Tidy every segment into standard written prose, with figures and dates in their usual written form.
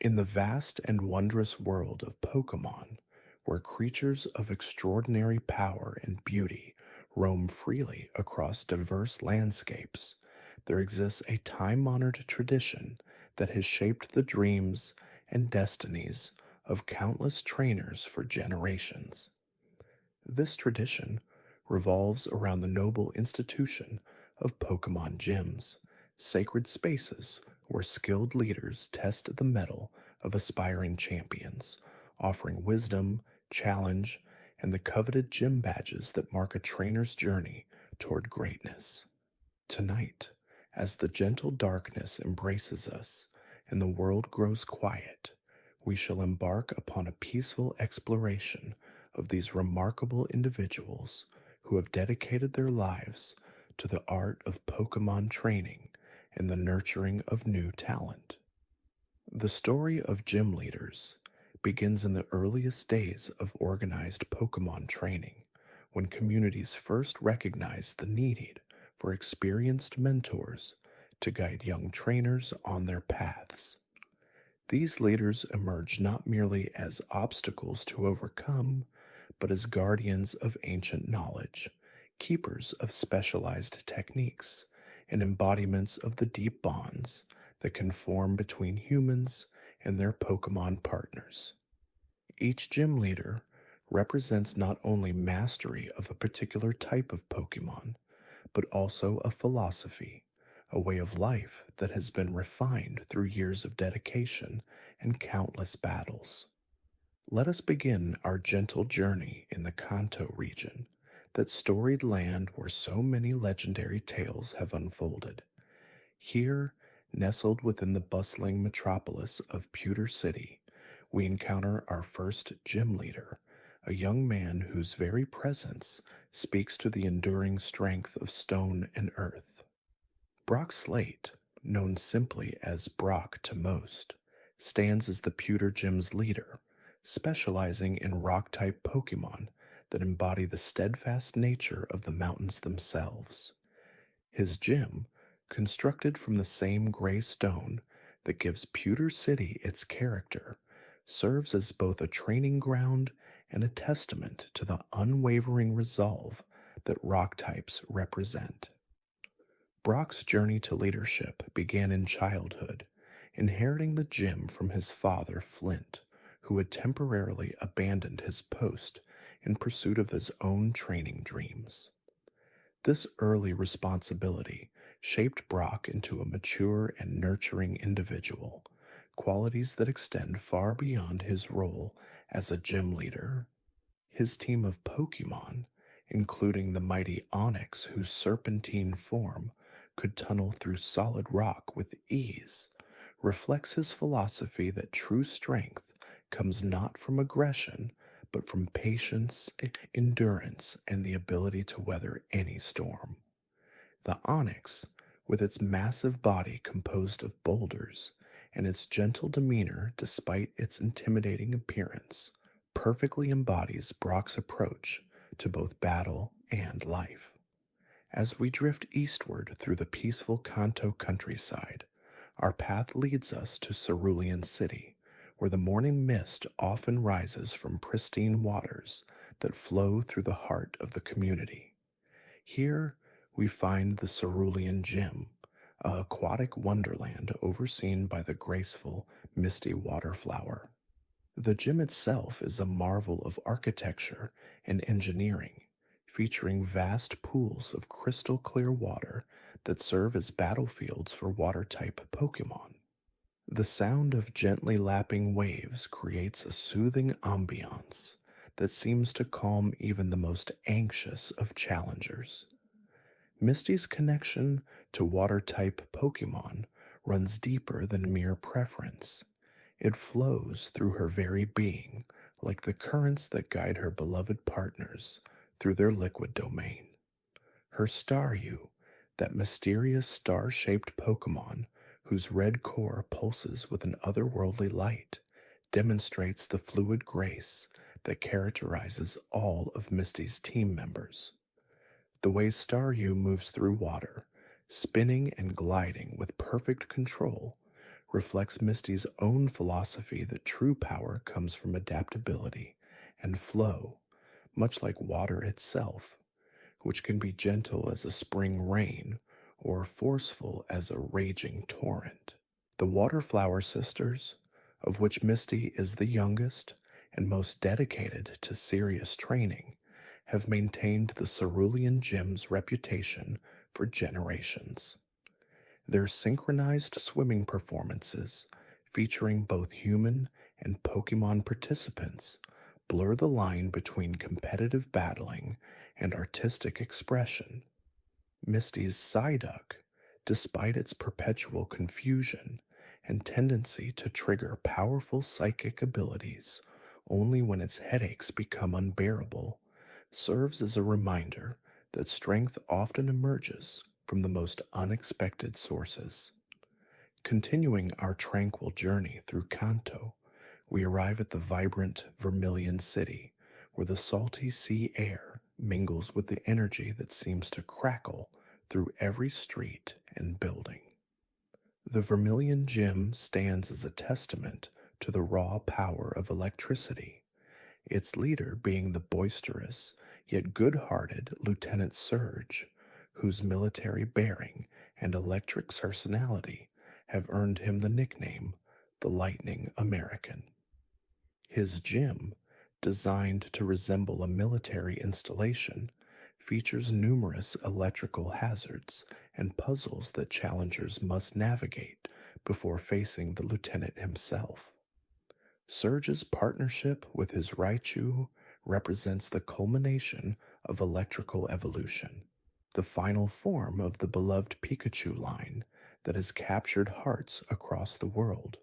In the vast and wondrous world of Pokémon, where creatures of extraordinary power and beauty roam freely across diverse landscapes, there exists a time-honored tradition that has shaped the dreams and destinies of countless trainers for generations. This tradition revolves around the noble institution of Pokemon gyms, sacred spaces where skilled leaders test the mettle of aspiring champions, offering wisdom, challenge, and the coveted gym badges that mark a trainer's journey toward greatness. Tonight, as the gentle darkness embraces us and the world grows quiet, we shall embark upon a peaceful exploration of these remarkable individuals who have dedicated their lives to the art of Pokemon training and the nurturing of new talent. The story of gym leaders begins in the earliest days of organized Pokemon training, when communities first recognized the need for experienced mentors to guide young trainers on their paths. These leaders emerge not merely as obstacles to overcome, but as guardians of ancient knowledge, keepers of specialized techniques, and embodiments of the deep bonds that can form between humans and their Pokemon partners. Each gym leader represents not only mastery of a particular type of Pokemon, but also a philosophy, a way of life that has been refined through years of dedication and countless battles. Let us begin our gentle journey in the Kanto region, that storied land where so many legendary tales have unfolded. Here, nestled within the bustling metropolis of Pewter City, we encounter our first gym leader, a young man whose very presence speaks to the enduring strength of stone and earth. Brock Slate, known simply as Brock to most, stands as the Pewter Gym's leader, specializing in rock-type Pokemon that embody the steadfast nature of the mountains themselves. His gym, constructed from the same gray stone that gives Pewter City its character, serves as both a training ground and a testament to the unwavering resolve that rock types represent. Brock's journey to leadership began in childhood, inheriting the gym from his father, Flint, who had temporarily abandoned his post in pursuit of his own training dreams. This early responsibility shaped Brock into a mature and nurturing individual, qualities that extend far beyond his role as a gym leader. His team of Pokemon, including the mighty Onix whose serpentine form could tunnel through solid rock with ease, reflects his philosophy that true strength comes not from aggression, but from patience, endurance, and the ability to weather any storm. The Onix, with its massive body composed of boulders and its gentle demeanor despite its intimidating appearance, perfectly embodies Brock's approach to both battle and life. As we drift eastward through the peaceful Kanto countryside, our path leads us to Cerulean City, where the morning mist often rises from pristine waters that flow through the heart of the community. Here, we find the Cerulean Gym, a aquatic wonderland overseen by the graceful, misty waterflower. The gym itself is a marvel of architecture and engineering, featuring vast pools of crystal clear water that serve as battlefields for water-type Pokemon. The sound of gently lapping waves creates a soothing ambiance that seems to calm even the most anxious of challengers. Misty's connection to water-type Pokemon runs deeper than mere preference. It flows through her very being, like the currents that guide her beloved partners through their liquid domain. Her Staryu, that mysterious star-shaped Pokemon whose red core pulses with an otherworldly light, demonstrates the fluid grace that characterizes all of Misty's team members. The way Staryu moves through water, spinning and gliding with perfect control, reflects Misty's own philosophy that true power comes from adaptability and flow, much like water itself, which can be gentle as a spring rain or forceful as a raging torrent. The Waterflower Sisters, of which Misty is the youngest and most dedicated to serious training, have maintained the Cerulean Gym's reputation for generations. Their synchronized swimming performances, featuring both human and Pokemon participants, blur the line between competitive battling and artistic expression. Misty's Psyduck, despite its perpetual confusion and tendency to trigger powerful psychic abilities only when its headaches become unbearable, serves as a reminder that strength often emerges from the most unexpected sources. Continuing our tranquil journey through Kanto, we arrive at the vibrant Vermilion City, where the salty sea air mingles with the energy that seems to crackle through every street and building. The Vermilion Gym stands as a testament to the raw power of electricity, its leader being the boisterous yet good-hearted Lieutenant Surge, whose military bearing and electric personality have earned him the nickname the Lightning American. His gym, designed to resemble a military installation, features numerous electrical hazards and puzzles that challengers must navigate before facing the lieutenant himself. Surge's partnership with his Raichu represents the culmination of electrical evolution, the final form of the beloved Pikachu line that has captured hearts across the world.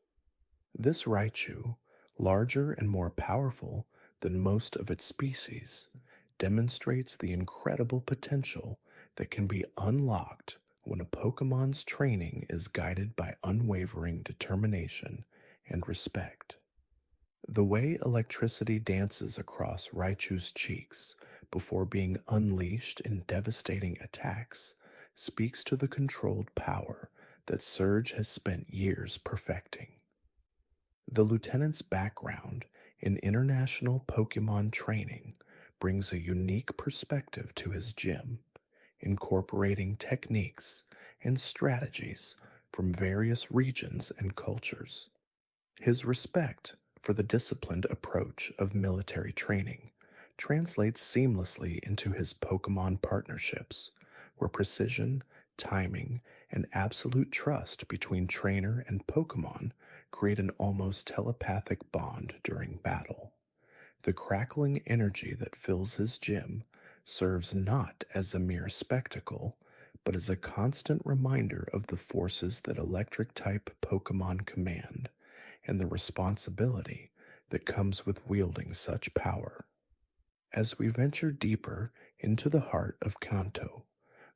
This Raichu, larger and more powerful than most of its species, demonstrates the incredible potential that can be unlocked when a Pokemon's training is guided by unwavering determination and respect. The way electricity dances across Raichu's cheeks before being unleashed in devastating attacks speaks to the controlled power that Surge has spent years perfecting. The lieutenant's background in international Pokemon training brings a unique perspective to his gym, incorporating techniques and strategies from various regions and cultures. His respect for the disciplined approach of military training translates seamlessly into his Pokemon partnerships, where precision, timing, and absolute trust between trainer and Pokemon create an almost telepathic bond during battle. The crackling energy that fills his gym serves not as a mere spectacle, but as a constant reminder of the forces that electric-type Pokemon command, and the responsibility that comes with wielding such power. As we venture deeper into the heart of Kanto,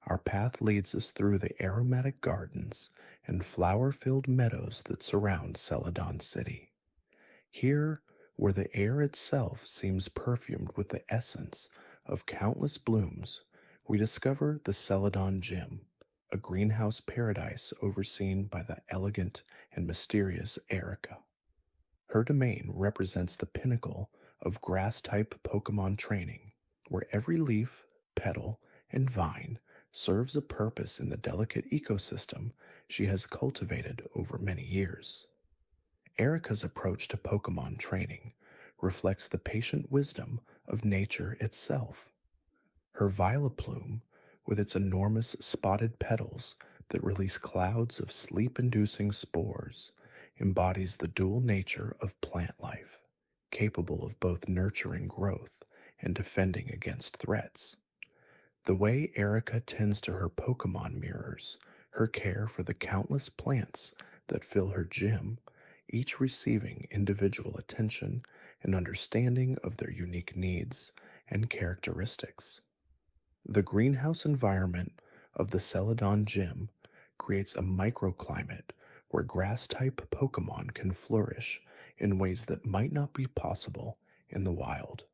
our path leads us through the aromatic gardens and flower-filled meadows that surround Celadon City. Here, where the air itself seems perfumed with the essence of countless blooms, we discover the Celadon Gym, a greenhouse paradise overseen by the elegant and mysterious Erica. Her domain represents the pinnacle of grass-type Pokemon training, where every leaf, petal, and vine serves a purpose in the delicate ecosystem she has cultivated over many years. Erica's approach to Pokemon training reflects the patient wisdom of nature itself. Her Vileplume, with its enormous spotted petals that release clouds of sleep-inducing spores, embodies the dual nature of plant life, capable of both nurturing growth and defending against threats. The way Erica tends to her Pokemon mirrors her care for the countless plants that fill her gym, each receiving individual attention and understanding of their unique needs and characteristics. The greenhouse environment of the Celadon Gym creates a microclimate where grass-type Pokemon can flourish in ways that might not be possible in the wild.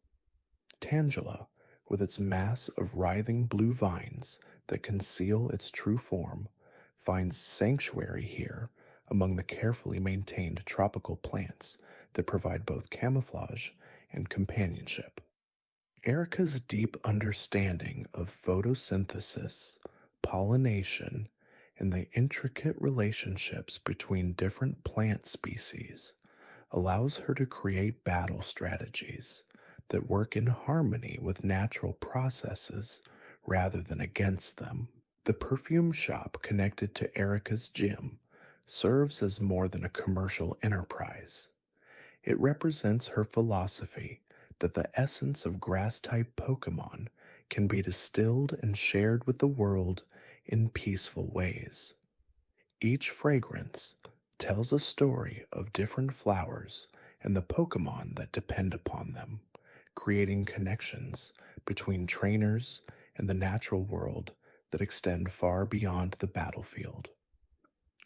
Tangela, with its mass of writhing blue vines that conceal its true form, finds sanctuary here among the carefully maintained tropical plants that provide both camouflage and companionship. Erica's deep understanding of photosynthesis, pollination, and the intricate relationships between different plant species allows her to create battle strategies that work in harmony with natural processes rather than against them. The perfume shop connected to Erica's gym serves as more than a commercial enterprise. It represents her philosophy that the essence of grass-type Pokémon can be distilled and shared with the world in peaceful ways. Each fragrance tells a story of different flowers and the Pokémon that depend upon them, creating connections between trainers and the natural world that extend far beyond the battlefield.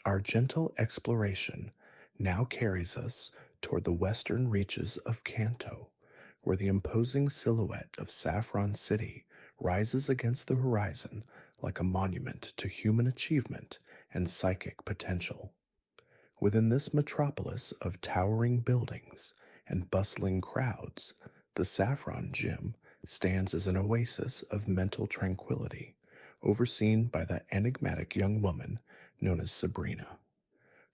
Our gentle exploration now carries us toward the western reaches of Kanto, where the imposing silhouette of Saffron City rises against the horizon like a monument to human achievement and psychic potential. Within this metropolis of towering buildings and bustling crowds, the Saffron Gym stands as an oasis of mental tranquility, overseen by the enigmatic young woman known as Sabrina.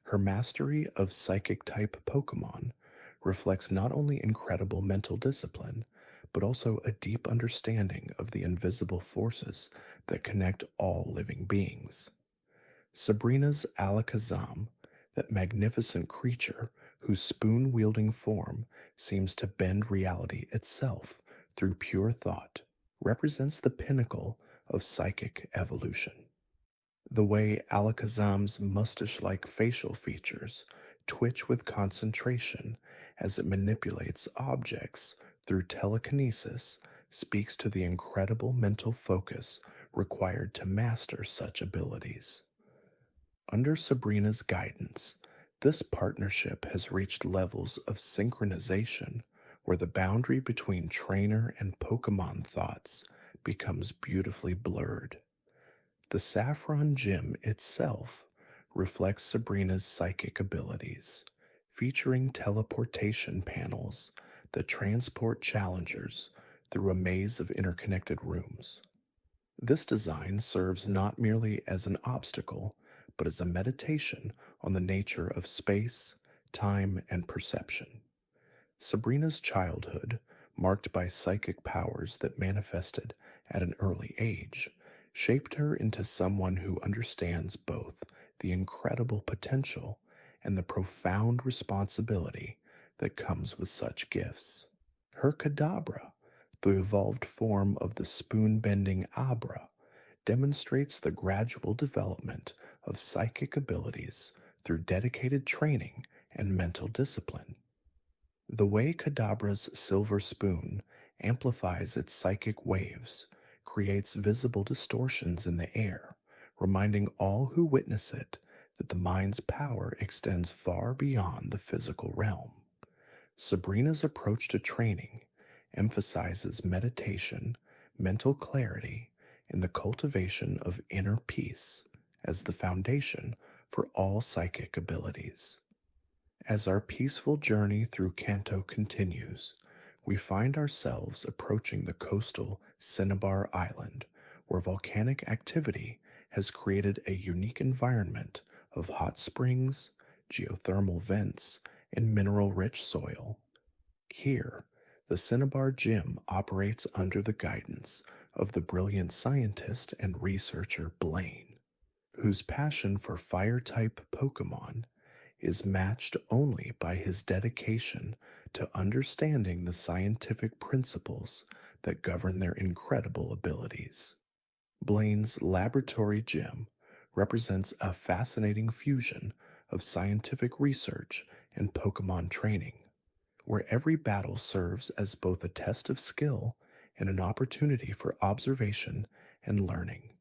Her mastery of psychic-type Pokémon reflects not only incredible mental discipline, but also a deep understanding of the invisible forces that connect all living beings. Sabrina's Alakazam, that magnificent creature whose spoon-wielding form seems to bend reality itself through pure thought, represents the pinnacle of psychic evolution. The way Alakazam's mustache-like facial features twitch with concentration as it manipulates objects through telekinesis speaks to the incredible mental focus required to master such abilities. Under Sabrina's guidance, this partnership has reached levels of synchronization where the boundary between trainer and Pokémon thoughts becomes beautifully blurred. The Saffron Gym itself reflects Sabrina's psychic abilities, featuring teleportation panels that transport challengers through a maze of interconnected rooms. This design serves not merely as an obstacle, but as a meditation on the nature of space, time, and perception. Sabrina's childhood, marked by psychic powers that manifested at an early age, shaped her into someone who understands both the incredible potential and the profound responsibility that comes with such gifts. Her Kadabra, the evolved form of the spoon-bending Abra, demonstrates the gradual development of psychic abilities through dedicated training and mental discipline. The way Kadabra's silver spoon amplifies its psychic waves creates visible distortions in the air, reminding all who witness it that the mind's power extends far beyond the physical realm. Sabrina's approach to training emphasizes meditation, mental clarity, and the cultivation of inner peace as the foundation for all psychic abilities. As our peaceful journey through Kanto continues, we find ourselves approaching the coastal Cinnabar Island, where volcanic activity has created a unique environment of hot springs, geothermal vents, and mineral-rich soil. Here, the Cinnabar Gym operates under the guidance of the brilliant scientist and researcher Blaine, whose passion for fire-type Pokémon is matched only by his dedication to understanding the scientific principles that govern their incredible abilities. Blaine's laboratory gym represents a fascinating fusion of scientific research and Pokémon training, where every battle serves as both a test of skill and an opportunity for observation and learning.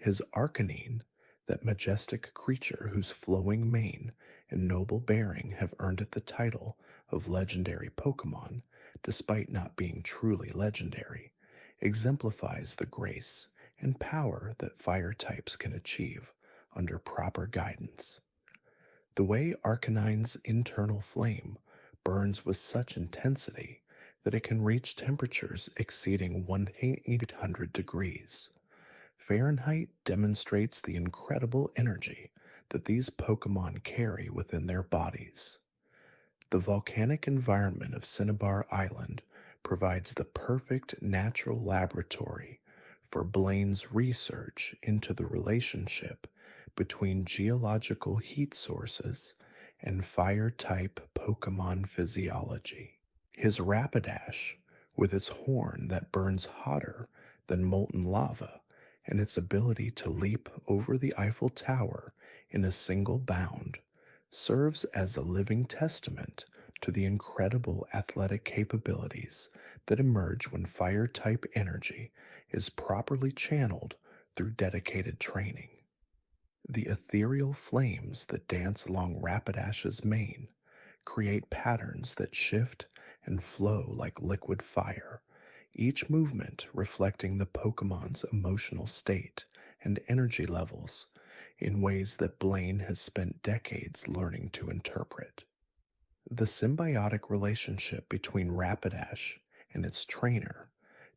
His Arcanine, that majestic creature whose flowing mane and noble bearing have earned it the title of legendary Pokémon, despite not being truly legendary, exemplifies the grace and power that fire types can achieve under proper guidance. The way Arcanine's internal flame burns with such intensity that it can reach temperatures exceeding 1800 degrees. Fahrenheit demonstrates the incredible energy that these Pokemon carry within their bodies. The volcanic environment of Cinnabar Island provides the perfect natural laboratory for Blaine's research into the relationship between geological heat sources and fire type Pokemon physiology. His Rapidash, with its horn that burns hotter than molten lava and its ability to leap over the Eiffel Tower in a single bound, serves as a living testament to the incredible athletic capabilities that emerge when fire type energy is properly channeled through dedicated training. The ethereal flames that dance along Rapidash's mane create patterns that shift and flow like liquid fire, each movement reflecting the Pokemon's emotional state and energy levels in ways that Blaine has spent decades learning to interpret. The symbiotic relationship between Rapidash and its trainer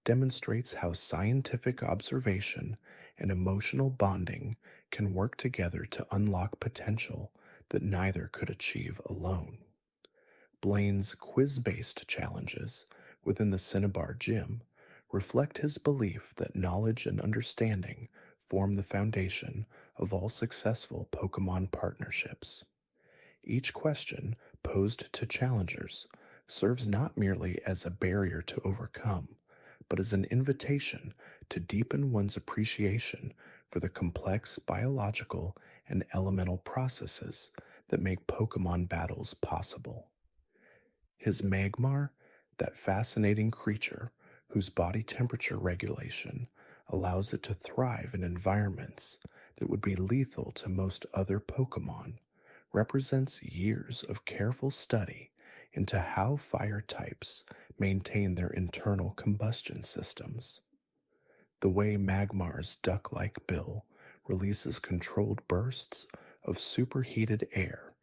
demonstrates how scientific observation and emotional bonding can work together to unlock potential that neither could achieve alone. Blaine's quiz-based challenges within the Cinnabar Gym reflect his belief that knowledge and understanding form the foundation of all successful Pokemon partnerships. Each question posed to challengers serves not merely as a barrier to overcome, but as an invitation to deepen one's appreciation for the complex biological and elemental processes that make Pokemon battles possible. His Magmar, that fascinating creature whose body temperature regulation allows it to thrive in environments that would be lethal to most other Pokemon, represents years of careful study into how fire types maintain their internal combustion systems. The way Magmar's duck-like bill releases controlled bursts of superheated air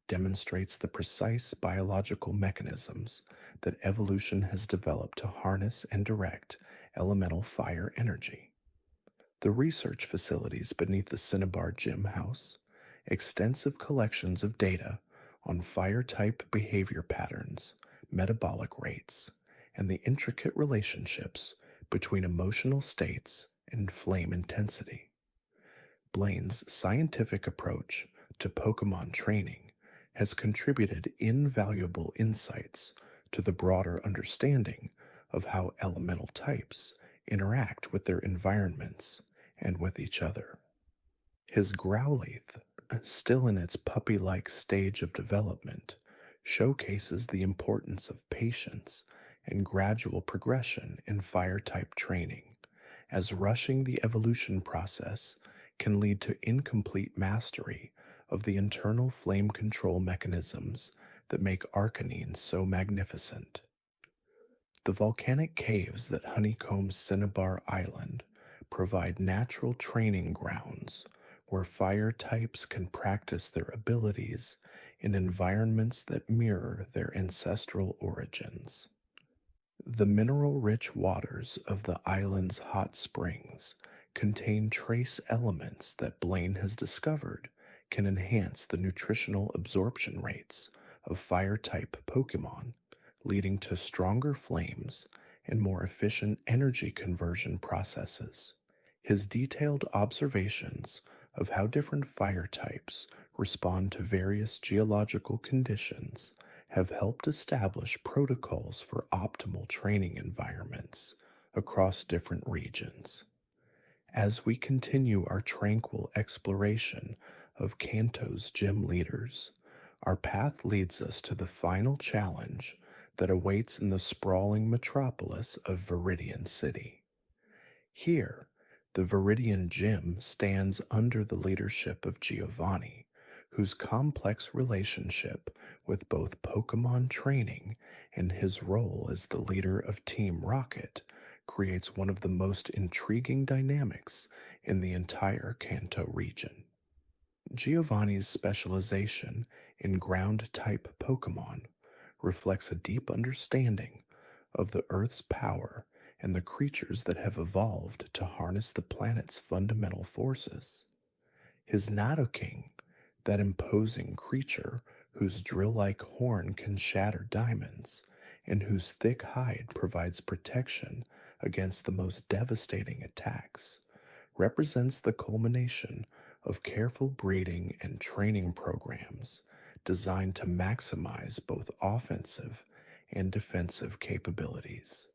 demonstrates the precise biological mechanisms that evolution has developed to harness and direct elemental fire energy. The research facilities beneath the Cinnabar Gym House, extensive collections of data on fire-type behavior patterns, metabolic rates, and the intricate relationships between emotional states and flame intensity. Blaine's scientific approach to Pokemon training has contributed invaluable insights to the broader understanding of how elemental types interact with their environments and with each other. His Growlithe, still in its puppy-like stage of development, showcases the importance of patience and gradual progression in fire-type training, as rushing the evolution process can lead to incomplete mastery of the internal flame control mechanisms that make Arcanine so magnificent. The volcanic caves that honeycomb Cinnabar Island provide natural training grounds where fire types can practice their abilities in environments that mirror their ancestral origins. The mineral-rich waters of the island's hot springs contain trace elements that Blaine has discovered can enhance the nutritional absorption rates of fire-type Pokemon, leading to stronger flames and more efficient energy conversion processes. His detailed observations of how different fire types respond to various geological conditions have helped establish protocols for optimal training environments across different regions. As we continue our tranquil exploration of Kanto's gym leaders, our path leads us to the final challenge that awaits in the sprawling metropolis of Viridian City. Here, the Viridian Gym stands under the leadership of Giovanni, whose complex relationship with both Pokemon training and his role as the leader of Team Rocket creates one of the most intriguing dynamics in the entire Kanto region. Giovanni's specialization in ground-type Pokémon reflects a deep understanding of the Earth's power and the creatures that have evolved to harness the planet's fundamental forces. His Nidoking, that imposing creature whose drill-like horn can shatter diamonds, and whose thick hide provides protection against the most devastating attacks, represents the culmination of careful breeding and training programs designed to maximize both offensive and defensive capabilities.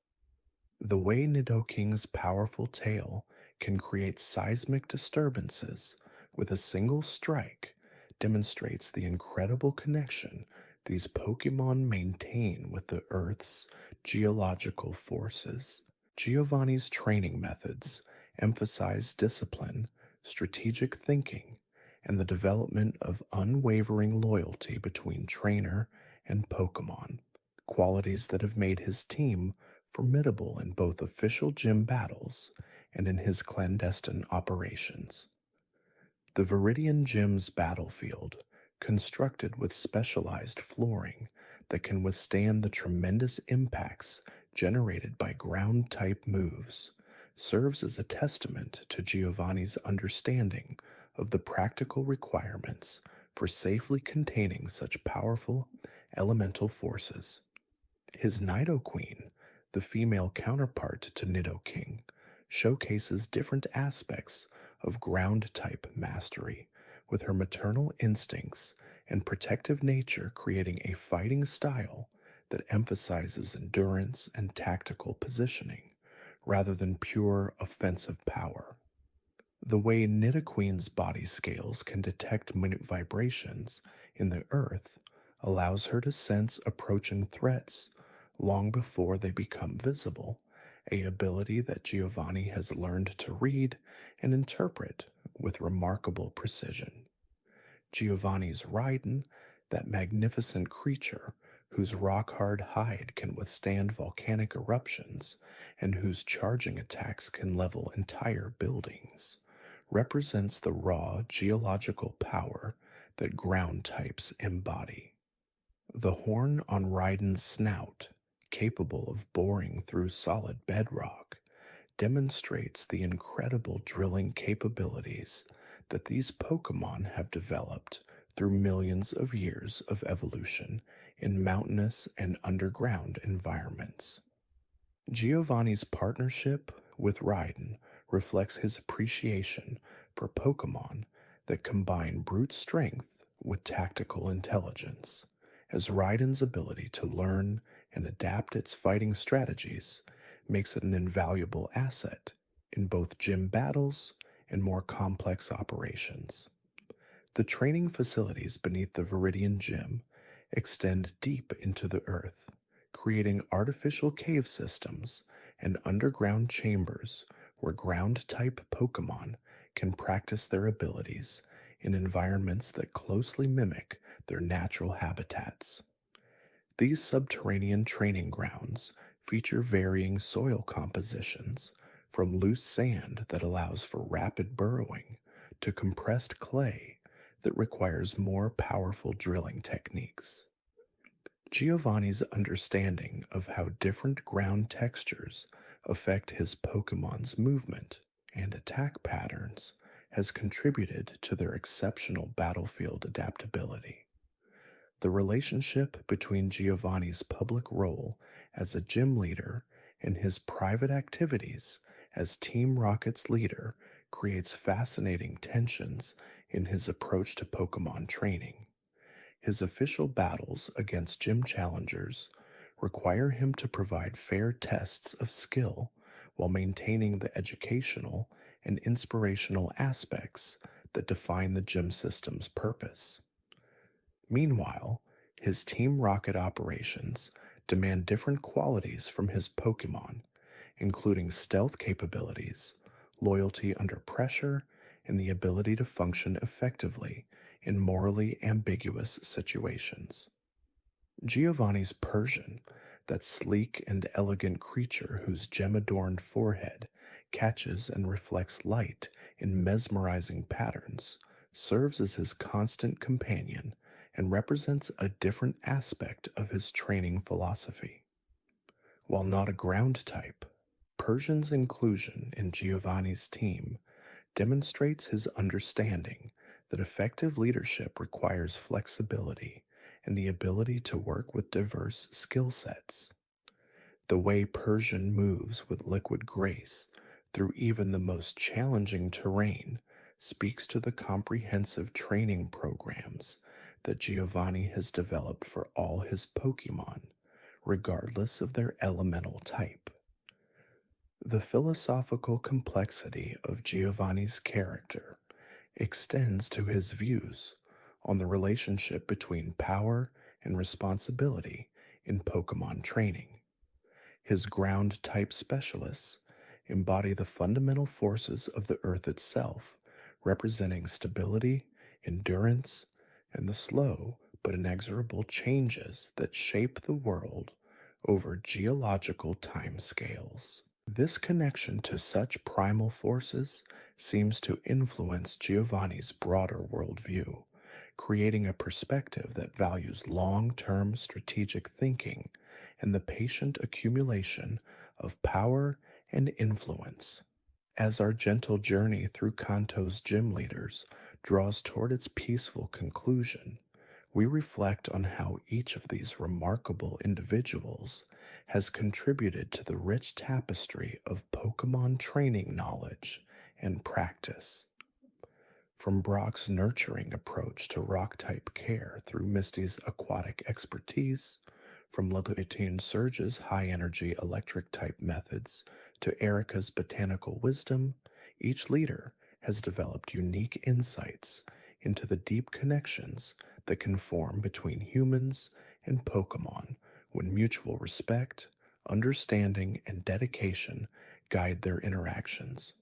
The way Nidoking's powerful tail can create seismic disturbances with a single strike demonstrates the incredible connection these Pokemon maintain with the Earth's geological forces. Giovanni's training methods emphasize discipline, strategic thinking, and the development of unwavering loyalty between trainer and Pokemon, qualities that have made his team formidable in both official gym battles and in his clandestine operations. The Viridian Gym's battlefield, constructed with specialized flooring that can withstand the tremendous impacts generated by ground-type moves, serves as a testament to Giovanni's understanding of the practical requirements for safely containing such powerful elemental forces. His Nidoqueen, the female counterpart to Nidoking, showcases different aspects of ground-type mastery, with her maternal instincts and protective nature creating a fighting style that emphasizes endurance and tactical positioning, rather than pure offensive power. The way Nidoqueen's body scales can detect minute vibrations in the earth allows her to sense approaching threats long before they become visible, a ability that Giovanni has learned to read and interpret with remarkable precision. Giovanni's Raiden, that magnificent creature whose rock-hard hide can withstand volcanic eruptions and whose charging attacks can level entire buildings, represents the raw geological power that ground types embody. The horn on Raiden's snout, capable of boring through solid bedrock, demonstrates the incredible drilling capabilities that these Pokemon have developed through millions of years of evolution in mountainous and underground environments. Giovanni's partnership with Raiden reflects his appreciation for Pokemon that combine brute strength with tactical intelligence, as Raiden's ability to learn and adapt its fighting strategies makes it an invaluable asset in both gym battles and more complex operations. The training facilities beneath the Viridian Gym extend deep into the earth, creating artificial cave systems and underground chambers where ground-type Pokemon can practice their abilities in environments that closely mimic their natural habitats. These subterranean training grounds feature varying soil compositions, from loose sand that allows for rapid burrowing to compressed clay that requires more powerful drilling techniques. Giovanni's understanding of how different ground textures affect his Pokemon's movement and attack patterns has contributed to their exceptional battlefield adaptability. The relationship between Giovanni's public role as a gym leader and his private activities as Team Rocket's leader creates fascinating tensions in his approach to Pokemon training. His official battles against gym challengers require him to provide fair tests of skill while maintaining the educational and inspirational aspects that define the gym system's purpose. Meanwhile, his Team Rocket operations demand different qualities from his Pokemon, including stealth capabilities, loyalty under pressure, and the ability to function effectively in morally ambiguous situations. Giovanni's Persian, that sleek and elegant creature whose gem-adorned forehead catches and reflects light in mesmerizing patterns, serves as his constant companion and represents a different aspect of his training philosophy. While not a ground type, Persian's inclusion in Giovanni's team demonstrates his understanding that effective leadership requires flexibility and the ability to work with diverse skill sets. The way Persian moves with liquid grace through even the most challenging terrain speaks to the comprehensive training programs that Giovanni has developed for all his Pokemon, regardless of their elemental type. The philosophical complexity of Giovanni's character extends to his views on the relationship between power and responsibility in Pokemon training. His ground type specialists embody the fundamental forces of the earth itself, representing stability, endurance, and the slow but inexorable changes that shape the world over geological timescales. This connection to such primal forces seems to influence Giovanni's broader worldview, creating a perspective that values long-term strategic thinking and the patient accumulation of power and influence. As our gentle journey through Kanto's gym leaders draws toward its peaceful conclusion, we reflect on how each of these remarkable individuals has contributed to the rich tapestry of Pokemon training knowledge and practice. From Brock's nurturing approach to rock-type care through Misty's aquatic expertise, from Lillian Surge's high-energy electric-type methods to Erica's botanical wisdom, each leader has developed unique insights into the deep connections that can form between humans and Pokemon when mutual respect, understanding, and dedication guide their interactions.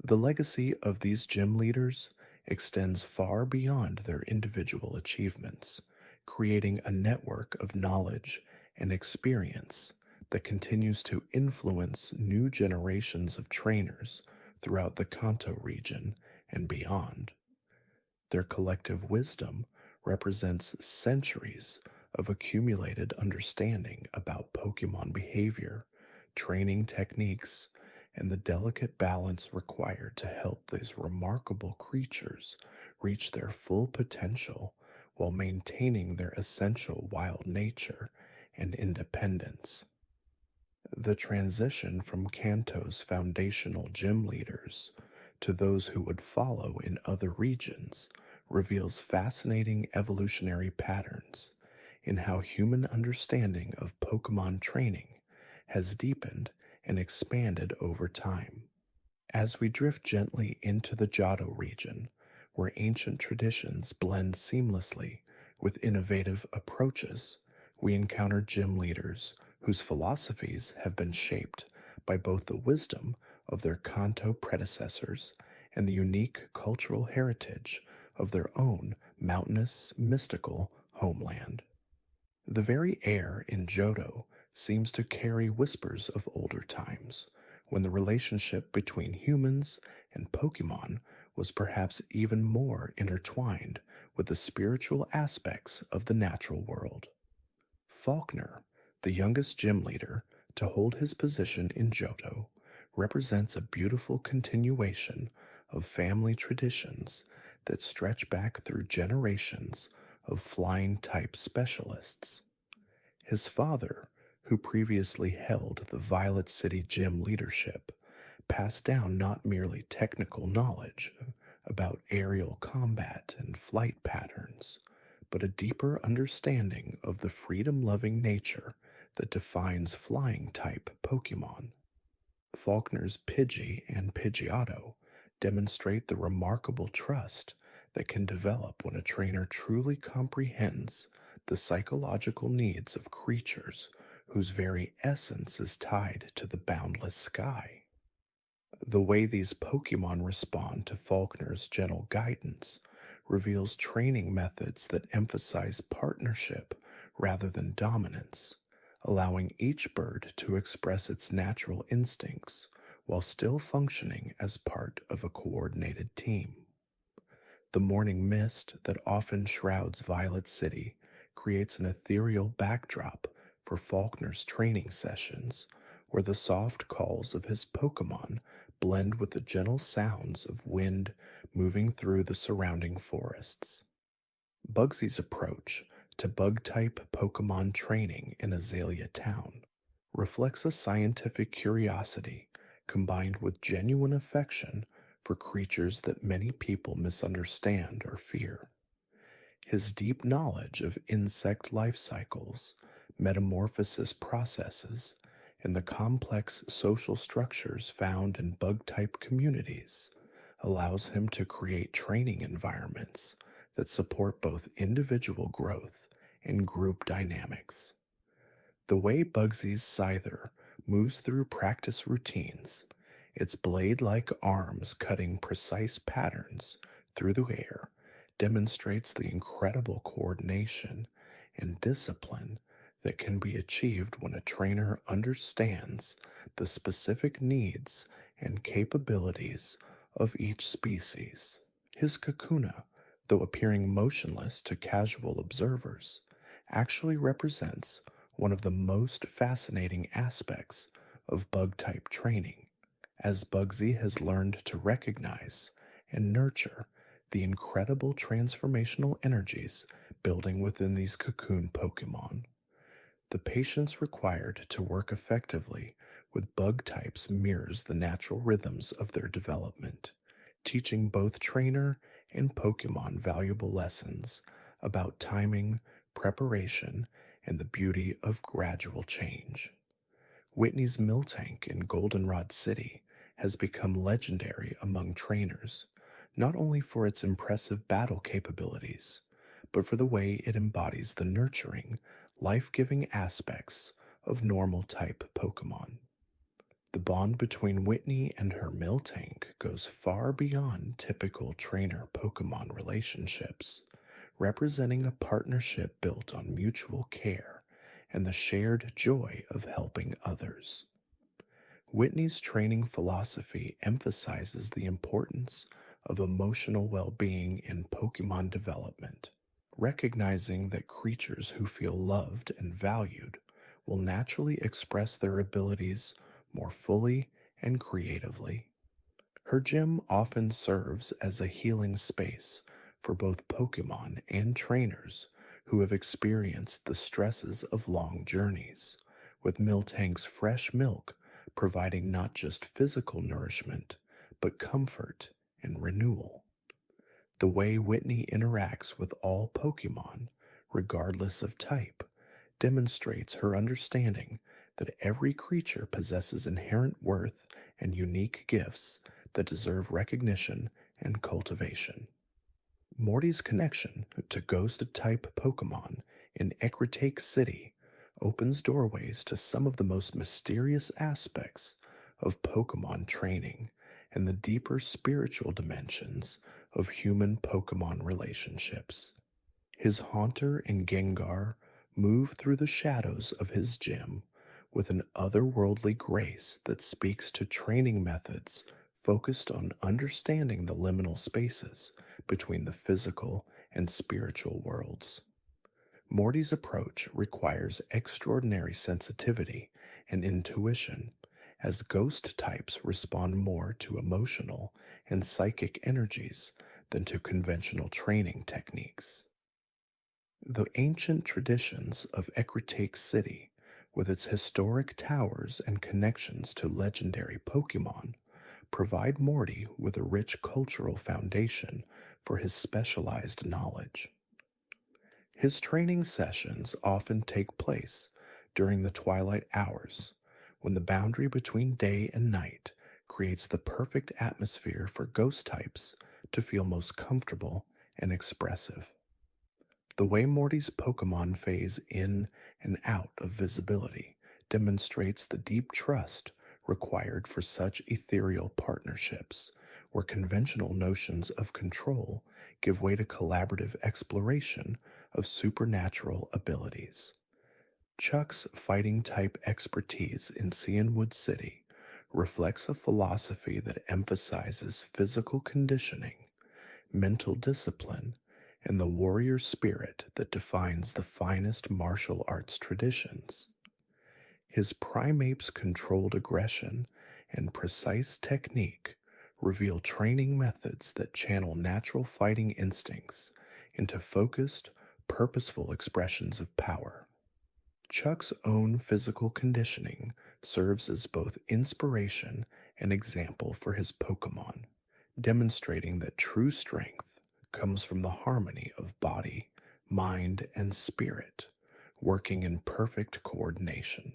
The legacy of these gym leaders extends far beyond their individual achievements, creating a network of knowledge and experience that continues to influence new generations of trainers throughout the Kanto region and beyond. Their collective wisdom represents centuries of accumulated understanding about Pokemon behavior, training techniques, and the delicate balance required to help these remarkable creatures reach their full potential while maintaining their essential wild nature and independence. The transition from Kanto's foundational gym leaders to those who would follow in other regions reveals fascinating evolutionary patterns in how human understanding of Pokemon training has deepened and expanded over time. As we drift gently into the Johto region, where ancient traditions blend seamlessly with innovative approaches, we encounter gym leaders whose philosophies have been shaped by both the wisdom of their Kanto predecessors and the unique cultural heritage of their own mountainous, mystical homeland. The very air in Johto seems to carry whispers of older times, when the relationship between humans and Pokemon was perhaps even more intertwined with the spiritual aspects of the natural world. Falkner, the youngest gym leader to hold his position in Johto, represents a beautiful continuation of family traditions that stretch back through generations of flying-type specialists. His father, who previously held the Violet City gym leadership, passed down not merely technical knowledge about aerial combat and flight patterns, but a deeper understanding of the freedom-loving nature that defines flying-type Pokemon. Falkner's Pidgey and Pidgeotto demonstrate the remarkable trust that can develop when a trainer truly comprehends the psychological needs of creatures whose very essence is tied to the boundless sky. The way these Pokemon respond to Falkner's gentle guidance reveals training methods that emphasize partnership rather than dominance, allowing each bird to express its natural instincts while still functioning as part of a coordinated team. The morning mist that often shrouds Violet City creates an ethereal backdrop for Falkner's training sessions, where the soft calls of his Pokémon blend with the gentle sounds of wind moving through the surrounding forests. Bugsy's approach to bug-type Pokémon training in Azalea Town reflects a scientific curiosity combined with genuine affection for creatures that many people misunderstand or fear. His deep knowledge of insect life cycles, metamorphosis processes, and the complex social structures found in bug-type communities allows him to create training environments that support both individual growth and group dynamics. The way Bugsy's Scyther moves through practice routines, its blade-like arms cutting precise patterns through the air, demonstrates the incredible coordination and discipline that can be achieved when a trainer understands the specific needs and capabilities of each species. His Kakuna, though appearing motionless to casual observers, actually represents one of the most fascinating aspects of bug-type training, as Bugsy has learned to recognize and nurture the incredible transformational energies building within these cocoon Pokemon. The patience required to work effectively with bug types mirrors the natural rhythms of their development, teaching both trainer and Pokemon valuable lessons about timing, preparation, and the beauty of gradual change. Whitney's Miltank in Goldenrod City has become legendary among trainers, not only for its impressive battle capabilities, but for the way it embodies the nurturing, life-giving aspects of normal-type Pokemon. The bond between Whitney and her Miltank goes far beyond typical trainer-Pokemon relationships, representing a partnership built on mutual care and the shared joy of helping others. Whitney's training philosophy emphasizes the importance of emotional well-being in Pokemon development, recognizing that creatures who feel loved and valued will naturally express their abilities more fully and creatively. Her gym often serves as a healing space for both Pokemon and trainers who have experienced the stresses of long journeys, with Miltank's fresh milk providing not just physical nourishment, but comfort and renewal. The way Whitney interacts with all Pokemon, regardless of type, demonstrates her understanding that every creature possesses inherent worth and unique gifts that deserve recognition and cultivation. Morty's connection to ghost-type Pokemon in Aquatic City opens doorways to some of the most mysterious aspects of Pokemon training and the deeper spiritual dimensions of human-Pokemon relationships. His Haunter and Gengar move through the shadows of his gym with an otherworldly grace that speaks to training methods focused on understanding the liminal spaces between the physical and spiritual worlds. Morty's approach requires extraordinary sensitivity and intuition, as ghost types respond more to emotional and psychic energies than to conventional training techniques. The ancient traditions of Aquatic City, with its historic towers and connections to legendary Pokemon, provide Morty with a rich cultural foundation for his specialized knowledge. His training sessions often take place during the twilight hours, when the boundary between day and night creates the perfect atmosphere for ghost types to feel most comfortable and expressive. The way Morty's Pokemon phase in and out of visibility demonstrates the deep trust required for such ethereal partnerships, where conventional notions of control give way to collaborative exploration of supernatural abilities. Chuck's fighting-type expertise in Cianwood City reflects a philosophy that emphasizes physical conditioning, mental discipline, and the warrior spirit that defines the finest martial arts traditions. His primape's controlled aggression and precise technique reveal training methods that channel natural fighting instincts into focused, purposeful expressions of power. Chuck's own physical conditioning serves as both inspiration and example for his Pokemon, demonstrating that true strength comes from the harmony of body, mind, and spirit, working in perfect coordination.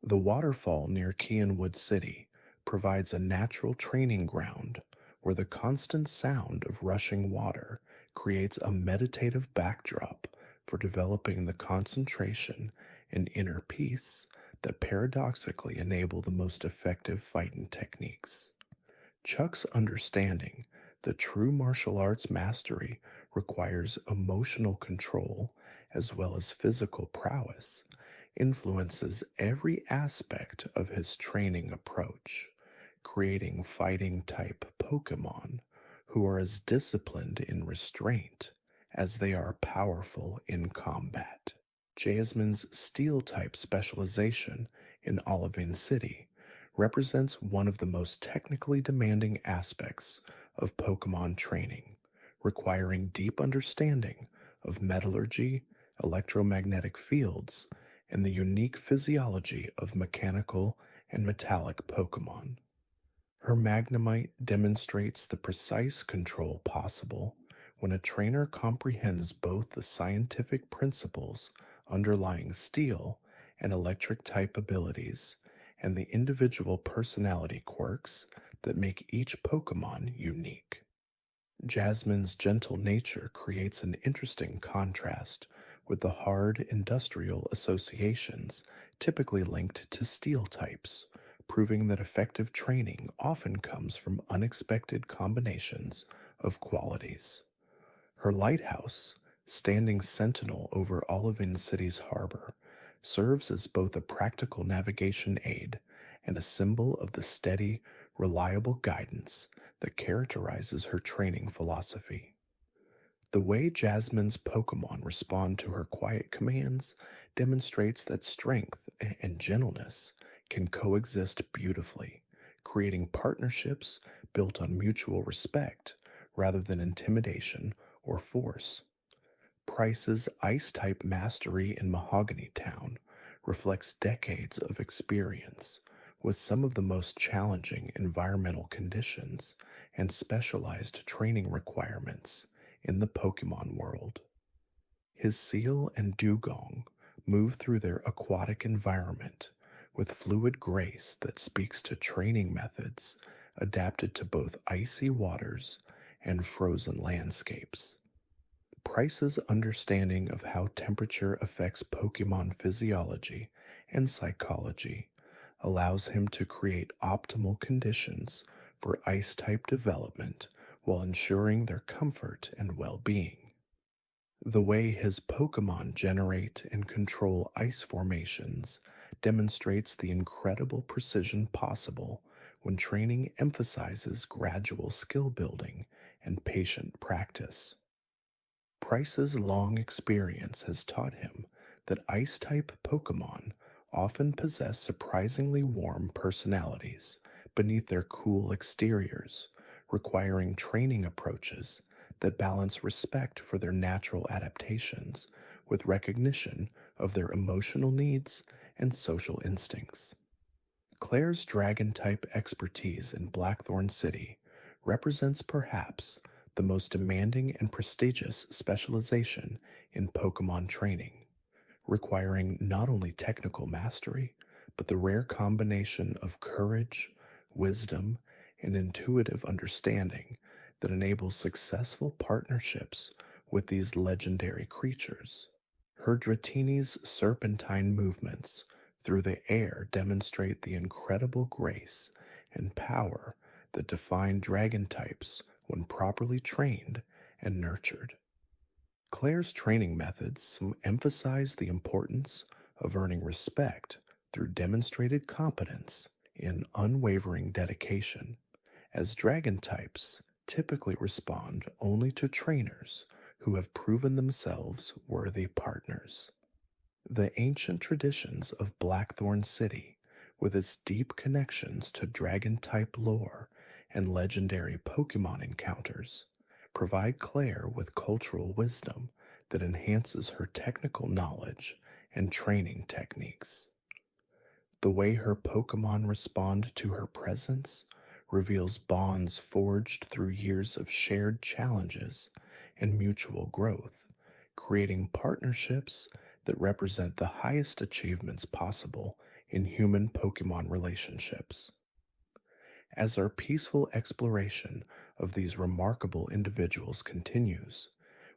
The waterfall near Keenwood City provides a natural training ground where the constant sound of rushing water creates a meditative backdrop for developing the concentration and inner peace that paradoxically enable the most effective fighting techniques. Chuck's understanding that true martial arts mastery requires emotional control as well as physical prowess influences every aspect of his training approach, creating fighting type Pokemon who are as disciplined in restraint as they are powerful in combat. Jasmine's steel type specialization in Olivine City represents one of the most technically demanding aspects of Pokemon training, requiring deep understanding of metallurgy, electromagnetic fields, and the unique physiology of mechanical and metallic Pokemon. Her Magnemite demonstrates the precise control possible when a trainer comprehends both the scientific principles underlying steel and electric type abilities and the individual personality quirks that make each Pokemon unique. Jasmine's gentle nature creates an interesting contrast with the hard industrial associations typically linked to steel types, proving that effective training often comes from unexpected combinations of qualities. Her lighthouse, standing sentinel over Olivine City's harbor, serves as both a practical navigation aid and a symbol of the steady, reliable guidance that characterizes her training philosophy. The way Jasmine's Pokemon respond to her quiet commands demonstrates that strength and gentleness can coexist beautifully, creating partnerships built on mutual respect rather than intimidation or force. Price's Ice-type mastery in Mahogany Town reflects decades of experience with some of the most challenging environmental conditions and specialized training requirements in the Pokemon world. His Seal and Dugong move through their aquatic environment with fluid grace that speaks to training methods adapted to both icy waters and frozen landscapes. Price's understanding of how temperature affects Pokemon physiology and psychology allows him to create optimal conditions for ice-type development while ensuring their comfort and well-being. The way his Pokemon generate and control ice formations demonstrates the incredible precision possible when training emphasizes gradual skill building and patient practice. Price's long experience has taught him that ice-type Pokemon often possess surprisingly warm personalities beneath their cool exteriors, requiring training approaches that balance respect for their natural adaptations with recognition of their emotional needs and social instincts. Claire's Dragon-type expertise in Blackthorn City represents perhaps the most demanding and prestigious specialization in Pokemon training, requiring not only technical mastery, but the rare combination of courage, wisdom, and intuitive understanding that enables successful partnerships with these legendary creatures. Her Dratini's serpentine movements through the air demonstrate the incredible grace and power that define dragon types when properly trained and nurtured. Claire's training methods emphasize the importance of earning respect through demonstrated competence in unwavering dedication, as dragon types typically respond only to trainers who have proven themselves worthy partners. The ancient traditions of Blackthorn City, with its deep connections to dragon type lore and legendary Pokemon encounters, provide Claire with cultural wisdom that enhances her technical knowledge and training techniques. The way her Pokemon respond to her presence reveals bonds forged through years of shared challenges and mutual growth, creating partnerships that represent the highest achievements possible in human Pokemon relationships. As our peaceful exploration of these remarkable individuals continues,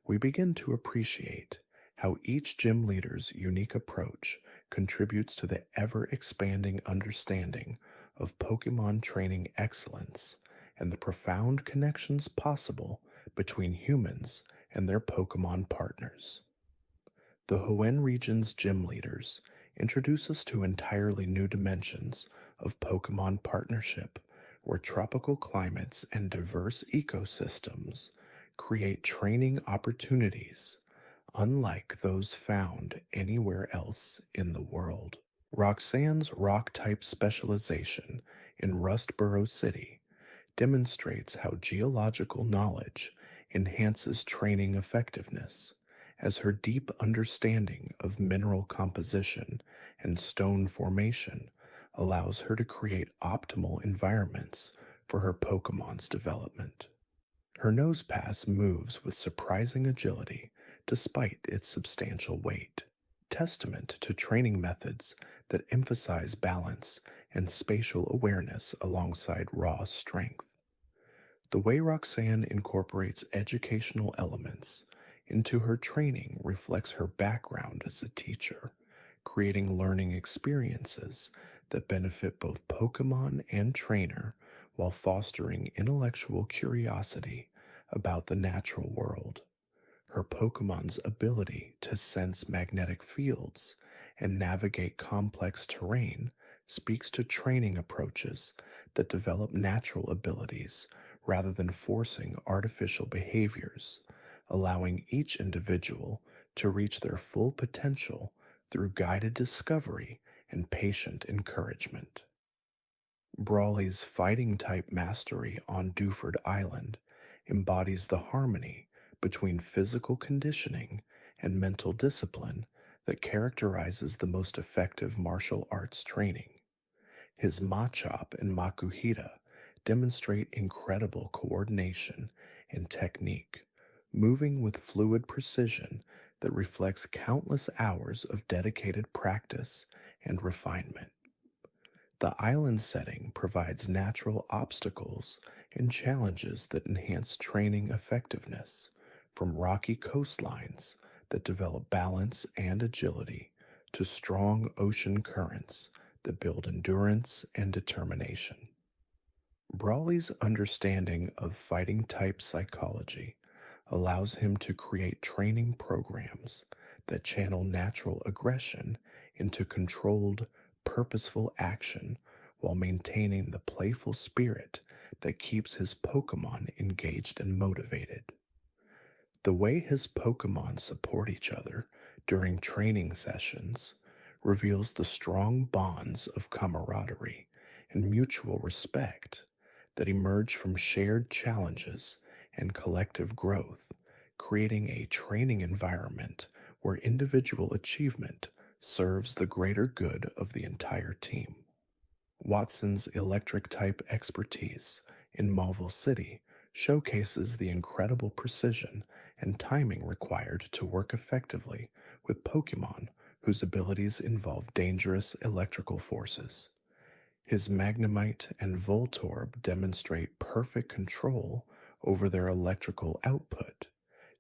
we begin to appreciate how each gym leader's unique approach contributes to the ever expanding understanding of Pokemon training excellence and the profound connections possible between humans and their Pokemon partners. The Hoenn region's gym leaders introduce us to entirely new dimensions of Pokemon partnership, where tropical climates and diverse ecosystems create training opportunities unlike those found anywhere else in the world. Roxanne's rock-type specialization in Rustboro City demonstrates how geological knowledge enhances training effectiveness, as her deep understanding of mineral composition and stone formation allows her to create optimal environments for her Pokemon's development. Her nose pass moves with surprising agility despite its substantial weight, testament to training methods that emphasize balance and spatial awareness alongside raw strength. The way Roxanne incorporates educational elements into her training reflects her background as a teacher, creating learning experiences that benefit both Pokemon and trainer while fostering intellectual curiosity about the natural world. Her Pokemon's ability to sense magnetic fields and navigate complex terrain speaks to training approaches that develop natural abilities rather than forcing artificial behaviors, allowing each individual to reach their full potential through guided discovery and patient encouragement. Brawly's fighting-type mastery on Dewford Island embodies the harmony between physical conditioning and mental discipline that characterizes the most effective martial arts training. His Machop and Makuhita demonstrate incredible coordination and technique, moving with fluid precision that reflects countless hours of dedicated practice and refinement. The island setting provides natural obstacles and challenges that enhance training effectiveness, from rocky coastlines that develop balance and agility to strong ocean currents that build endurance and determination. Brawly's understanding of fighting type psychology allows him to create training programs that channel natural aggression into controlled, purposeful action while maintaining the playful spirit that keeps his Pokemon engaged and motivated. The way his Pokemon support each other during training sessions reveals the strong bonds of camaraderie and mutual respect that emerge from shared challenges and collective growth, creating a training environment where individual achievement serves the greater good of the entire team. Watson's electric-type expertise in Mauville City showcases the incredible precision and timing required to work effectively with Pokemon whose abilities involve dangerous electrical forces. His Magnemite and Voltorb demonstrate perfect control over their electrical output,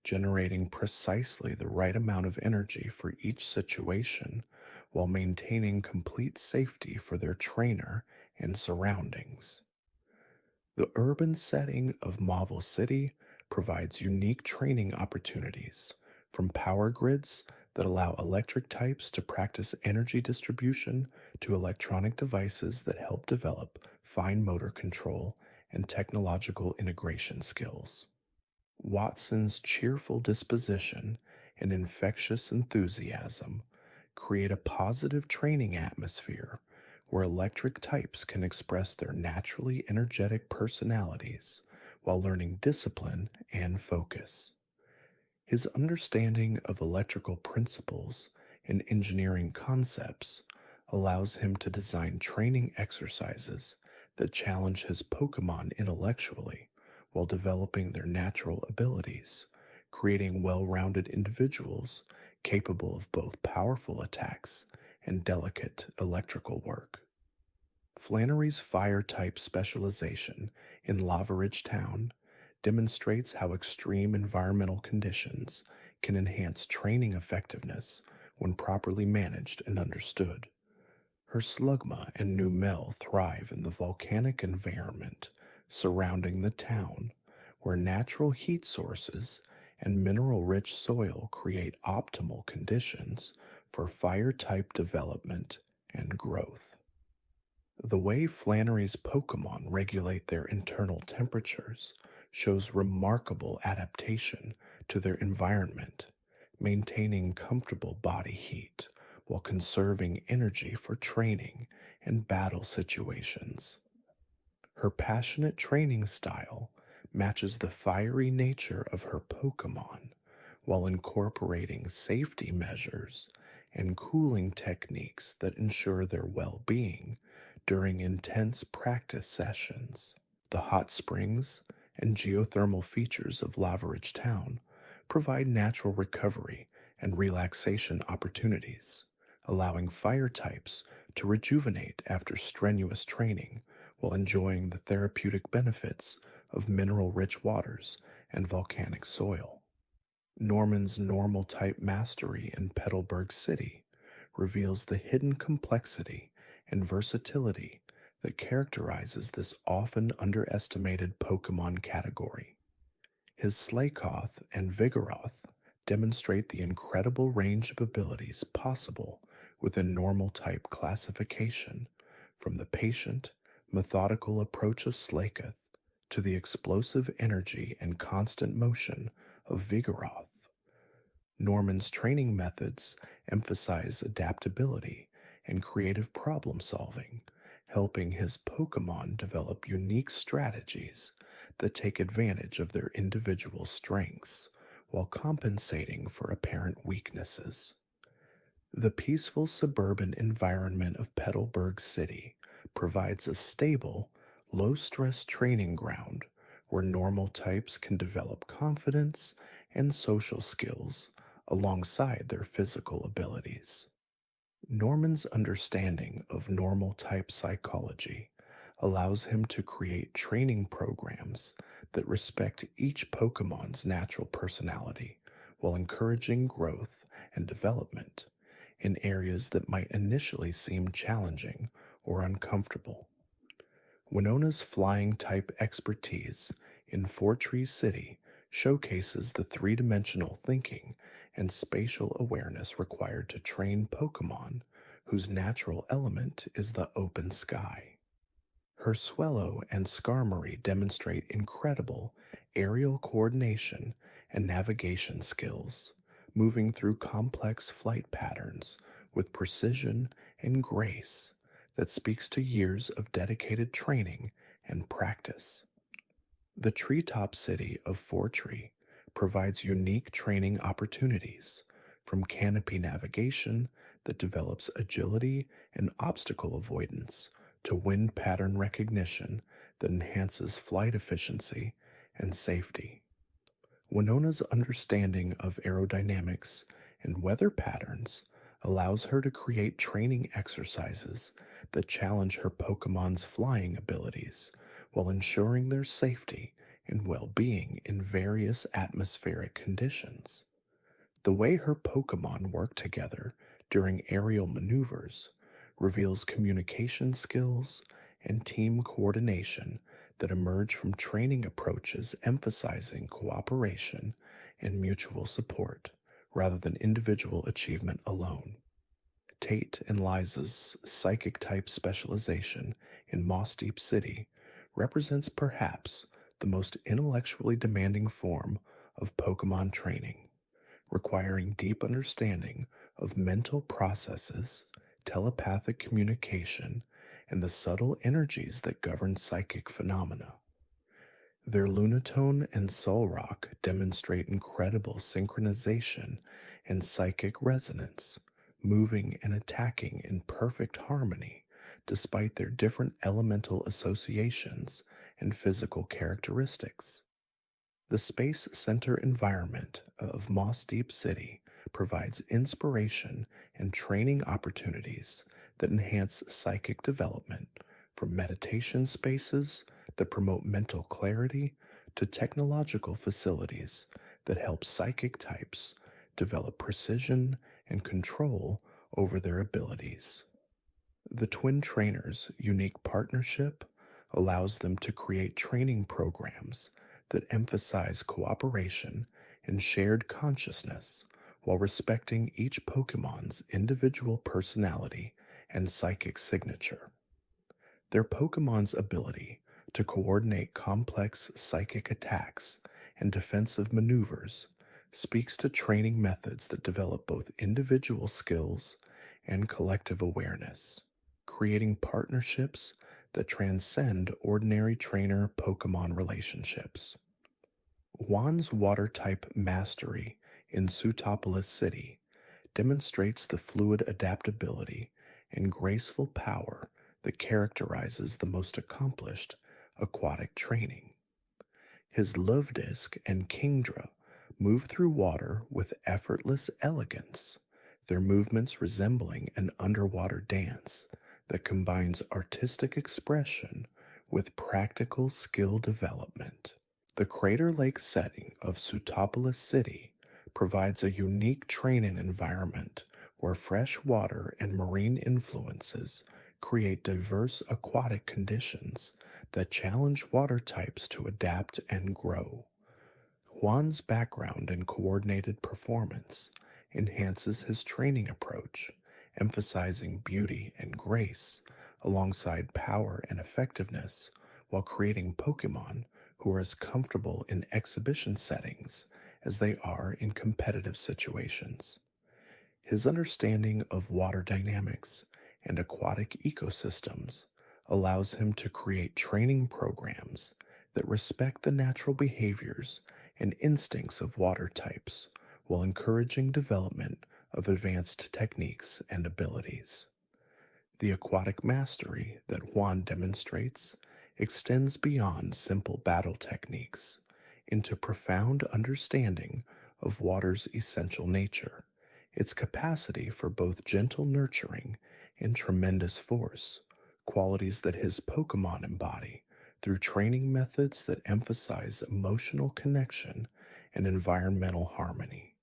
generating precisely the right amount of energy for each situation while maintaining complete safety for their trainer and surroundings. The urban setting of Mauville City provides unique training opportunities, from power grids that allow electric types to practice energy distribution to electronic devices that help develop fine motor control and technological integration skills. Watson's cheerful disposition and infectious enthusiasm create a positive training atmosphere where electric types can express their naturally energetic personalities while learning discipline and focus. His understanding of electrical principles and engineering concepts allows him to design training exercises that challenge his Pokemon intellectually while developing their natural abilities, creating well-rounded individuals capable of both powerful attacks and delicate electrical work. Flannery's fire-type specialization in Lava Ridge Town demonstrates how extreme environmental conditions can enhance training effectiveness when properly managed and understood. Her Slugma and Numel thrive in the volcanic environment surrounding the town, where natural heat sources and mineral-rich soil create optimal conditions for fire-type development and growth. The way Flannery's Pokemon regulate their internal temperatures shows remarkable adaptation to their environment, maintaining comfortable body heat while conserving energy for training and battle situations. Her passionate training style matches the fiery nature of her Pokemon while incorporating safety measures and cooling techniques that ensure their well-being during intense practice sessions. The hot springs and geothermal features of Lava Ridge Town provide natural recovery and relaxation opportunities, allowing fire types to rejuvenate after strenuous training while enjoying the therapeutic benefits of mineral-rich waters and volcanic soil. Norman's normal-type mastery in Petalburg City reveals the hidden complexity and versatility that characterizes this often underestimated Pokemon category. His Slakoth and Vigoroth demonstrate the incredible range of abilities possible within normal-type classification, from the patient, methodical approach of Slakoth to the explosive energy and constant motion of Vigoroth. Norman's training methods emphasize adaptability and creative problem-solving, helping his Pokemon develop unique strategies that take advantage of their individual strengths while compensating for apparent weaknesses. The peaceful suburban environment of Petalburg City provides a stable, low-stress training ground where normal types can develop confidence and social skills alongside their physical abilities. Norman's understanding of normal type psychology allows him to create training programs that respect each Pokemon's natural personality while encouraging growth and development in areas that might initially seem challenging or uncomfortable. Winona's flying type expertise in Fortree City showcases the three-dimensional thinking and spatial awareness required to train Pokemon whose natural element is the open sky. Her Swellow and Skarmory demonstrate incredible aerial coordination and navigation skills, moving through complex flight patterns with precision and grace that speaks to years of dedicated training and practice. The treetop city of Fortree provides unique training opportunities, from canopy navigation that develops agility and obstacle avoidance to wind pattern recognition that enhances flight efficiency and safety. Winona's understanding of aerodynamics and weather patterns allows her to create training exercises that challenge her Pokemon's flying abilities while ensuring their safety and well-being in various atmospheric conditions. The way her Pokemon work together during aerial maneuvers reveals communication skills and team coordination that emerge from training approaches emphasizing cooperation and mutual support rather than individual achievement alone. Tate and Liza's psychic type specialization in Moss Deep City represents perhaps the most intellectually demanding form of Pokemon training, requiring deep understanding of mental processes, telepathic communication, and the subtle energies that govern psychic phenomena. Their Lunatone and Solrock demonstrate incredible synchronization and psychic resonance, moving and attacking in perfect harmony despite their different elemental associations and physical characteristics. The Space Center environment of Moss Deep City provides inspiration and training opportunities that enhance psychic development, from meditation spaces that promote mental clarity to technological facilities that help psychic types develop precision and control over their abilities. The twin trainers' unique partnership allows them to create training programs that emphasize cooperation and shared consciousness while respecting each Pokemon's individual personality and psychic signature. Their Pokemon's ability to coordinate complex psychic attacks and defensive maneuvers speaks to training methods that develop both individual skills and collective awareness, creating partnerships that transcend ordinary trainer Pokemon relationships. Juan's water type mastery in Sutopolis City demonstrates the fluid adaptability and graceful power that characterizes the most accomplished aquatic training. His Lovedisc and Kingdra move through water with effortless elegance, their movements resembling an underwater dance that combines artistic expression with practical skill development. The Crater Lake setting of Sutopolis City provides a unique training environment where fresh water and marine influences create diverse aquatic conditions that challenge water types to adapt and grow. Juan's background in coordinated performance enhances his training approach, emphasizing beauty and grace alongside power and effectiveness while creating Pokemon who are as comfortable in exhibition settings as they are in competitive situations. His understanding of water dynamics and aquatic ecosystems allows him to create training programs that respect the natural behaviors and instincts of water types while encouraging development of advanced techniques and abilities. The aquatic mastery that Juan demonstrates extends beyond simple battle techniques into profound understanding of water's essential nature, its capacity for both gentle nurturing and tremendous force, qualities that his Pokemon embody through training methods that emphasize emotional connection and environmental harmony.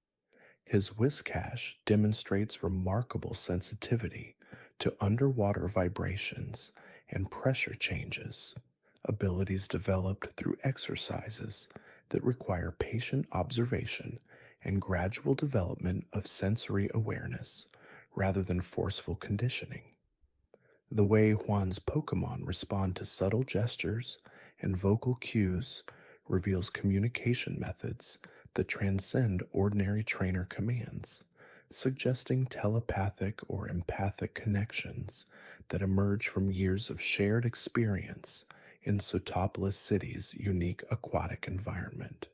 His Whiscash demonstrates remarkable sensitivity to underwater vibrations and pressure changes, abilities developed through exercises that require patient observation and gradual development of sensory awareness rather than forceful conditioning. The way Juan's Pokemon respond to subtle gestures and vocal cues reveals communication methods that transcend ordinary trainer commands, suggesting telepathic or empathic connections that emerge from years of shared experience in Sutopolis City's unique aquatic environment.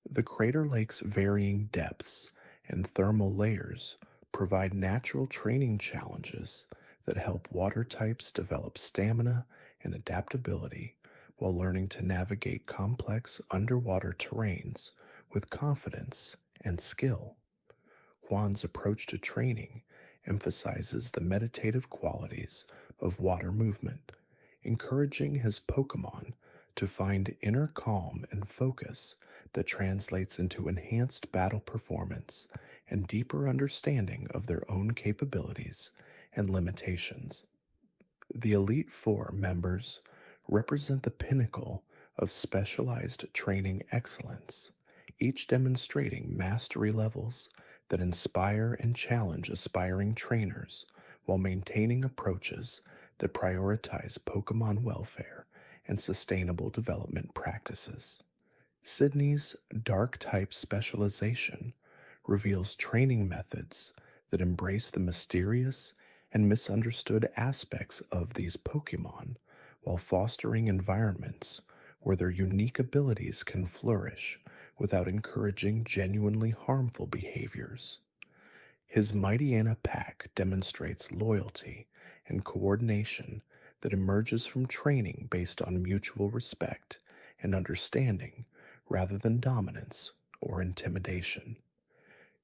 The Crater Lake's varying depths and thermal layers provide natural training challenges that help water types develop stamina and adaptability while learning to navigate complex underwater terrains with confidence and skill. Juan's approach to training emphasizes the meditative qualities of water movement, encouraging his Pokemon to find inner calm and focus that translates into enhanced battle performance and deeper understanding of their own capabilities and limitations. The Elite Four members represent the pinnacle of specialized training excellence, each demonstrating mastery levels that inspire and challenge aspiring trainers while maintaining approaches that prioritize Pokemon welfare and sustainable development practices. Sydney's dark type specialization reveals training methods that embrace the mysterious and misunderstood aspects of these Pokemon while fostering environments where their unique abilities can flourish without encouraging genuinely harmful behaviors. His Mightyena pack demonstrates loyalty and coordination that emerges from training based on mutual respect and understanding rather than dominance or intimidation.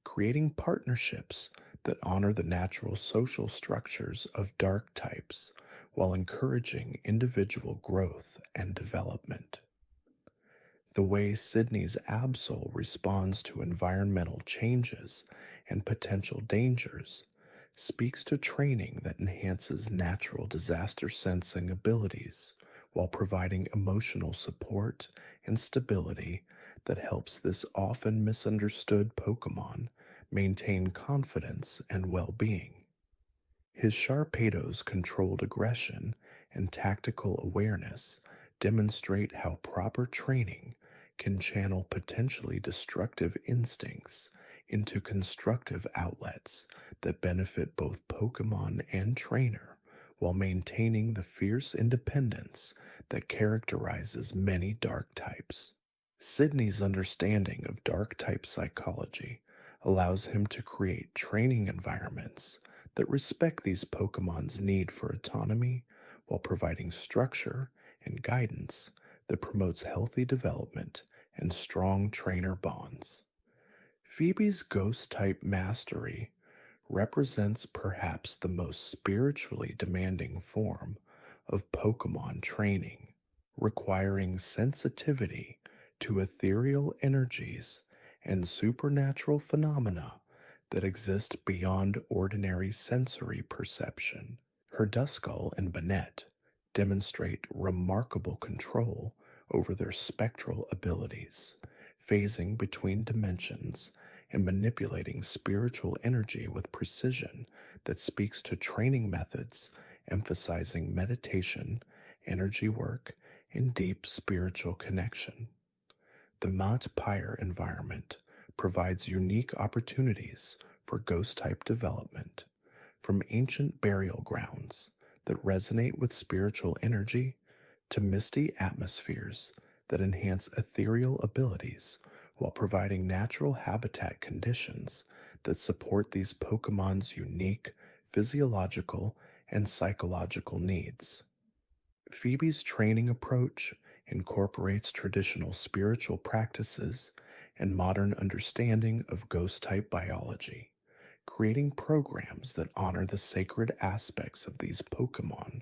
Creating partnerships that honor the natural social structures of dark types while encouraging individual growth and development. The way Sydney's Absol responds to environmental changes and potential dangers speaks to training that enhances natural disaster sensing abilities while providing emotional support and stability that helps this often misunderstood Pokemon maintain confidence and well-being. His Sharpedo's controlled aggression and tactical awareness demonstrate how proper training can channel potentially destructive instincts into constructive outlets that benefit both Pokemon and trainer while maintaining the fierce independence that characterizes many dark types. Sydney's understanding of dark type psychology allows him to create training environments that respect these Pokemon's need for autonomy while providing structure and guidance that promotes healthy development and strong trainer bonds. Phoebe's ghost-type mastery represents perhaps the most spiritually demanding form of Pokemon training, requiring sensitivity to ethereal energies and supernatural phenomena that exist beyond ordinary sensory perception. Her Duskull and Banette demonstrate remarkable control over their spectral abilities, phasing between dimensions and manipulating spiritual energy with precision that speaks to training methods emphasizing meditation, energy work, and deep spiritual connection. The Mont Pyre environment provides unique opportunities for ghost-type development, from ancient burial grounds that resonate with spiritual energy to misty atmospheres that enhance ethereal abilities while providing natural habitat conditions that support these Pokemon's unique physiological and psychological needs. Phoebe's training approach incorporates traditional spiritual practices and modern understanding of ghost-type biology, creating programs that honor the sacred aspects of these Pokemon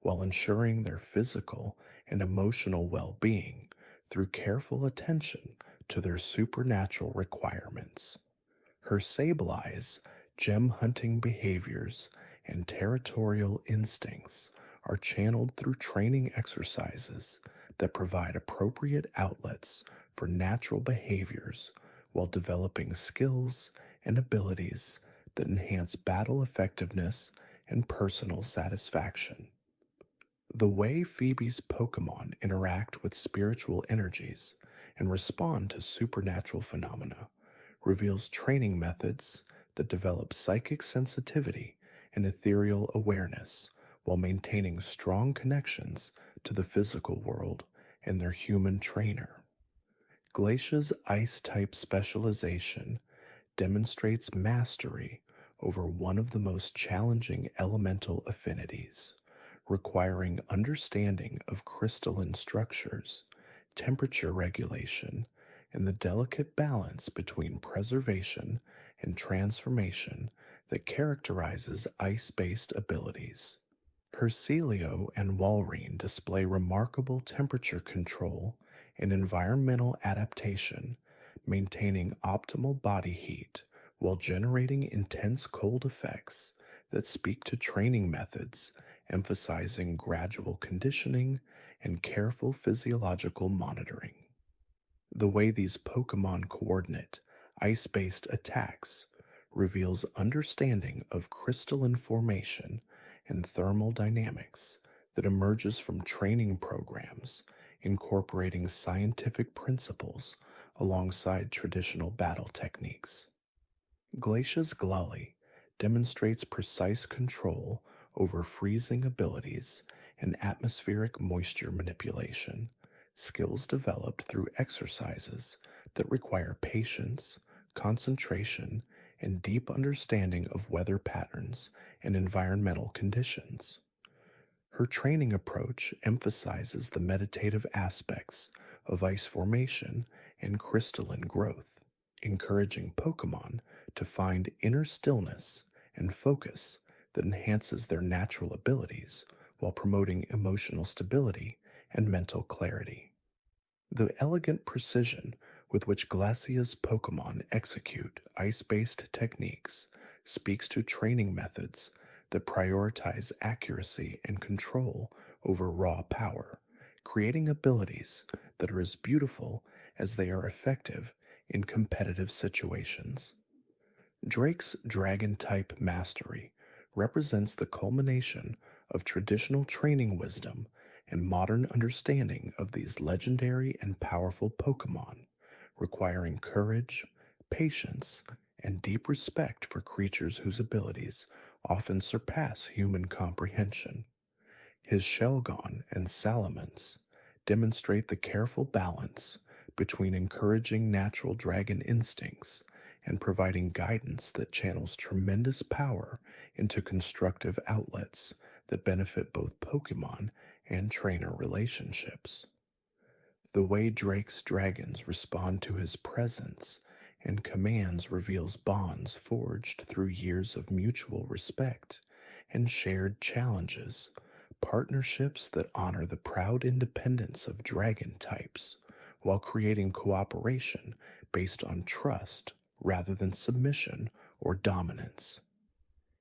while ensuring their physical and emotional well-being through careful attention to their supernatural requirements. Her Sablei's gem hunting behaviors and territorial instincts are channeled through training exercises that provide appropriate outlets for natural behaviors while developing skills and abilities that enhance battle effectiveness and personal satisfaction. The way Phoebe's Pokemon interact with spiritual energies and respond to supernatural phenomena reveals training methods that develop psychic sensitivity and ethereal awareness while maintaining strong connections to the physical world and their human trainer. Glacia's ice-type specialization demonstrates mastery over one of the most challenging elemental affinities, requiring understanding of crystalline structures, temperature regulation, and the delicate balance between preservation and transformation that characterizes ice-based abilities. Hercelio and Walrein display remarkable temperature control and environmental adaptation, maintaining optimal body heat while generating intense cold effects that speak to training methods emphasizing gradual conditioning and careful physiological monitoring. The way these Pokemon coordinate ice-based attacks reveals understanding of crystalline formation and thermal dynamics that emerges from training programs incorporating scientific principles alongside traditional battle techniques. Glacia's Glully demonstrates precise control over freezing abilities and atmospheric moisture manipulation, skills developed through exercises that require patience, concentration, and deep understanding of weather patterns and environmental conditions. Her training approach emphasizes the meditative aspects of ice formation and crystalline growth, encouraging Pokemon to find inner stillness and focus that enhances their natural abilities while promoting emotional stability and mental clarity. The elegant precision with which Glacia's Pokemon execute ice-based techniques speaks to training methods that prioritize accuracy and control over raw power, creating abilities that are as beautiful as they are effective in competitive situations. Drake's Dragon-type mastery represents the culmination of traditional training wisdom and modern understanding of these legendary and powerful Pokemon, requiring courage, patience, and deep respect for creatures whose abilities often surpass human comprehension. His Shelgon and Salamence demonstrate the careful balance between encouraging natural dragon instincts and providing guidance that channels tremendous power into constructive outlets that benefit both Pokemon and trainer relationships. The way Drake's dragons respond to his presence and commands reveals bonds forged through years of mutual respect and shared challenges, partnerships that honor the proud independence of dragon types while creating cooperation based on trust rather than submission or dominance.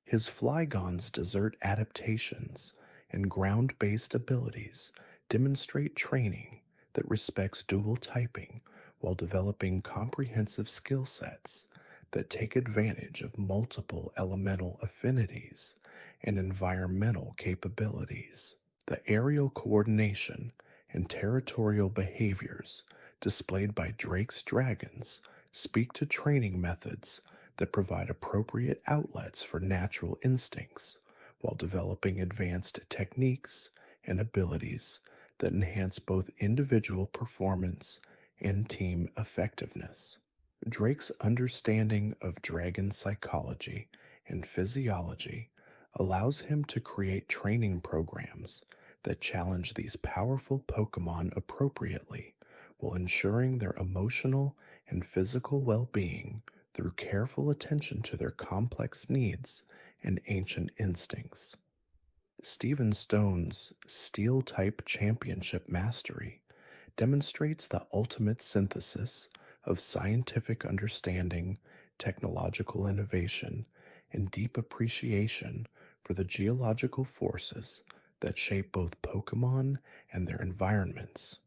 His Flygon's desert adaptations and ground-based abilities demonstrate training that respects dual typing while developing comprehensive skill sets that take advantage of multiple elemental affinities and environmental capabilities. The aerial coordination and territorial behaviors displayed by Drake's dragons speak to training methods that provide appropriate outlets for natural instincts while developing advanced techniques and abilities that enhance both individual performance and team effectiveness. Drake's understanding of dragon psychology and physiology allows him to create training programs that challenge these powerful Pokemon appropriately while ensuring their emotional and physical well-being through careful attention to their complex needs and ancient instincts. Stephen Stone's Steel-type championship mastery demonstrates the ultimate synthesis of scientific understanding, technological innovation, and deep appreciation for the geological forces that shape both Pokemon and their environments.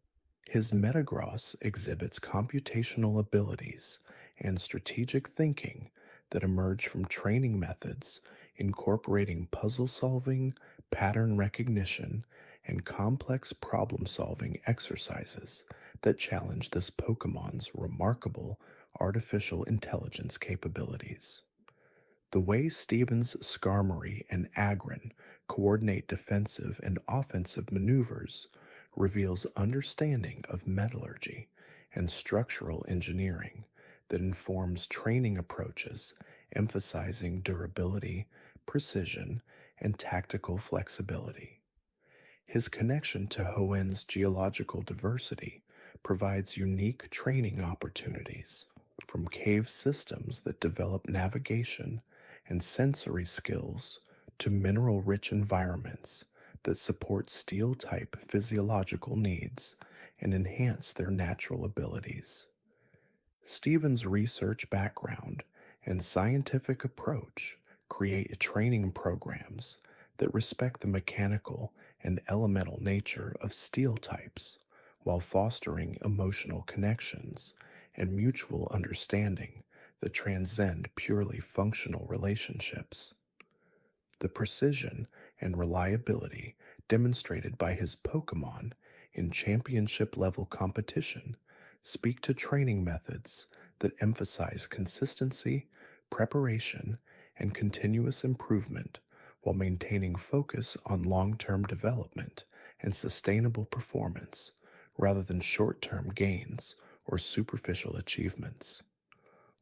His Metagross exhibits computational abilities and strategic thinking that emerge from training methods incorporating puzzle solving, pattern recognition, and complex problem-solving exercises that challenge this Pokemon's remarkable artificial intelligence capabilities. The way Steven's Skarmory and Agron coordinate defensive and offensive maneuvers reveals understanding of metallurgy and structural engineering that informs training approaches emphasizing durability, precision, and tactical flexibility. His connection to Hoenn's geological diversity provides unique training opportunities, from cave systems that develop navigation and sensory skills to mineral-rich environments that support steel-type physiological needs and enhance their natural abilities. Stephen's research background and scientific approach create training programs that respect the mechanical and elemental nature of steel types while fostering emotional connections and mutual understanding that transcend purely functional relationships. The precision and reliability demonstrated by his Pokémon in championship-level competition speak to training methods that emphasize consistency, preparation, and continuous improvement while maintaining focus on long-term development and sustainable performance rather than short-term gains or superficial achievements.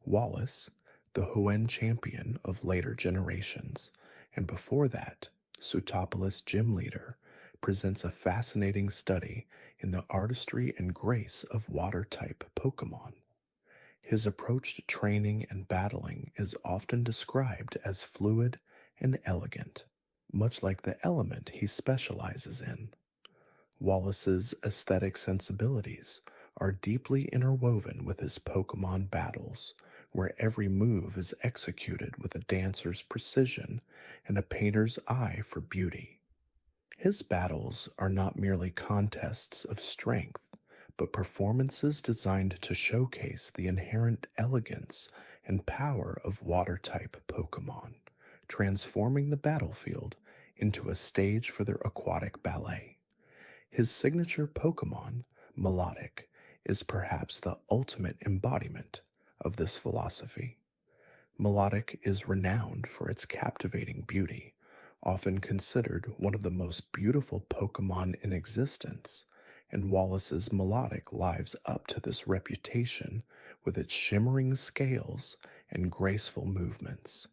Wallace, the Hoenn champion of later generations, and before that, Sootopolis Gym Leader, presents a fascinating study in the artistry and grace of water-type Pokémon. His approach to training and battling is often described as fluid and elegant, much like the element he specializes in. Wallace's aesthetic sensibilities are deeply interwoven with his Pokémon battles, where every move is executed with a dancer's precision and a painter's eye for beauty. His battles are not merely contests of strength, but performances designed to showcase the inherent elegance and power of water-type Pokémon, transforming the battlefield into a stage for their aquatic ballet. His signature Pokémon, Milotic, is perhaps the ultimate embodiment of this philosophy. Milotic is renowned for its captivating beauty, often considered one of the most beautiful Pokémon in existence, and Wallace's Milotic lives up to this reputation with its shimmering scales and graceful movements.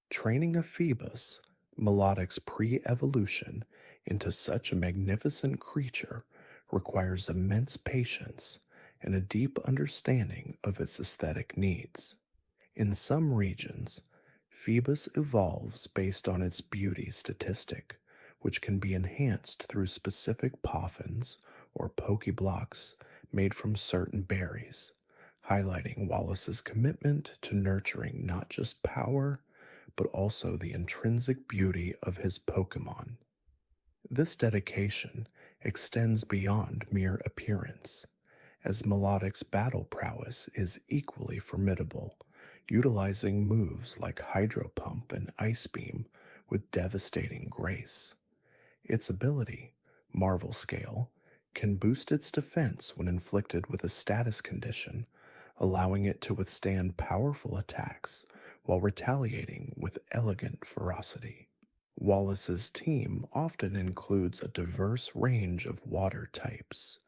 Training a Phoebus, Milotic's pre-evolution into such a magnificent creature requires immense patience and a deep understanding of its aesthetic needs. In some regions, Phoebus evolves based on its beauty statistic, which can be enhanced through specific poffins or Pokeblocks made from certain berries, highlighting Wallace's commitment to nurturing not just power, but also the intrinsic beauty of his Pokémon. This dedication extends beyond mere appearance, as Milotic's battle prowess is equally formidable, utilizing moves like Hydro Pump and Ice Beam with devastating grace. Its ability, Marvel Scale, can boost its defense when inflicted with a status condition, allowing it to withstand powerful attacks while retaliating with elegant ferocity. Wallace's team often includes a diverse range of water types,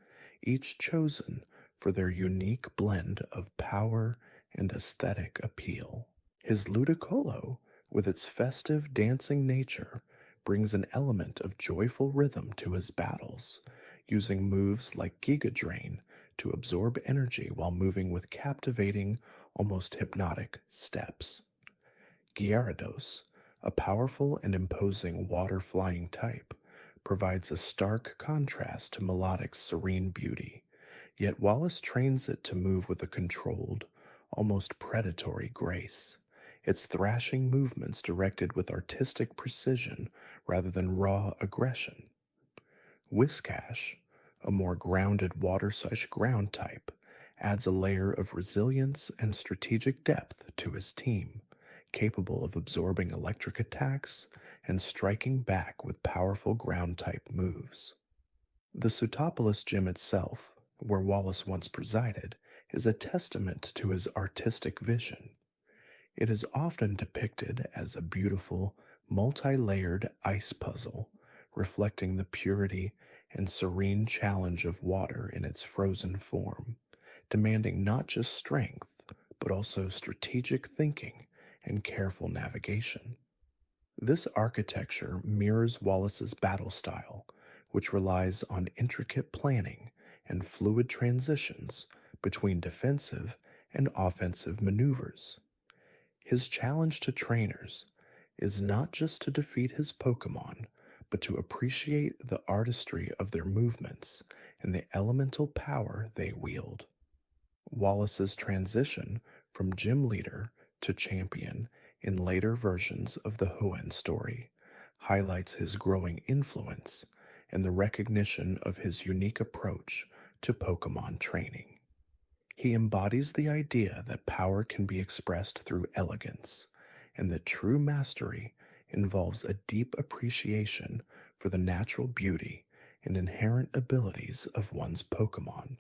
each chosen for their unique blend of power and aesthetic appeal. His Ludicolo, with its festive dancing nature, brings an element of joyful rhythm to his battles, using moves like Giga Drain to absorb energy while moving with captivating, almost hypnotic steps. Gyarados, a powerful and imposing water-flying type, provides a stark contrast to Milotic's serene beauty, yet Wallace trains it to move with a controlled, almost predatory grace, its thrashing movements directed with artistic precision rather than raw aggression. Whiscash, a more grounded water/ground type, adds a layer of resilience and strategic depth to his team, capable of absorbing electric attacks and striking back with powerful ground-type moves. The Sootopolis Gym itself, where Wallace once presided, is a testament to his artistic vision. It is often depicted as a beautiful, multi-layered ice puzzle, reflecting the purity and serene challenge of water in its frozen form, demanding not just strength, but also strategic thinking and careful navigation. This architecture mirrors Wallace's battle style, which relies on intricate planning and fluid transitions between defensive and offensive maneuvers. His challenge to trainers is not just to defeat his Pokémon, but to appreciate the artistry of their movements and the elemental power they wield. Wallace's transition from gym leader to champion in later versions of the Hoenn story highlights his growing influence and the recognition of his unique approach to Pokémon training. He embodies the idea that power can be expressed through elegance, and that true mastery involves a deep appreciation for the natural beauty and inherent abilities of one's Pokémon.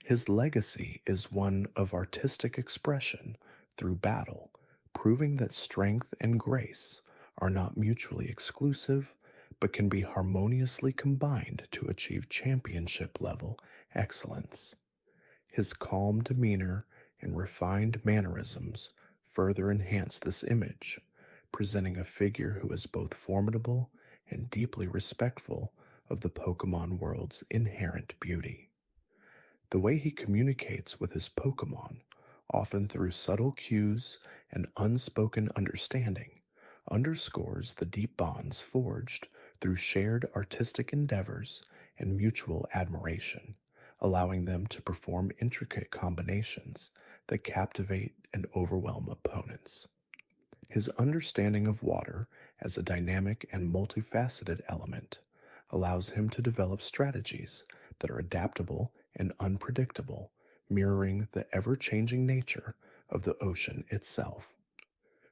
His legacy is one of artistic expression through battle, proving that strength and grace are not mutually exclusive but can be harmoniously combined to achieve championship level excellence. His calm demeanor and refined mannerisms further enhance this image, presenting a figure who is both formidable and deeply respectful of the Pokemon world's inherent beauty. The way he communicates with his Pokemon, often through subtle cues and unspoken understanding, underscores the deep bonds forged through shared artistic endeavors and mutual admiration, allowing them to perform intricate combinations that captivate and overwhelm opponents. His understanding of water as a dynamic and multifaceted element allows him to develop strategies that are adaptable and unpredictable, mirroring the ever-changing nature of the ocean itself.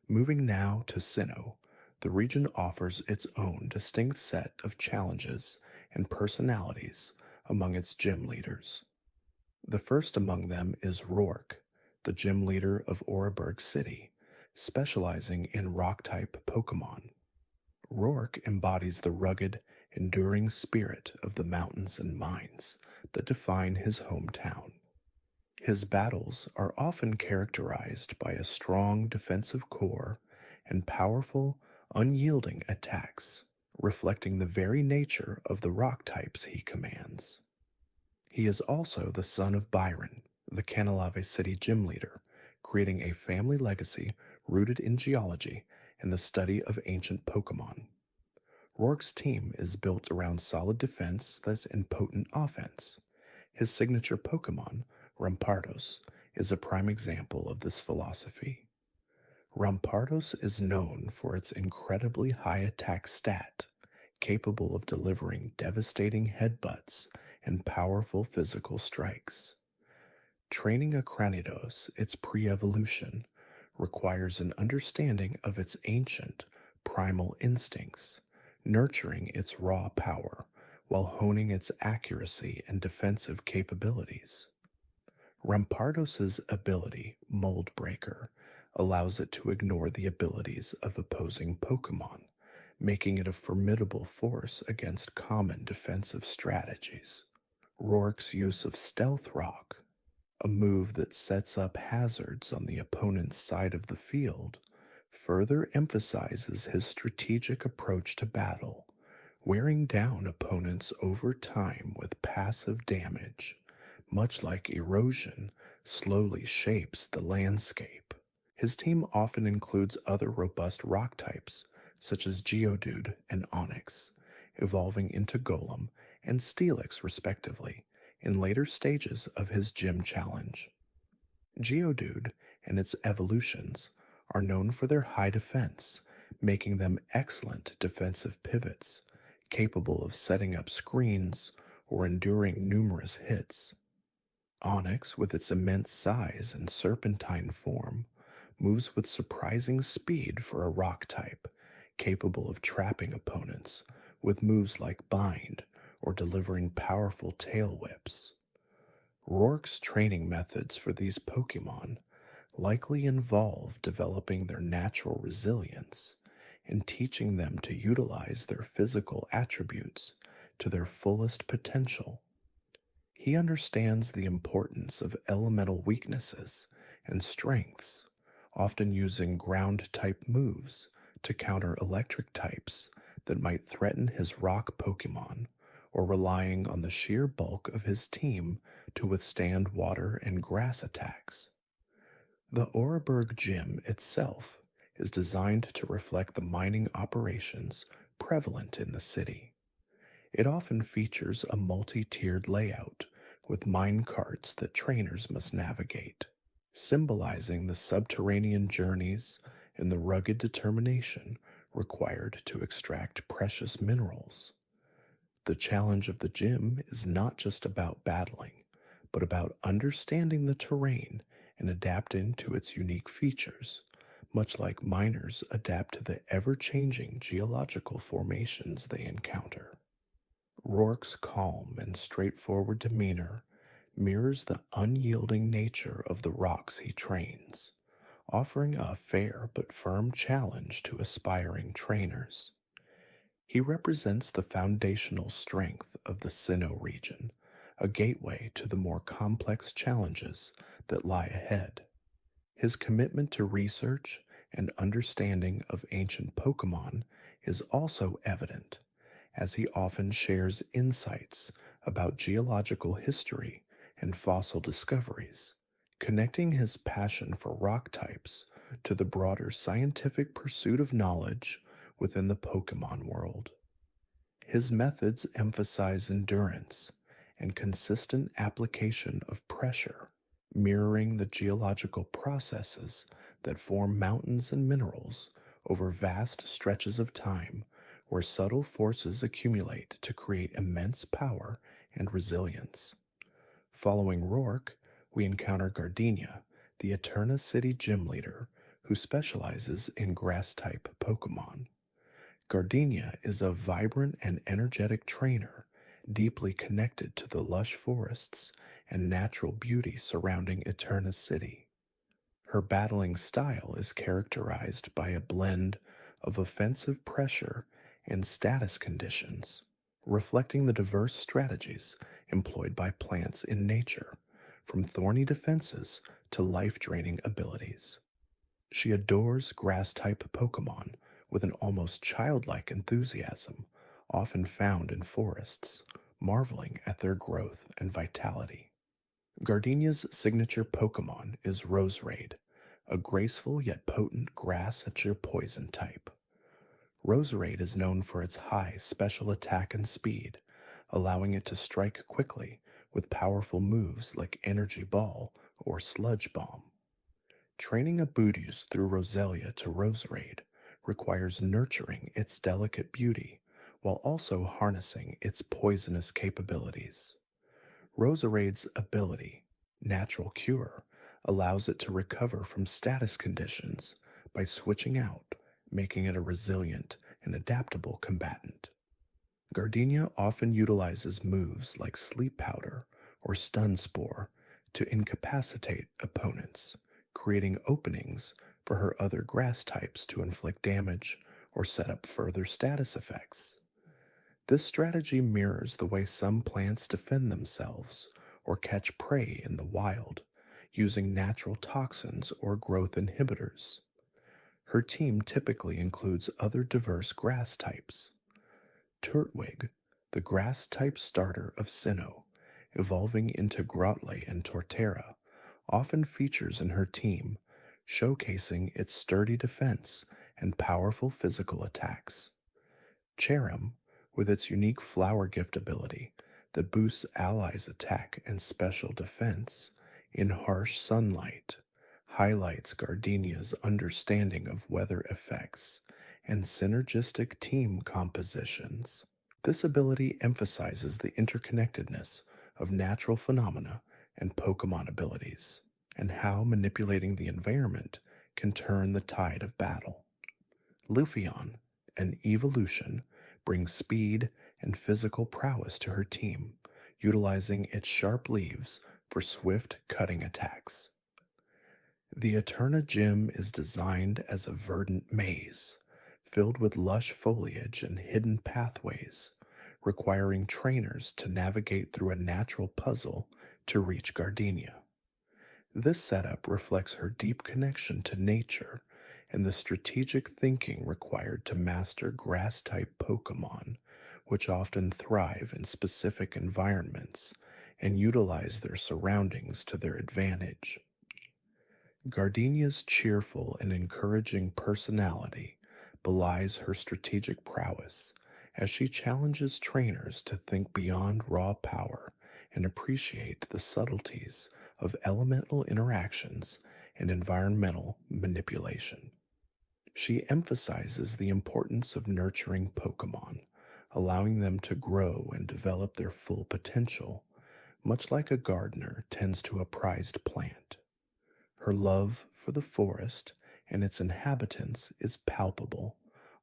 Moving now to Sinnoh, the region offers its own distinct set of challenges and personalities among its gym leaders. The first among them is Roark, the gym leader of Oreburgh City, specializing in rock-type Pokemon. Roark embodies the rugged, enduring spirit of the mountains and mines that define his hometown. His battles are often characterized by a strong defensive core and powerful, unyielding attacks, reflecting the very nature of the rock types he commands. He is also the son of Byron, the Canalave City gym leader, creating a family legacy rooted in geology and the study of ancient Pokemon. Roark's team is built around solid defense that's in potent offense. His signature Pokemon, Rampardos, is a prime example of this philosophy. Rampardos is known for its incredibly high attack stat, capable of delivering devastating headbutts and powerful physical strikes. Training a Cranidos, its pre-evolution, requires an understanding of its ancient, primal instincts, nurturing its raw power while honing its accuracy and defensive capabilities. Rampardos' ability, Mold Breaker, allows it to ignore the abilities of opposing Pokemon, making it a formidable force against common defensive strategies. Roark's use of Stealth Rock, a move that sets up hazards on the opponent's side of the field, further emphasizes his strategic approach to battle, wearing down opponents over time with passive damage, much like erosion slowly shapes the landscape. His team often includes other robust rock types, such as Geodude and Onix, evolving into Golem and Steelix respectively, in later stages of his gym challenge. Geodude and its evolutions are known for their high defense, making them excellent defensive pivots, capable of setting up screens or enduring numerous hits. Onix, with its immense size and serpentine form, moves with surprising speed for a rock type, capable of trapping opponents with moves like Bind or delivering powerful tail whips. Roark's training methods for these Pokemon likely involve developing their natural resilience and teaching them to utilize their physical attributes to their fullest potential. He understands the importance of elemental weaknesses and strengths, often using ground-type moves to counter electric types that might threaten his rock Pokemon, or relying on the sheer bulk of his team to withstand water and grass attacks. The Oreburgh Gym itself is designed to reflect the mining operations prevalent in the city. It often features a multi-tiered layout with mine carts that trainers must navigate, symbolizing the subterranean journeys and the rugged determination required to extract precious minerals. The challenge of the gym is not just about battling, but about understanding the terrain and adapting to its unique features, much like miners adapt to the ever-changing geological formations they encounter. Roark's calm and straightforward demeanor mirrors the unyielding nature of the rocks he trains, offering a fair but firm challenge to aspiring trainers. He represents the foundational strength of the Sinnoh region, a gateway to the more complex challenges that lie ahead. His commitment to research and understanding of ancient Pokémon is also evident, as he often shares insights about geological history and fossil discoveries, connecting his passion for rock types to the broader scientific pursuit of knowledge within the Pokémon world. His methods emphasize endurance and consistent application of pressure, mirroring the geological processes that form mountains and minerals over vast stretches of time, where subtle forces accumulate to create immense power and resilience. Following Roark, we encounter Gardenia, the Eterna City Gym Leader, who specializes in grass-type Pokémon. Gardenia is a vibrant and energetic trainer, deeply connected to the lush forests and natural beauty surrounding Eterna City. Her battling style is characterized by a blend of offensive pressure and status conditions, reflecting the diverse strategies employed by plants in nature, from thorny defenses to life-draining abilities. She adores grass-type Pokémon with an almost childlike enthusiasm, often found in forests, marveling at their growth and vitality. Gardenia's signature Pokémon is Roserade, a graceful yet potent grass-nature poison type. Roserade is known for its high special attack and speed, allowing it to strike quickly with powerful moves like Energy Ball or Sludge Bomb. Training a Budews through Roselia to Roserade requires nurturing its delicate beauty while also harnessing its poisonous capabilities. Roserade's ability, Natural Cure, allows it to recover from status conditions by switching out, making it a resilient and adaptable combatant. Gardenia often utilizes moves like Sleep Powder or Stun Spore to incapacitate opponents, creating openings for her other grass types to inflict damage or set up further status effects. This strategy mirrors the way some plants defend themselves or catch prey in the wild, using natural toxins or growth inhibitors. Her team typically includes other diverse grass types. Turtwig, the grass-type starter of Sinnoh, evolving into Grotley and Torterra, often features in her team, showcasing its sturdy defense and powerful physical attacks. Cherrim, with its unique flower gift ability that boosts allies' attack and special defense in harsh sunlight, highlights Gardenia's understanding of weather effects and synergistic team compositions. This ability emphasizes the interconnectedness of natural phenomena and Pokémon abilities, and how manipulating the environment can turn the tide of battle. Lufion, an evolution, brings speed and physical prowess to her team, utilizing its sharp leaves for swift cutting attacks. The Eterna Gym is designed as a verdant maze, filled with lush foliage and hidden pathways, requiring trainers to navigate through a natural puzzle to reach Gardenia. This setup reflects her deep connection to nature and the strategic thinking required to master grass-type Pokémon, which often thrive in specific environments and utilize their surroundings to their advantage. Gardenia's cheerful and encouraging personality belies her strategic prowess as she challenges trainers to think beyond raw power and appreciate the subtleties of elemental interactions and environmental manipulation. She emphasizes the importance of nurturing Pokémon, allowing them to grow and develop their full potential, much like a gardener tends to a prized plant. Her love for the forest and its inhabitants is palpable,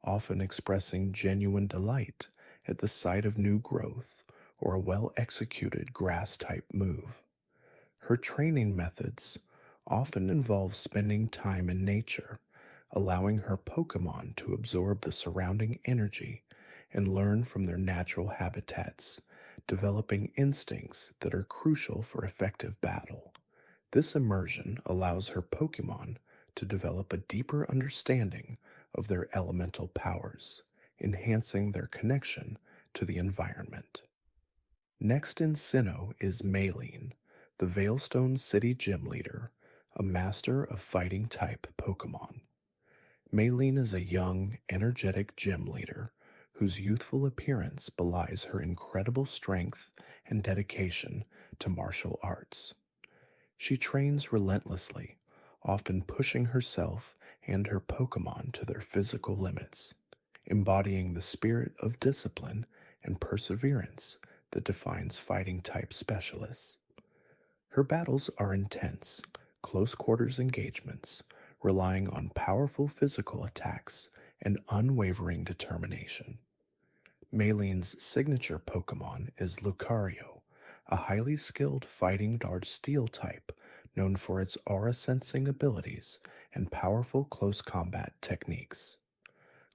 often expressing genuine delight at the sight of new growth or a well-executed grass-type move. Her training methods often involve spending time in nature, allowing her Pokémon to absorb the surrounding energy and learn from their natural habitats, developing instincts that are crucial for effective battle. This immersion allows her Pokémon to develop a deeper understanding of their elemental powers, enhancing their connection to the environment. Next in Sinnoh is Maylene, the Veilstone City Gym Leader, a master of fighting type Pokémon. Maylene is a young, energetic gym leader whose youthful appearance belies her incredible strength and dedication to martial arts. She trains relentlessly, often pushing herself and her Pokémon to their physical limits, embodying the spirit of discipline and perseverance that defines fighting type specialists. Her battles are intense, close quarters engagements, relying on powerful physical attacks and unwavering determination. Maylene's signature Pokémon is Lucario, a highly skilled fighting dark steel type known for its aura-sensing abilities and powerful close combat techniques.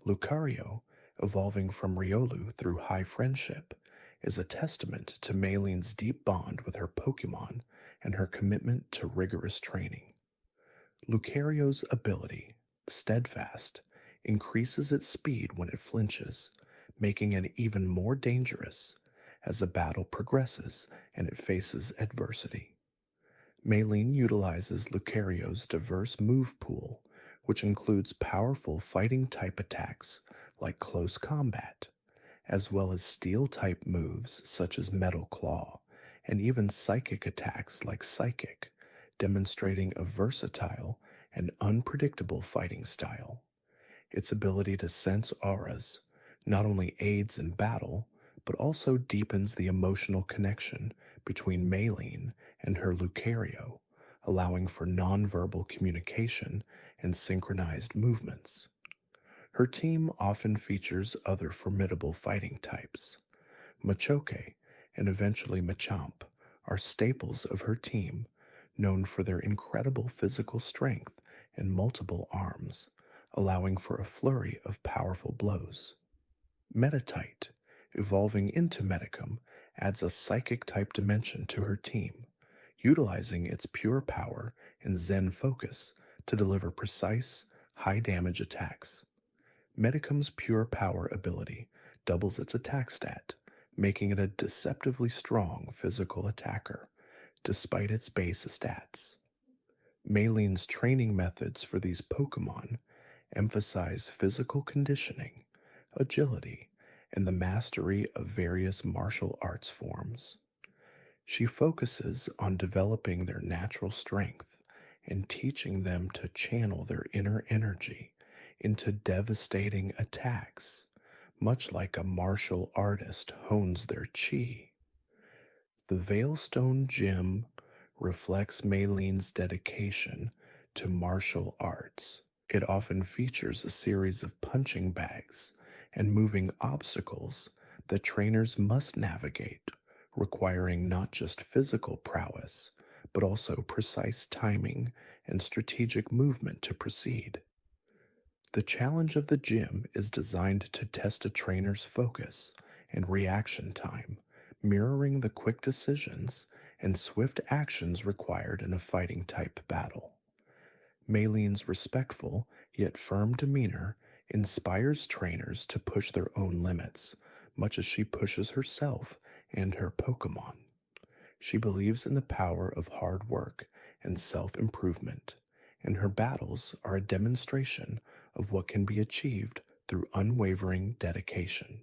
Lucario, evolving from Riolu through high friendship, is a testament to Maylene's deep bond with her Pokémon and her commitment to rigorous training. Lucario's ability, Steadfast, increases its speed when it flinches, making it even more dangerous as the battle progresses and it faces adversity. Maylene utilizes Lucario's diverse move pool, which includes powerful fighting-type attacks like Close Combat, as well as Steel-type moves such as Metal Claw, and even psychic attacks like Psychic, demonstrating a versatile and unpredictable fighting style. Its ability to sense auras not only aids in battle, but also deepens the emotional connection between Maylene and her Lucario, allowing for nonverbal communication and synchronized movements. Her team often features other formidable fighting types. Machoke and eventually Machamp are staples of her team, known for their incredible physical strength and multiple arms, allowing for a flurry of powerful blows. Metatite, evolving into Medicum, adds a psychic-type dimension to her team, utilizing its pure power and Zen focus to deliver precise, high-damage attacks. Medicum's pure power ability doubles its attack stat, making it a deceptively strong physical attacker, despite its base stats. Maylene's training methods for these Pokémon emphasize physical conditioning, agility, and the mastery of various martial arts forms. She focuses on developing their natural strength and teaching them to channel their inner energy into devastating attacks, much like a martial artist hones their chi. The Veilstone Gym reflects Maylene's dedication to martial arts. It often features a series of punching bags and moving obstacles that trainers must navigate, requiring not just physical prowess, but also precise timing and strategic movement to proceed. The challenge of the gym is designed to test a trainer's focus and reaction time, mirroring the quick decisions and swift actions required in a fighting-type battle. Maylene's respectful yet firm demeanor inspires trainers to push their own limits, much as she pushes herself and her Pokémon. She believes in the power of hard work and self-improvement, and her battles are a demonstration of what can be achieved through unwavering dedication.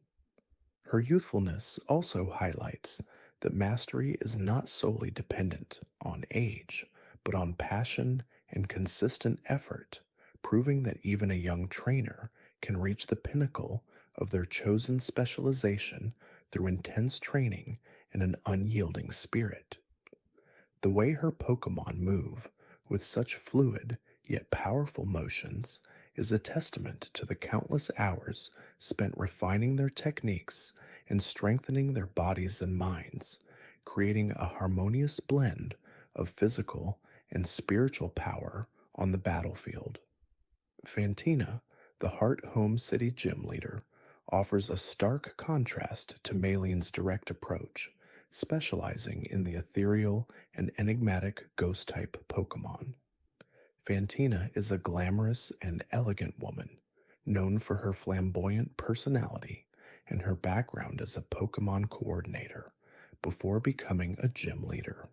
Her youthfulness also highlights that mastery is not solely dependent on age, but on passion and consistent effort, proving that even a young trainer can reach the pinnacle of their chosen specialization through intense training and an unyielding spirit. The way her Pokémon move with such fluid yet powerful motions is a testament to the countless hours spent refining their techniques and strengthening their bodies and minds, creating a harmonious blend of physical and spiritual power on the battlefield. Fantina, the Hearthome City Gym Leader, offers a stark contrast to Maylene's direct approach, specializing in the ethereal and enigmatic ghost-type Pokémon. Fantina is a glamorous and elegant woman, known for her flamboyant personality and her background as a Pokémon coordinator before becoming a gym leader.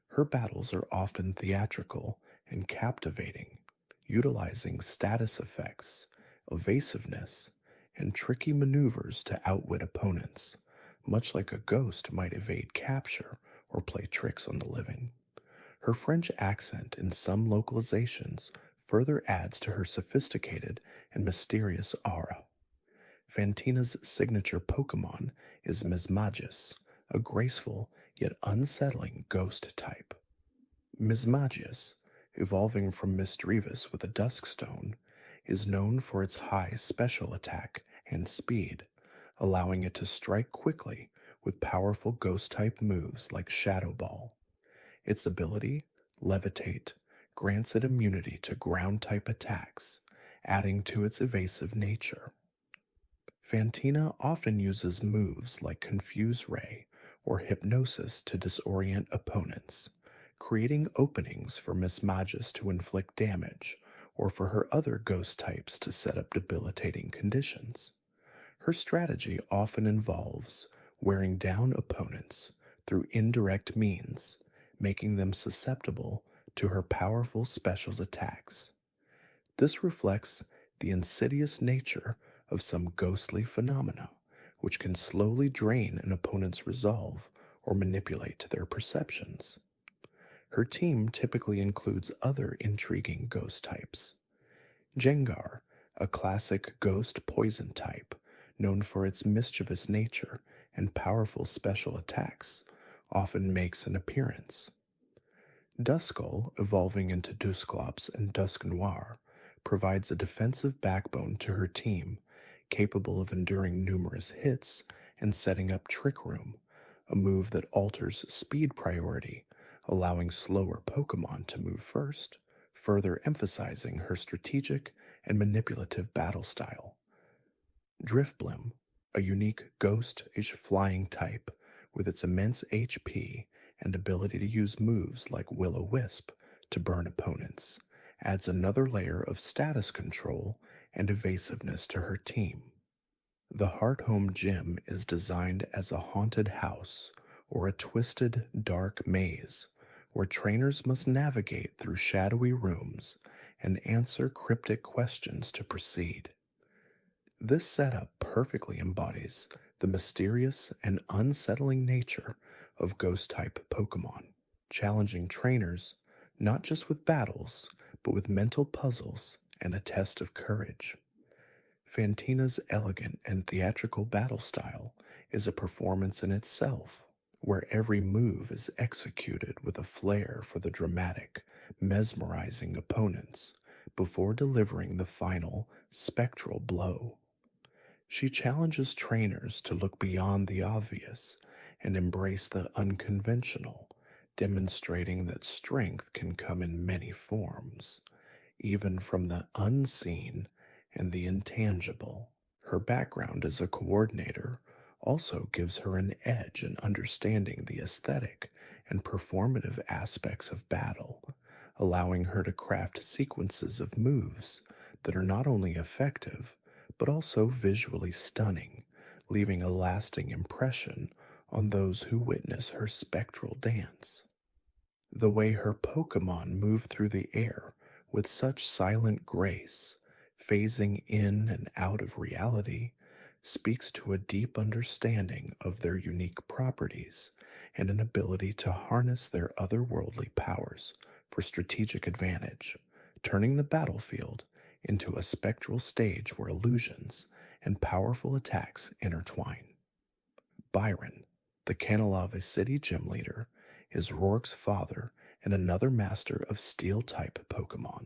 Her battles are often theatrical and captivating, utilizing status effects, evasiveness, and tricky maneuvers to outwit opponents, much like a ghost might evade capture or play tricks on the living. Her French accent in some localizations further adds to her sophisticated and mysterious aura. Fantina's signature Pokemon is Mismagius, a graceful yet unsettling ghost type. Mismagius, evolving from Misdreavus with a Duskstone, is known for its high special attack and speed, allowing it to strike quickly with powerful ghost-type moves like Shadow Ball. Its ability, Levitate, grants it immunity to ground-type attacks, adding to its evasive nature. Fantina often uses moves like Confuse Ray or Hypnosis to disorient opponents, creating openings for Mismagius to inflict damage or for her other ghost types to set up debilitating conditions. Her strategy often involves wearing down opponents through indirect means, making them susceptible to her powerful specials attacks. This reflects the insidious nature of some ghostly phenomena, which can slowly drain an opponent's resolve or manipulate their perceptions. Her team typically includes other intriguing ghost types. Gengar, a classic ghost poison type, known for its mischievous nature and powerful special attacks, often makes an appearance. Duskull, evolving into Dusclops and Dusknoir, provides a defensive backbone to her team, capable of enduring numerous hits and setting up Trick Room, a move that alters speed priority, allowing slower Pokémon to move first, further emphasizing her strategic and manipulative battle style. Drifblim, a unique ghost-ish flying type with its immense HP and ability to use moves like Will-O-Wisp to burn opponents, adds another layer of status control and evasiveness to her team. The Hearthome Gym is designed as a haunted house or a twisted, dark maze where trainers must navigate through shadowy rooms and answer cryptic questions to proceed. This setup perfectly embodies the mysterious and unsettling nature of ghost-type Pokémon, challenging trainers not just with battles, but with mental puzzles and a test of courage. Fantina's elegant and theatrical battle style is a performance in itself, where every move is executed with a flair for the dramatic, mesmerizing opponents before delivering the final, spectral blow. She challenges trainers to look beyond the obvious and embrace the unconventional, demonstrating that strength can come in many forms, even from the unseen and the intangible. Her background as a coordinator also gives her an edge in understanding the aesthetic and performative aspects of battle, allowing her to craft sequences of moves that are not only effective, but also visually stunning, leaving a lasting impression on those who witness her spectral dance. The way her Pokémon move through the air with such silent grace, phasing in and out of reality, speaks to a deep understanding of their unique properties and an ability to harness their otherworldly powers for strategic advantage, turning the battlefield into a spectral stage where illusions and powerful attacks intertwine. Byron, the Unova City Gym Leader, is Roark's father and another master of Steel-type Pokémon.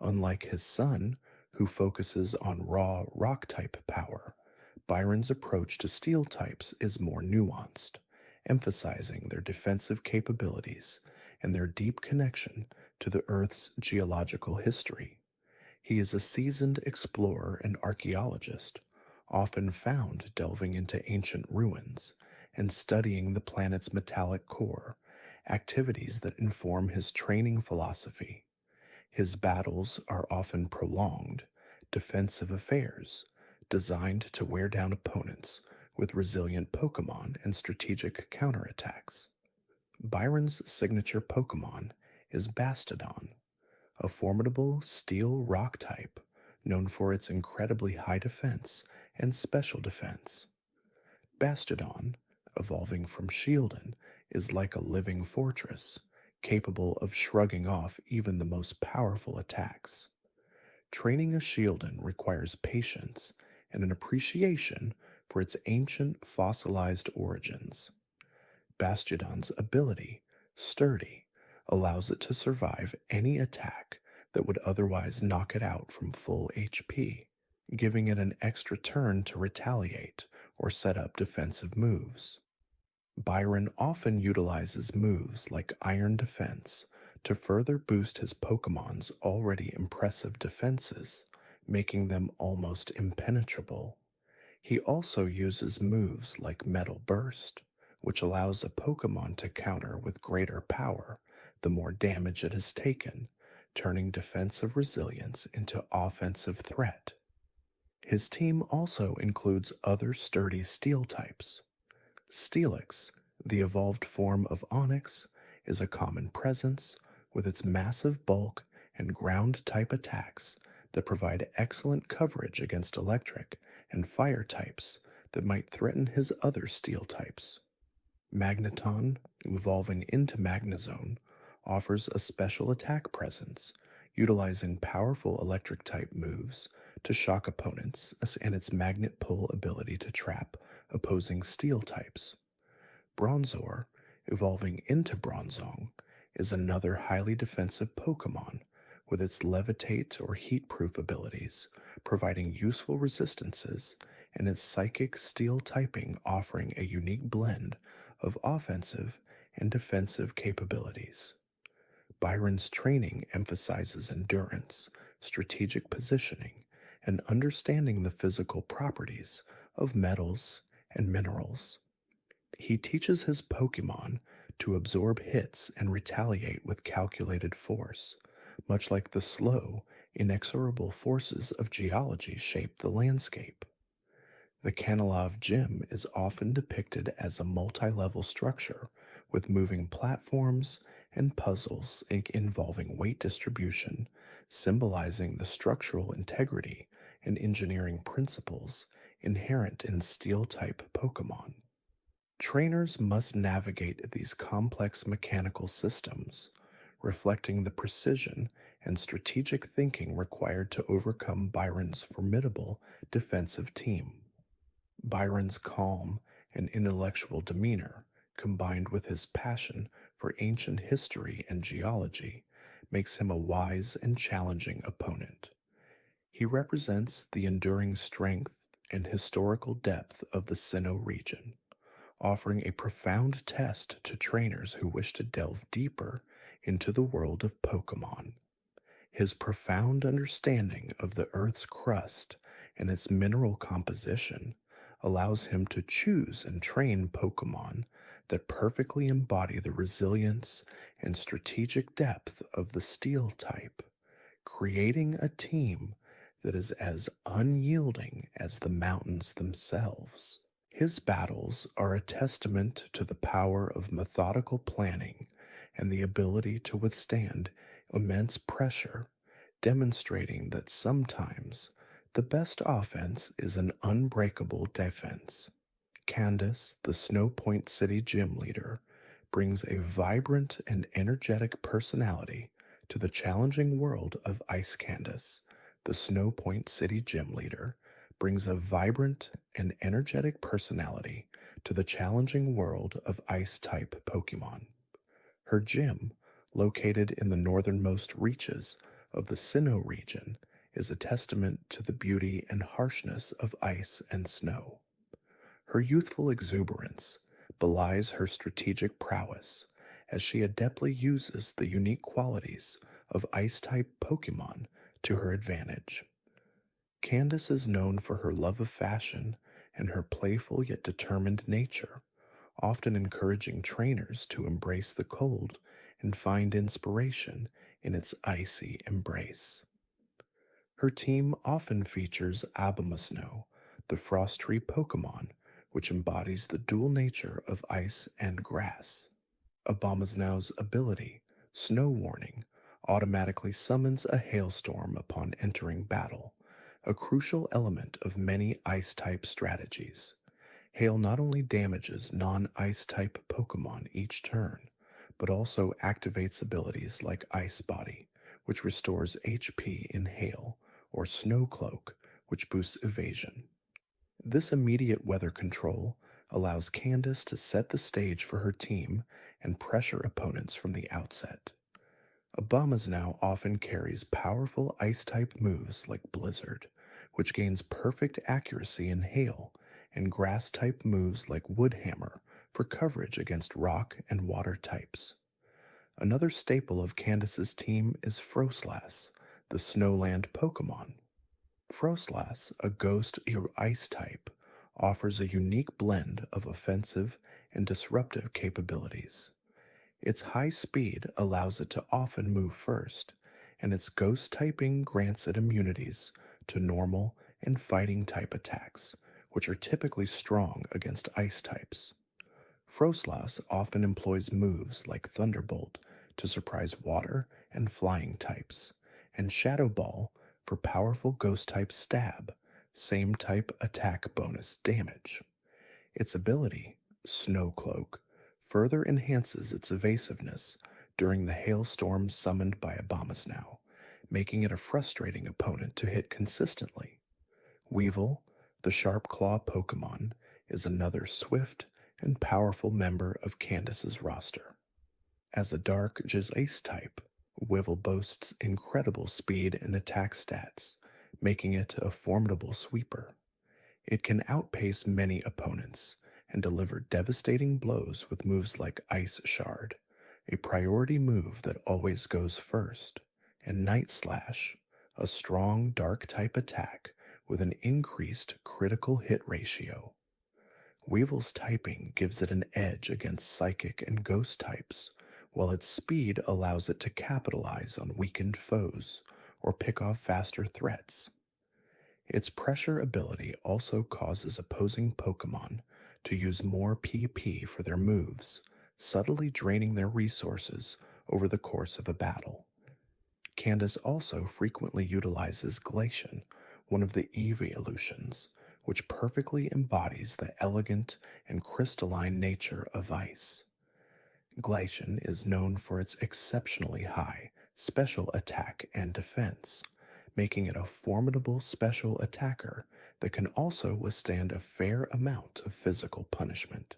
Unlike his son, who focuses on raw rock-type power, Byron's approach to steel types is more nuanced, emphasizing their defensive capabilities and their deep connection to the Earth's geological history. He is a seasoned explorer and archaeologist, often found delving into ancient ruins and studying the planet's metallic core, activities that inform his training philosophy. His battles are often prolonged, defensive affairs designed to wear down opponents with resilient Pokémon and strategic counterattacks. Byron's signature Pokémon is Bastiodon, a formidable steel rock type known for its incredibly high defense and special defense. Bastiodon, evolving from Shieldon, is like a living fortress, capable of shrugging off even the most powerful attacks. Training a Shieldon requires patience and an appreciation for its ancient fossilized origins. Bastiodon's ability, Sturdy, allows it to survive any attack that would otherwise knock it out from full HP, giving it an extra turn to retaliate or set up defensive moves. Byron often utilizes moves like Iron Defense to further boost his Pokemon's already impressive defenses, making them almost impenetrable. He also uses moves like Metal Burst, which allows a Pokemon to counter with greater power the more damage it has taken, turning defensive resilience into offensive threat. His team also includes other sturdy steel types. Steelix, the evolved form of Onix, is a common presence with its massive bulk and ground-type attacks that provide excellent coverage against electric and fire types that might threaten his other steel types. Magneton, evolving into Magnezone, offers a special attack presence, utilizing powerful electric-type moves to shock opponents and its magnet pull ability to trap opposing steel types. Bronzor, evolving into Bronzong, is another highly defensive Pokemon with its levitate or heat-proof abilities, providing useful resistances, and its psychic steel typing offering a unique blend of offensive and defensive capabilities. Byron's training emphasizes endurance, strategic positioning, and understanding the physical properties of metals and minerals. He teaches his Pokemon to absorb hits and retaliate with calculated force, much like the slow, inexorable forces of geology shape the landscape. The Unova Gym is often depicted as a multi-level structure with moving platforms and puzzles involving weight distribution, symbolizing the structural integrity and engineering principles inherent in steel-type Pokemon. Trainers must navigate these complex mechanical systems, reflecting the precision and strategic thinking required to overcome Byron's formidable defensive team. Byron's calm and intellectual demeanor, combined with his passion for ancient history and geology, makes him a wise and challenging opponent. He represents the enduring strength and historical depth of the Sinnoh region, offering a profound test to trainers who wish to delve deeper into the world of Pokémon. His profound understanding of the Earth's crust and its mineral composition allows him to choose and train Pokémon that perfectly embody the resilience and strategic depth of the Steel type, creating a team that is as unyielding as the mountains themselves. His battles are a testament to the power of methodical planning and the ability to withstand immense pressure, demonstrating that sometimes the best offense is an unbreakable defense. Candice, the Snow Point City Gym Leader, brings a vibrant and energetic personality to the challenging world of Ice. Candice, the Snow Point City Gym Leader, brings a vibrant and energetic personality to the challenging world of Ice-type Pokemon. Her gym, located in the northernmost reaches of the Sinnoh region is a testament to the beauty and harshness of ice and snow. Her youthful exuberance belies her strategic prowess as she adeptly uses the unique qualities of ice-type Pokémon to her advantage. Candice is known for her love of fashion and her playful yet determined nature, often encouraging trainers to embrace the cold and find inspiration in its icy embrace. Her team often features Abomasnow, the frost tree Pokémon, which embodies the dual nature of ice and grass. Abomasnow's ability, Snow Warning, automatically summons a hailstorm upon entering battle, a crucial element of many ice-type strategies. Hail not only damages non-ice-type Pokémon each turn, but also activates abilities like Ice Body, which restores HP in hail, or Snow Cloak, which boosts evasion. This immediate weather control allows Candice to set the stage for her team and pressure opponents from the outset. Abomasnow often carries powerful ice-type moves like Blizzard, which gains perfect accuracy in hail, and grass-type moves like Woodhammer for coverage against rock and water types. Another staple of Candice's team is Froslass, the Snowland Pokémon. Froslass, a ghost or ice type, offers a unique blend of offensive and disruptive capabilities. Its high speed allows it to often move first, and its ghost typing grants it immunities to normal and fighting type attacks, which are typically strong against ice types. Froslass often employs moves like Thunderbolt to surprise water and flying types, and Shadow Ball for powerful ghost-type stab, same type attack bonus damage. Its ability, Snow Cloak, further enhances its evasiveness during the hailstorm summoned by Abomasnow, making it a frustrating opponent to hit consistently. Weevil, the Sharp Claw Pokémon, is another swift and powerful member of Candice's roster. As a dark Jizz type, Weevil boasts incredible speed and attack stats, making it a formidable sweeper. It can outpace many opponents and deliver devastating blows with moves like Ice Shard, a priority move that always goes first, and Night Slash, a strong dark-type attack with an increased critical hit ratio. Weevil's typing gives it an edge against Psychic and Ghost types, while its speed allows it to capitalize on weakened foes or pick off faster threats. Its pressure ability also causes opposing Pokémon to use more PP for their moves, subtly draining their resources over the course of a battle. Candice also frequently utilizes Glacian, one of the evolutions, which perfectly embodies the elegant and crystalline nature of ice. Glacian is known for its exceptionally high special attack and defense, making it a formidable special attacker that can also withstand a fair amount of physical punishment.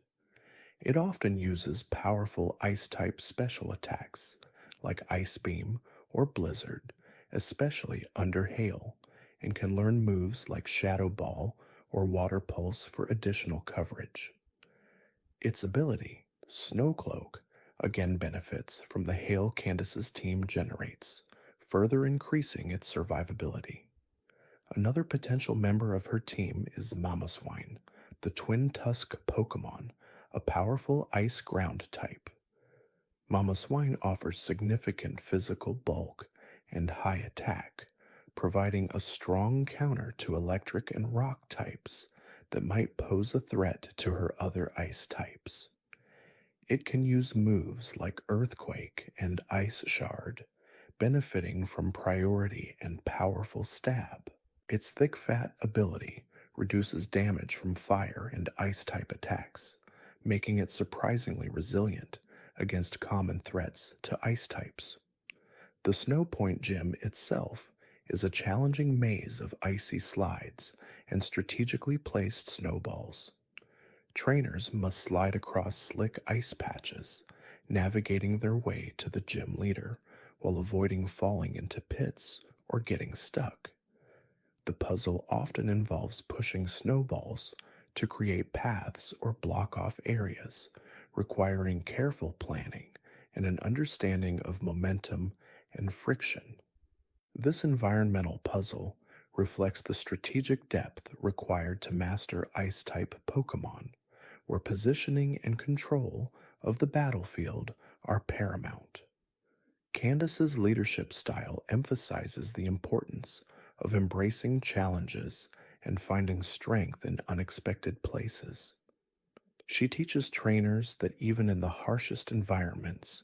It often uses powerful ice-type special attacks, like Ice Beam or Blizzard, especially under hail, and can learn moves like Shadow Ball or Water Pulse for additional coverage. Its ability, Snow Cloak, again benefits from the hail Candice's team generates, further increasing its survivability. Another potential member of her team is Mamoswine, the Twin Tusk Pokémon, a powerful ice ground type. Mamoswine offers significant physical bulk and high attack, providing a strong counter to electric and rock types that might pose a threat to her other ice types. It can use moves like Earthquake and Ice Shard, benefiting from priority and powerful stab. Its thick fat ability reduces damage from fire and ice-type attacks, making it surprisingly resilient against common threats to ice types. The Snow Point Gym itself is a challenging maze of icy slides and strategically placed snowballs. Trainers must slide across slick ice patches, navigating their way to the gym leader while avoiding falling into pits or getting stuck. The puzzle often involves pushing snowballs to create paths or block off areas, requiring careful planning and an understanding of momentum and friction. This environmental puzzle reflects the strategic depth required to master Ice-type Pokémon, where positioning and control of the battlefield are paramount. Candice's leadership style emphasizes the importance of embracing challenges and finding strength in unexpected places. She teaches trainers that even in the harshest environments,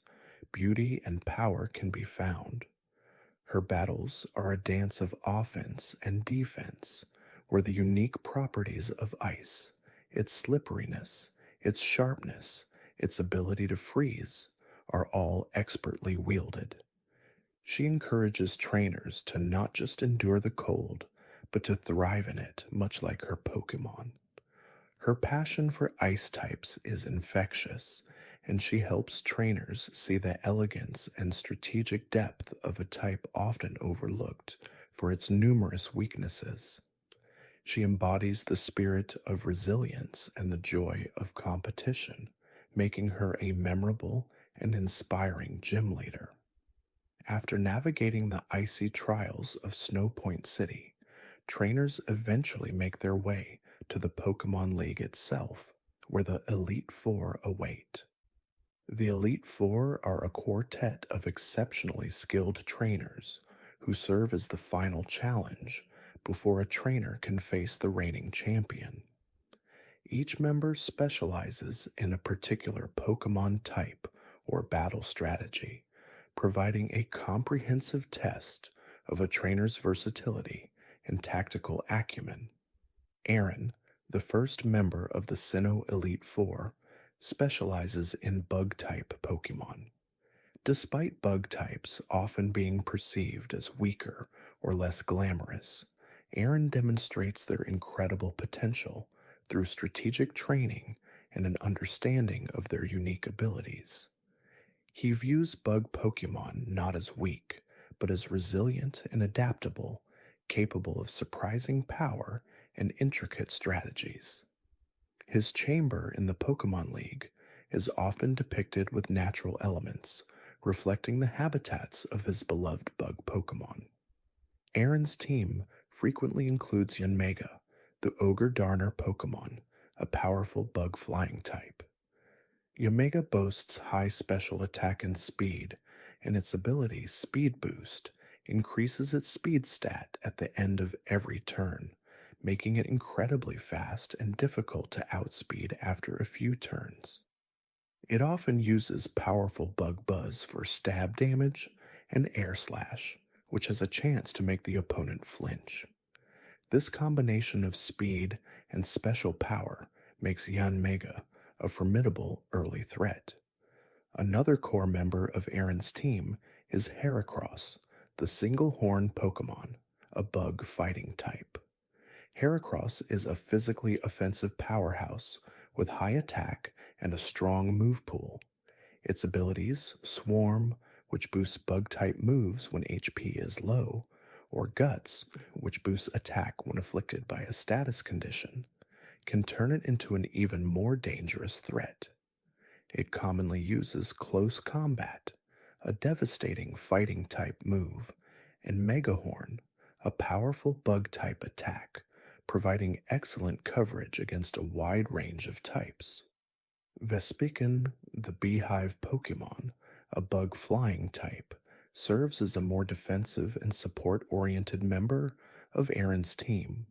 beauty and power can be found. Her battles are a dance of offense and defense, where the unique properties of ice, its slipperiness, its sharpness, its ability to freeze, are all expertly wielded. She encourages trainers to not just endure the cold, but to thrive in it, much like her Pokémon. Her passion for ice types is infectious, and she helps trainers see the elegance and strategic depth of a type often overlooked for its numerous weaknesses. She embodies the spirit of resilience and the joy of competition, making her a memorable and inspiring gym leader. After navigating the icy trials of Snow Point City, trainers eventually make their way to the Pokémon League itself, where the Elite Four await. The Elite Four are a quartet of exceptionally skilled trainers who serve as the final challenge before a trainer can face the reigning champion. Each member specializes in a particular Pokémon type or battle strategy, providing a comprehensive test of a trainer's versatility and tactical acumen. Aaron, the first member of the Sinnoh Elite Four, specializes in bug-type Pokémon. Despite bug types often being perceived as weaker or less glamorous, Aaron demonstrates their incredible potential through strategic training and an understanding of their unique abilities. He views bug Pokémon not as weak, but as resilient and adaptable, capable of surprising power and intricate strategies. His chamber in the Pokémon League is often depicted with natural elements, reflecting the habitats of his beloved bug Pokémon. Aaron's team frequently includes Yanmega, the Ogre Darner Pokémon, a powerful bug flying type. Yanmega boasts high special attack and speed, and its ability Speed Boost increases its speed stat at the end of every turn, making it incredibly fast and difficult to outspeed after a few turns. It often uses powerful Bug Buzz for stab damage and Air Slash, which has a chance to make the opponent flinch. This combination of speed and special power makes Yanmega a formidable early threat. Another core member of Aaron's team is Heracross, the single horn Pokémon, a bug fighting type. Heracross is a physically offensive powerhouse with high attack and a strong move pool. Its abilities, Swarm, which boosts bug-type moves when HP is low, or Guts, which boosts attack when afflicted by a status condition, can turn it into an even more dangerous threat. It commonly uses Close Combat, a devastating fighting-type move, and Megahorn, a powerful bug-type attack, providing excellent coverage against a wide range of types. Vespiquen, the beehive Pokémon, a bug flying type, serves as a more defensive and support-oriented member of Aaron's team.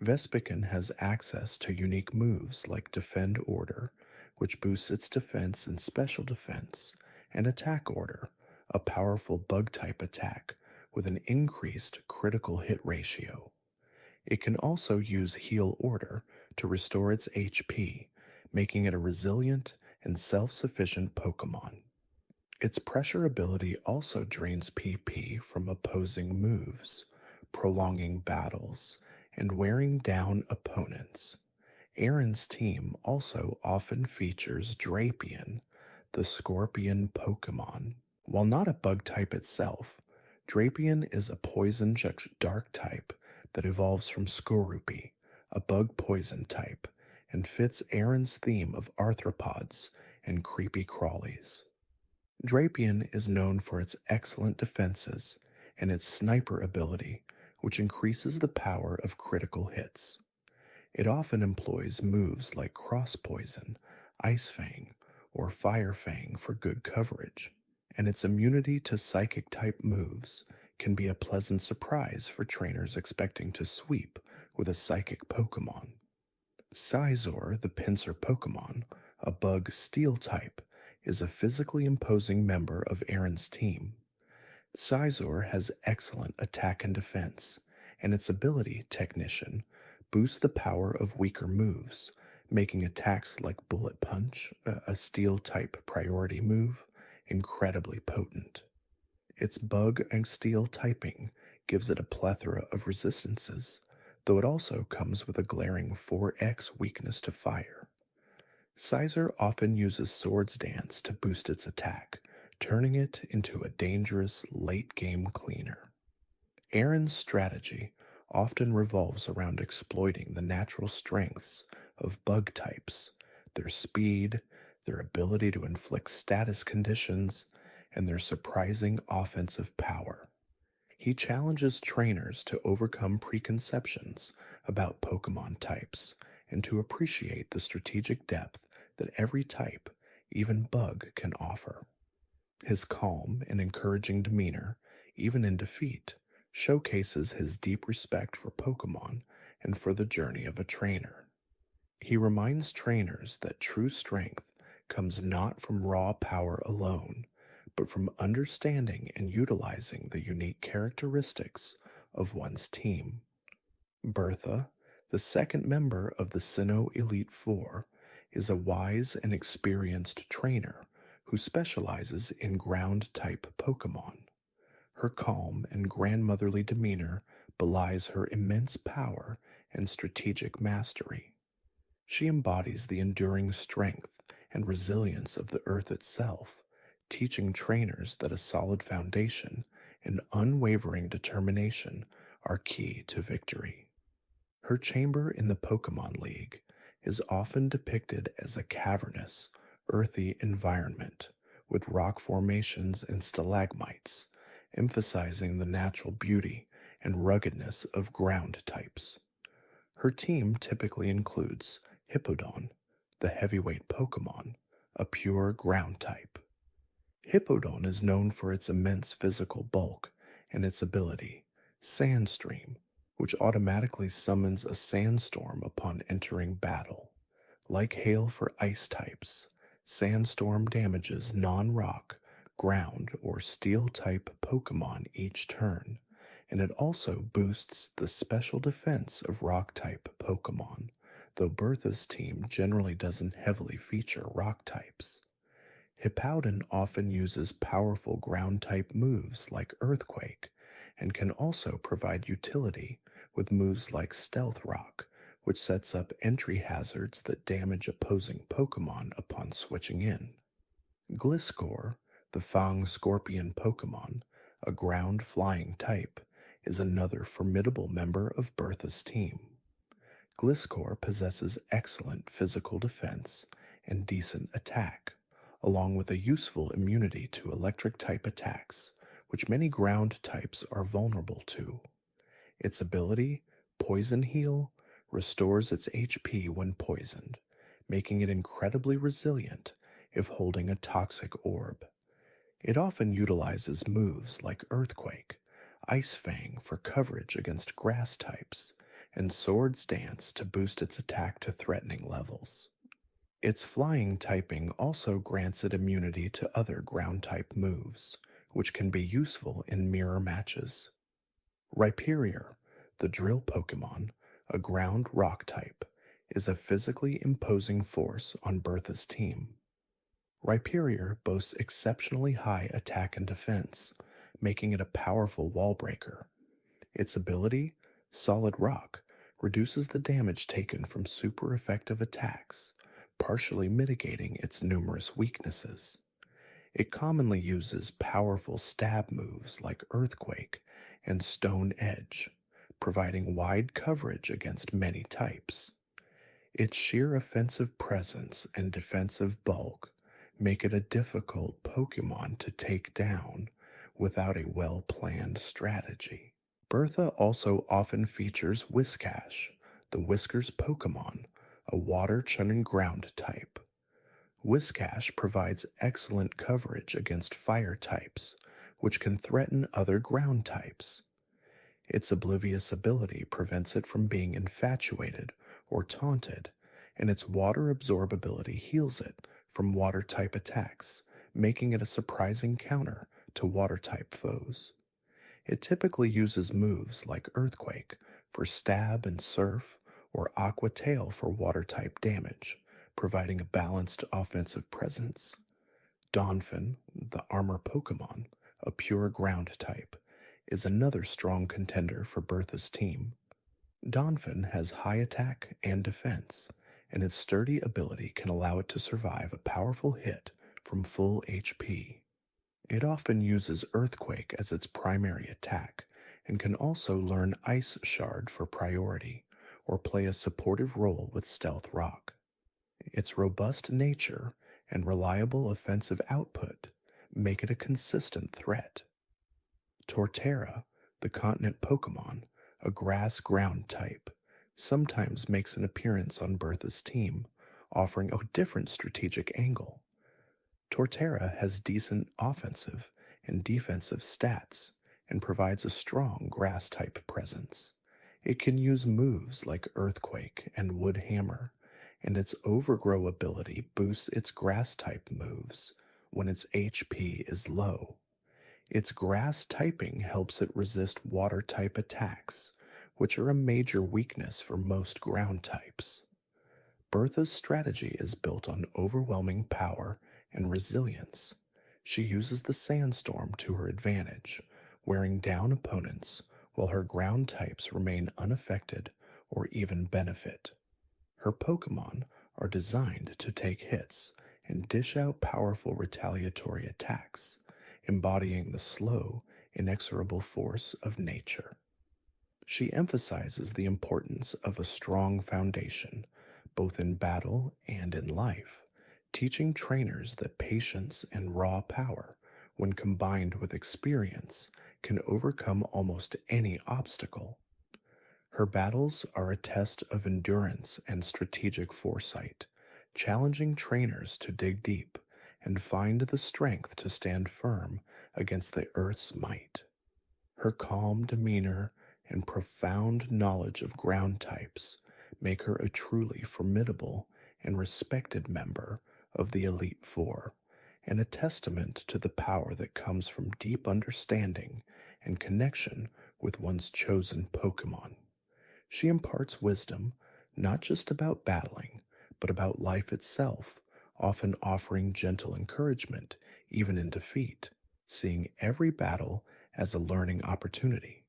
Vespiquen has access to unique moves like Defend Order, which boosts its defense and special defense, and Attack Order, a powerful bug-type attack with an increased critical hit ratio. It can also use Heal Order to restore its HP, making it a resilient and self-sufficient Pokémon. Its pressure ability also drains PP from opposing moves, prolonging battles, and wearing down opponents. Aaron's team also often features Drapion, the scorpion Pokémon, While not a bug type itself, Drapion is a poison dark type that evolves from Skorupi, a bug poison type, and fits Aaron's theme of arthropods and creepy crawlies. Drapion is known for its excellent defenses and its sniper ability, which increases the power of critical hits. It often employs moves like Cross Poison, Ice Fang, or Fire Fang for good coverage, and its immunity to psychic-type moves can be a pleasant surprise for trainers expecting to sweep with a psychic Pokémon. Scizor, the pincer Pokémon, a bug steel type, is a physically imposing member of Aaron's team. Scizor has excellent attack and defense, and its ability, Technician, boosts the power of weaker moves, making attacks like Bullet Punch, a steel-type priority move, incredibly potent. Its bug and steel typing gives it a plethora of resistances, though it also comes with a glaring 4x weakness to fire. Scizor often uses Swords Dance to boost its attack, turning it into a dangerous late-game cleaner. Aaron's strategy often revolves around exploiting the natural strengths of bug types, their speed, their ability to inflict status conditions, and their surprising offensive power. He challenges trainers to overcome preconceptions about Pokemon types and to appreciate the strategic depth that every type, even bug, can offer. His calm and encouraging demeanor, even in defeat, showcases his deep respect for Pokemon and for the journey of a trainer. He reminds trainers that true strength comes not from raw power alone, but from understanding and utilizing the unique characteristics of one's team. Bertha, the second member of the Sinnoh Elite Four, is a wise and experienced trainer who specializes in ground-type Pokemon. Her calm and grandmotherly demeanor belies her immense power and strategic mastery. She embodies the enduring strength and resilience of the earth itself, teaching trainers that a solid foundation and unwavering determination are key to victory. Her chamber in the Pokemon League is often depicted as a cavernous, earthy environment with rock formations and stalagmites, emphasizing the natural beauty and ruggedness of ground types. Her team typically includes Hippowdon, the heavyweight Pokemon, a pure ground type. Hippowdon is known for its immense physical bulk and its ability, Sandstream, which automatically summons a sandstorm upon entering battle. Like Hail for ice types, Sandstorm damages non-rock, ground, or steel-type Pokemon each turn, and it also boosts the special defense of rock-type Pokemon, though Bertha's team generally doesn't heavily feature rock types. Hippowdon often uses powerful ground-type moves like Earthquake, and can also provide utility with moves like Stealth Rock, which sets up entry hazards that damage opposing Pokemon upon switching in. Gliscor, the Fang Scorpion Pokemon, a ground-flying type, is another formidable member of Bertha's team. Gliscor possesses excellent physical defense and decent attack, along with a useful immunity to electric-type attacks, which many ground types are vulnerable to. Its ability, Poison Heal, restores its HP when poisoned, making it incredibly resilient if holding a toxic orb. It often utilizes moves like Earthquake, Ice Fang for coverage against grass types, and Swords Dance to boost its attack to threatening levels. Its flying typing also grants it immunity to other ground-type moves, which can be useful in mirror matches. Rhyperior, the drill Pokemon, a ground rock type, is a physically imposing force on Bertha's team. Rhyperior boasts exceptionally high attack and defense, making it a powerful wall breaker. Its ability, Solid Rock, reduces the damage taken from super effective attacks, partially mitigating its numerous weaknesses. It commonly uses powerful stab moves like Earthquake and Stone Edge, providing wide coverage against many types. Its sheer offensive presence and defensive bulk make it a difficult Pokemon to take down without a well planned strategy. Bertha also often features Whiscash, the Whiskers Pokemon, a water churning ground type. Whiscash provides excellent coverage against fire types, which can threaten other ground types. Its oblivious ability prevents it from being infatuated or taunted, and its water absorbability heals it from water type attacks, making it a surprising counter to water type foes. It typically uses moves like Earthquake for stab and surf or Aqua Tail for water type damage, providing a balanced offensive presence. Donphin, the armor Pokemon, a pure ground type, is another strong contender for Bertha's team. Donphin has high attack and defense, and its sturdy ability can allow it to survive a powerful hit from full HP. It often uses Earthquake as its primary attack, and can also learn Ice Shard for priority, or play a supportive role with Stealth Rock. Its robust nature and reliable offensive output make it a consistent threat. Torterra, the continent Pokemon, a grass ground type, sometimes makes an appearance on Bertha's team, offering a different strategic angle. Torterra has decent offensive and defensive stats and provides a strong grass type presence. It can use moves like Earthquake and Wood Hammer, and its Overgrow ability boosts its grass type moves when its HP is low. Its grass typing helps it resist water type attacks, which are a major weakness for most ground types. Bertha's strategy is built on overwhelming power and resilience. She uses the Sandstorm to her advantage, wearing down opponents while her ground types remain unaffected or even benefit. Her Pokemon are designed to take hits and dish out powerful retaliatory attacks, embodying the slow, inexorable force of nature. She emphasizes the importance of a strong foundation, both in battle and in life, teaching trainers that patience and raw power, when combined with experience, can overcome almost any obstacle. Her battles are a test of endurance and strategic foresight, challenging trainers to dig deep and find the strength to stand firm against the Earth's might. Her calm demeanor and profound knowledge of ground types make her a truly formidable and respected member of the Elite Four, and a testament to the power that comes from deep understanding and connection with one's chosen Pokemon. She imparts wisdom not just about battling, but about life itself, often offering gentle encouragement even in defeat, seeing every battle as a learning opportunity.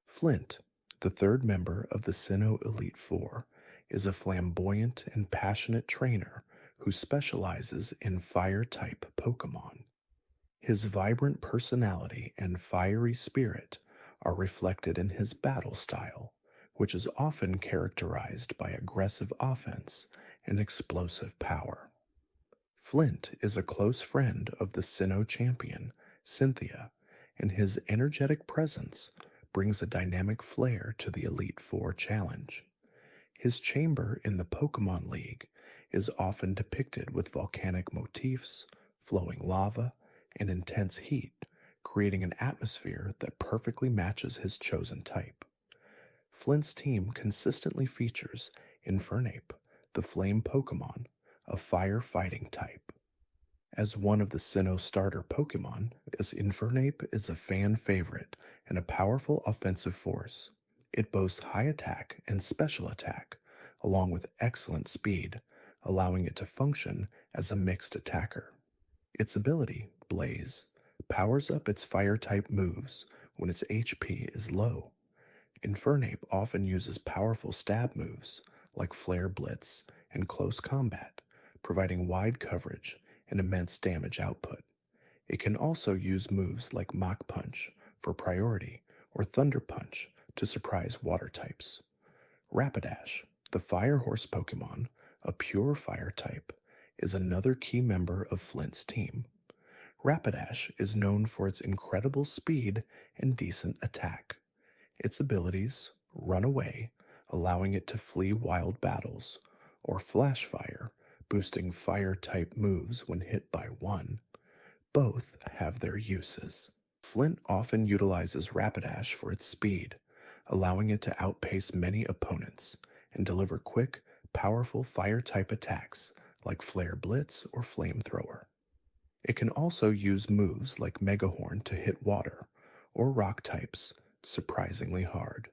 Flint, the third member of the Sinnoh Elite Four, is a flamboyant and passionate trainer who specializes in fire-type Pokemon. His vibrant personality and fiery spirit are reflected in his battle style, which is often characterized by aggressive offense and explosive power. Flint is a close friend of the Sinnoh champion, Cynthia, and his energetic presence brings a dynamic flair to the Elite Four challenge. His chamber in the Pokemon League is often depicted with volcanic motifs, flowing lava, and intense heat, creating an atmosphere that perfectly matches his chosen type. Flint's team consistently features Infernape, the flame Pokemon, a fire-fighting type. As one of the Sinnoh starter Pokemon, Infernape is a fan favorite and a powerful offensive force. It boasts high attack and special attack, along with excellent speed, allowing it to function as a mixed attacker. Its ability, Blaze, powers up its fire-type moves when its HP is low. Infernape often uses powerful stab moves like Flare Blitz and Close Combat, providing wide coverage and immense damage output. It can also use moves like Mach Punch for priority or Thunder Punch to surprise water types. Rapidash, the Fire Horse Pokemon, a pure fire type, is another key member of Flint's team. Rapidash is known for its incredible speed and decent attack. Its abilities, Run Away, allowing it to flee wild battles, or Flash Fire, boosting fire-type moves when hit by one, both have their uses. Flint often utilizes Rapidash for its speed, allowing it to outpace many opponents and deliver quick, powerful fire-type attacks like Flare Blitz or Flamethrower. It can also use moves like Mega Horn to hit water, or rock types surprisingly hard.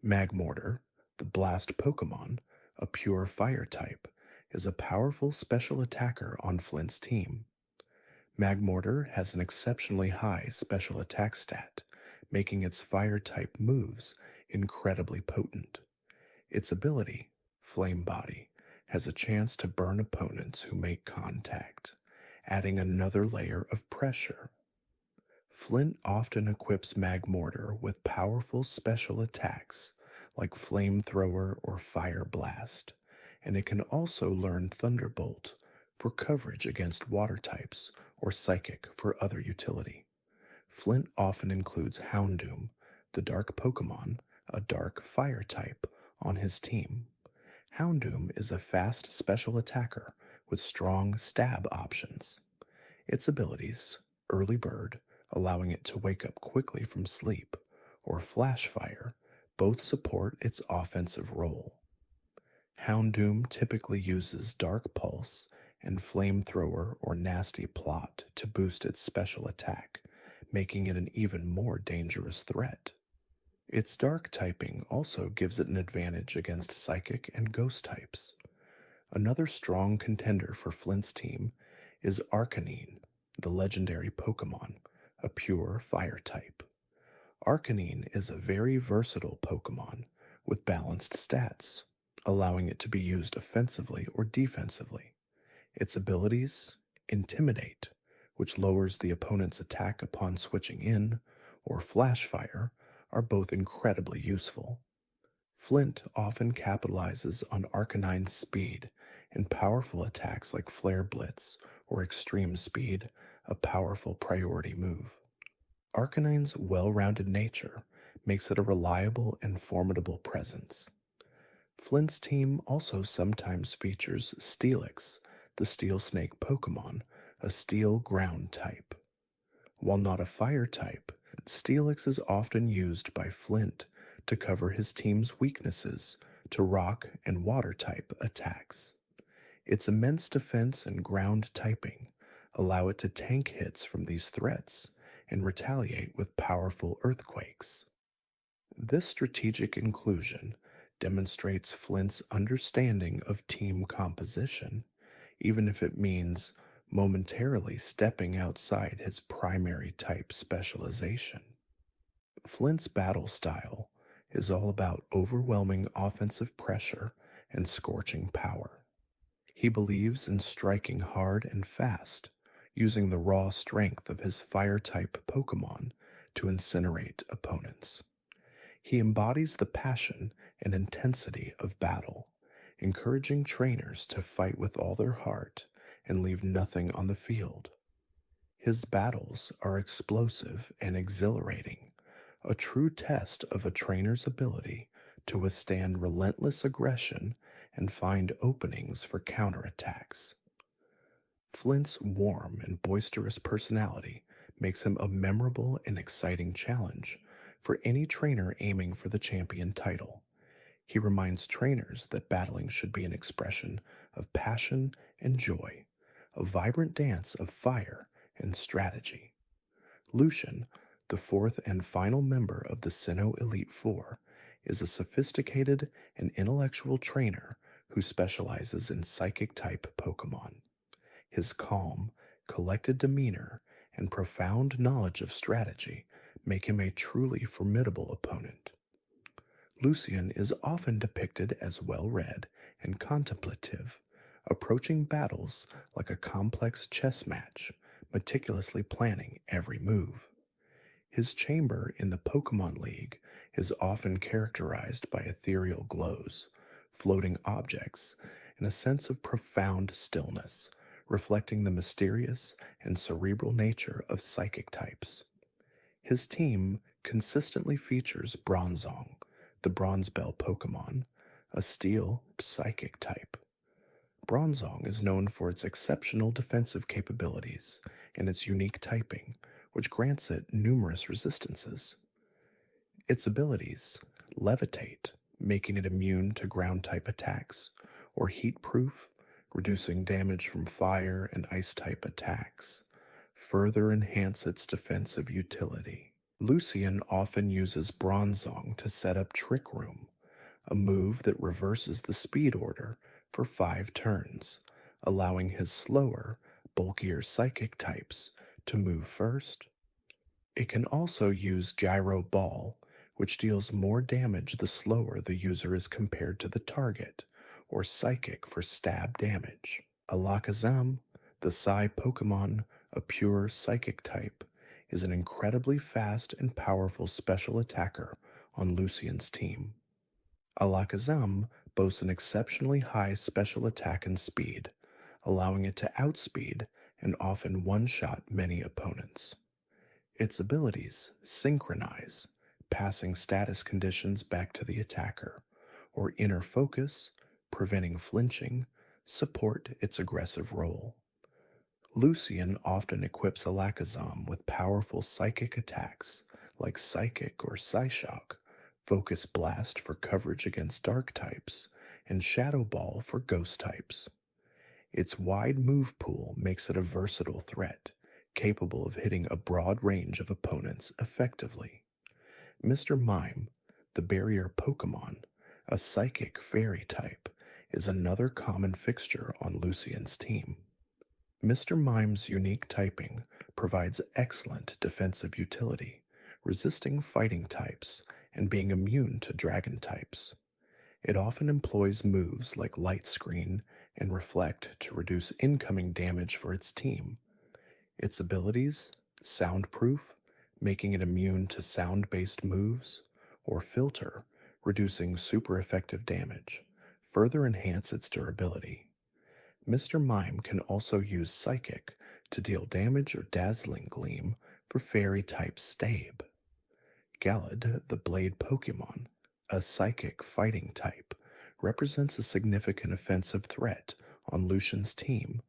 Magmortar, the Blast Pokemon, a pure fire type, is a powerful special attacker on Flint's team. Magmortar has an exceptionally high special attack stat, making its fire-type moves incredibly potent. Its ability, Flame Body, has a chance to burn opponents who make contact, adding another layer of pressure. Flint often equips Magmortar with powerful special attacks like Flamethrower or Fire Blast, and it can also learn Thunderbolt for coverage against water types or Psychic for other utility. Flint often includes Houndoom, the dark Pokemon, a dark fire type, on his team. Houndoom is a fast special attacker with strong stab options. Its abilities, Early Bird, allowing it to wake up quickly from sleep, or Flash Fire, both support its offensive role. Houndoom typically uses Dark Pulse and Flamethrower or Nasty Plot to boost its special attack, making it an even more dangerous threat. Its dark typing also gives it an advantage against Psychic and Ghost types. Another strong contender for Flint's team is Arcanine, the legendary Pokemon, a pure fire type. Arcanine is a very versatile Pokemon with balanced stats, allowing it to be used offensively or defensively. Its abilities, Intimidate, which lowers the opponent's attack upon switching in, or Flash Fire, are both incredibly useful. Flint often capitalizes on Arcanine's speed and powerful attacks like Flare Blitz or Extreme Speed, a powerful priority move. Arcanine's well-rounded nature makes it a reliable and formidable presence. Flint's team also sometimes features Steelix, the Steel Snake Pokemon, a steel ground type. While not a fire type, Steelix is often used by Flint to cover his team's weaknesses to rock and water type attacks. Its immense defense and ground typing allow it to tank hits from these threats and retaliate with powerful earthquakes. This strategic inclusion demonstrates Flint's understanding of team composition, even if it means momentarily stepping outside his primary type specialization. Flint's battle style is all about overwhelming offensive pressure and scorching power. He believes in striking hard and fast, using the raw strength of his fire-type Pokemon to incinerate opponents. He embodies the passion and intensity of battle, encouraging trainers to fight with all their heart and leave nothing on the field. His battles are explosive and exhilarating, a true test of a trainer's ability to withstand relentless aggression and find openings for counterattacks. Flint's warm and boisterous personality makes him a memorable and exciting challenge for any trainer aiming for the champion title. He reminds trainers that battling should be an expression of passion and joy, a vibrant dance of fire and strategy. Lucian, the fourth and final member of the Sinnoh Elite Four, is a sophisticated and intellectual trainer who specializes in psychic-type Pokemon. His calm, collected demeanor and profound knowledge of strategy make him a truly formidable opponent. Lucian is often depicted as well-read and contemplative, approaching battles like a complex chess match, meticulously planning every move. His chamber in the Pokemon League is often characterized by ethereal glows, floating objects, and a sense of profound stillness, reflecting the mysterious and cerebral nature of psychic types. His team consistently features Bronzong, the Bronze Bell Pokemon, a steel psychic type. Bronzong is known for its exceptional defensive capabilities and its unique typing, which grants it numerous resistances. Its abilities levitate, making it immune to ground-type attacks, or heat-proof, reducing damage from fire and ice-type attacks, further enhance its defensive utility. Lucian often uses Bronzong to set up Trick Room, a move that reverses the speed order for 5 turns, allowing his slower, bulkier psychic types to move first. It can also use Gyro Ball, which deals more damage the slower the user is compared to the target, or Psychic for stab damage. Alakazam, the Psy Pokemon, a pure Psychic type, is an incredibly fast and powerful special attacker on Lucian's team. Alakazam boasts an exceptionally high special attack and speed, allowing it to outspeed and often one-shot many opponents. Its abilities synchronize, passing status conditions back to the attacker, or inner focus, preventing flinching, support its aggressive role. Lucian often equips Alakazam with powerful psychic attacks like Psychic or Psyshock, Focus Blast for coverage against dark types, and Shadow Ball for ghost types. Its wide move pool makes it a versatile threat, capable of hitting a broad range of opponents effectively. Mr. Mime, the barrier Pokemon, a psychic fairy type, is another common fixture on Lucian's team. Mr. Mime's unique typing provides excellent defensive utility, resisting fighting types and being immune to dragon types. It often employs moves like Light Screen and Reflect to reduce incoming damage for its team. Its abilities, Soundproof, making it immune to sound-based moves, or Filter, reducing super effective damage, further enhance its durability. Mr. Mime can also use Psychic to deal damage or Dazzling Gleam for Fairy-type Stabe. Gallade, the Blade Pokemon, a Psychic fighting type, represents a significant offensive threat on Lucian's team,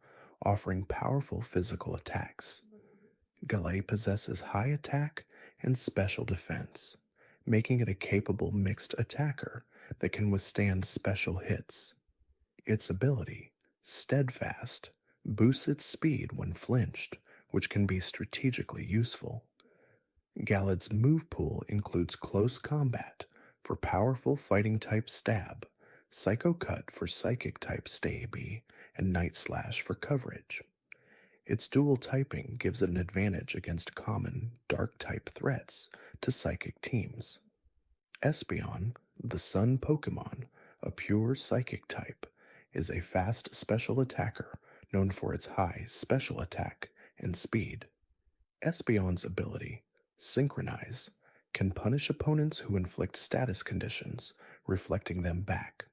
offering powerful physical attacks. Gallade possesses high attack and special defense, making it a capable mixed attacker that can withstand special hits. Its ability, Steadfast, boosts its speed when flinched, which can be strategically useful. Gallade's move pool includes Close Combat for powerful fighting-type Stab, Psycho Cut for psychic-type Staby, and Night Slash for coverage. Its dual typing gives it an advantage against common, dark-type threats to psychic teams. Espeon, the Sun Pokemon, a pure psychic type, is a fast special attacker known for its high special attack and speed. Espeon's ability, Synchronize, can punish opponents who inflict status conditions, reflecting them back.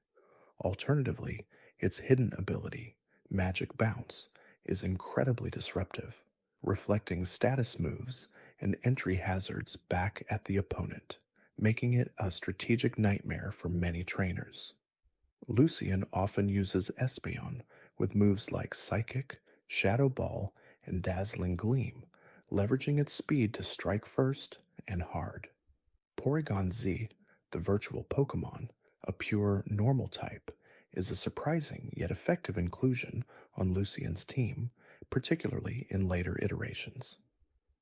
Alternatively, its hidden ability, Magic Bounce, is incredibly disruptive, reflecting status moves and entry hazards back at the opponent, making it a strategic nightmare for many trainers. Lucian often uses Espeon with moves like Psychic, Shadow Ball, and Dazzling Gleam, leveraging its speed to strike first and hard. Porygon Z, the virtual Pokemon, a pure normal type, is a surprising yet effective inclusion on Lucian's team, particularly in later iterations.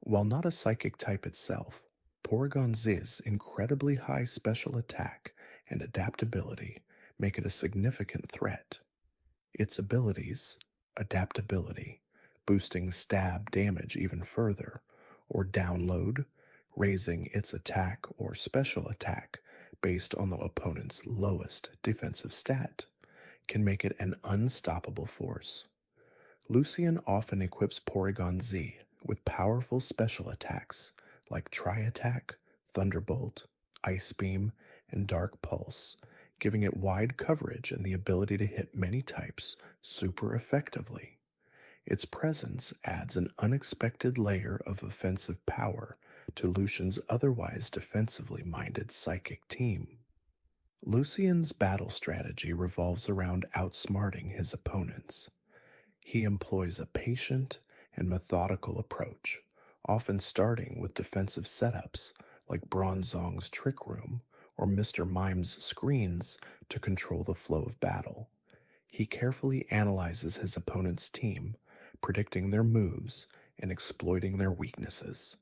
While not a psychic type itself, Porygon Z's incredibly high special attack and adaptability make it a significant threat. Its abilities, Adaptability, boosting stab damage even further, or Download, raising its attack or special attack based on the opponent's lowest defensive stat, can make it an unstoppable force. Lucian often equips Porygon Z with powerful special attacks like Tri-Attack, Thunderbolt, Ice Beam, and Dark Pulse, giving it wide coverage and the ability to hit many types super effectively. Its presence adds an unexpected layer of offensive power to Lucian's otherwise defensively minded psychic team. Lucian's battle strategy revolves around outsmarting his opponents. He employs a patient and methodical approach, often starting with defensive setups like Bronzong's Trick Room or Mr. Mime's screens to control the flow of battle. He carefully analyzes his opponent's team, predicting their moves and exploiting their weaknesses.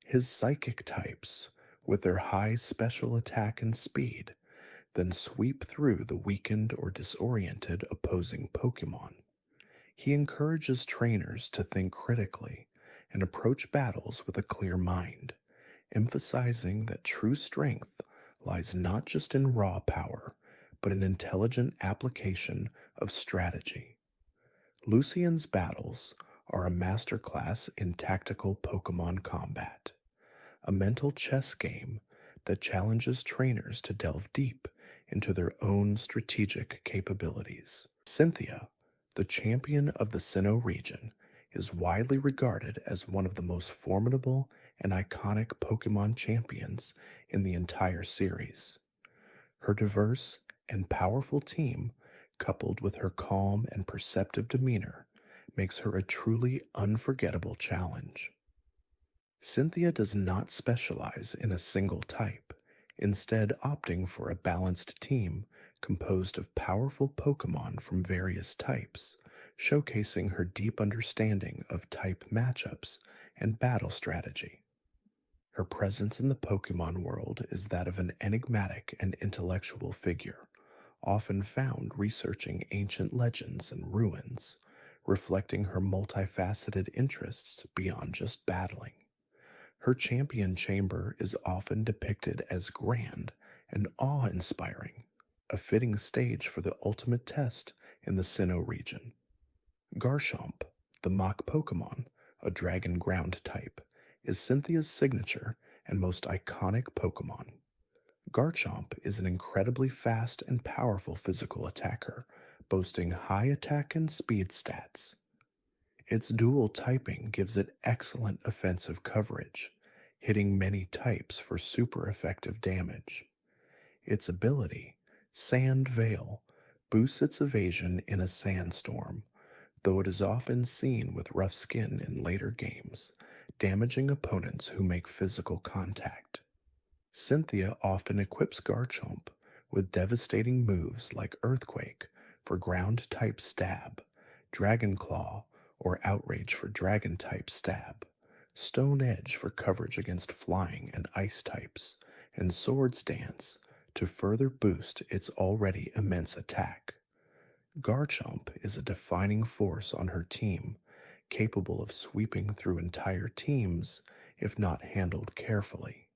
His psychic types, with their high special attack and speed, then sweep through the weakened or disoriented opposing Pokemon. He encourages trainers to think critically and approach battles with a clear mind, emphasizing that true strength lies not just in raw power, but in intelligent application of strategy. Lucian's battles are a masterclass in tactical Pokemon combat, a mental chess game that challenges trainers to delve deep into their own strategic capabilities. Cynthia, the champion of the Sinnoh region, is widely regarded as one of the most formidable and iconic Pokemon champions in the entire series. Her diverse and powerful team, coupled with her calm and perceptive demeanor, makes her a truly unforgettable challenge. Cynthia does not specialize in a single type, instead opting for a balanced team composed of powerful Pokemon from various types, showcasing her deep understanding of type matchups and battle strategy. Her presence in the Pokemon world is that of an enigmatic and intellectual figure, often found researching ancient legends and ruins, reflecting her multifaceted interests beyond just battling. Her champion chamber is often depicted as grand and awe-inspiring, a fitting stage for the ultimate test in the Sinnoh region. Garchomp, the mock Pokemon, a dragon ground type, is Cynthia's signature and most iconic Pokemon. Garchomp is an incredibly fast and powerful physical attacker, boasting high attack and speed stats. Its dual typing gives it excellent offensive coverage, hitting many types for super effective damage. Its ability, Sand Veil, boosts its evasion in a sandstorm, though it is often seen with rough skin in later games, damaging opponents who make physical contact. Cynthia often equips Garchomp with devastating moves like Earthquake for ground-type stab, Dragon Claw or Outrage for dragon-type stab, Stone Edge for coverage against flying and ice types, and Swords Dance to further boost its already immense attack. Garchomp is a defining force on her team, capable of sweeping through entire teams if not handled carefully.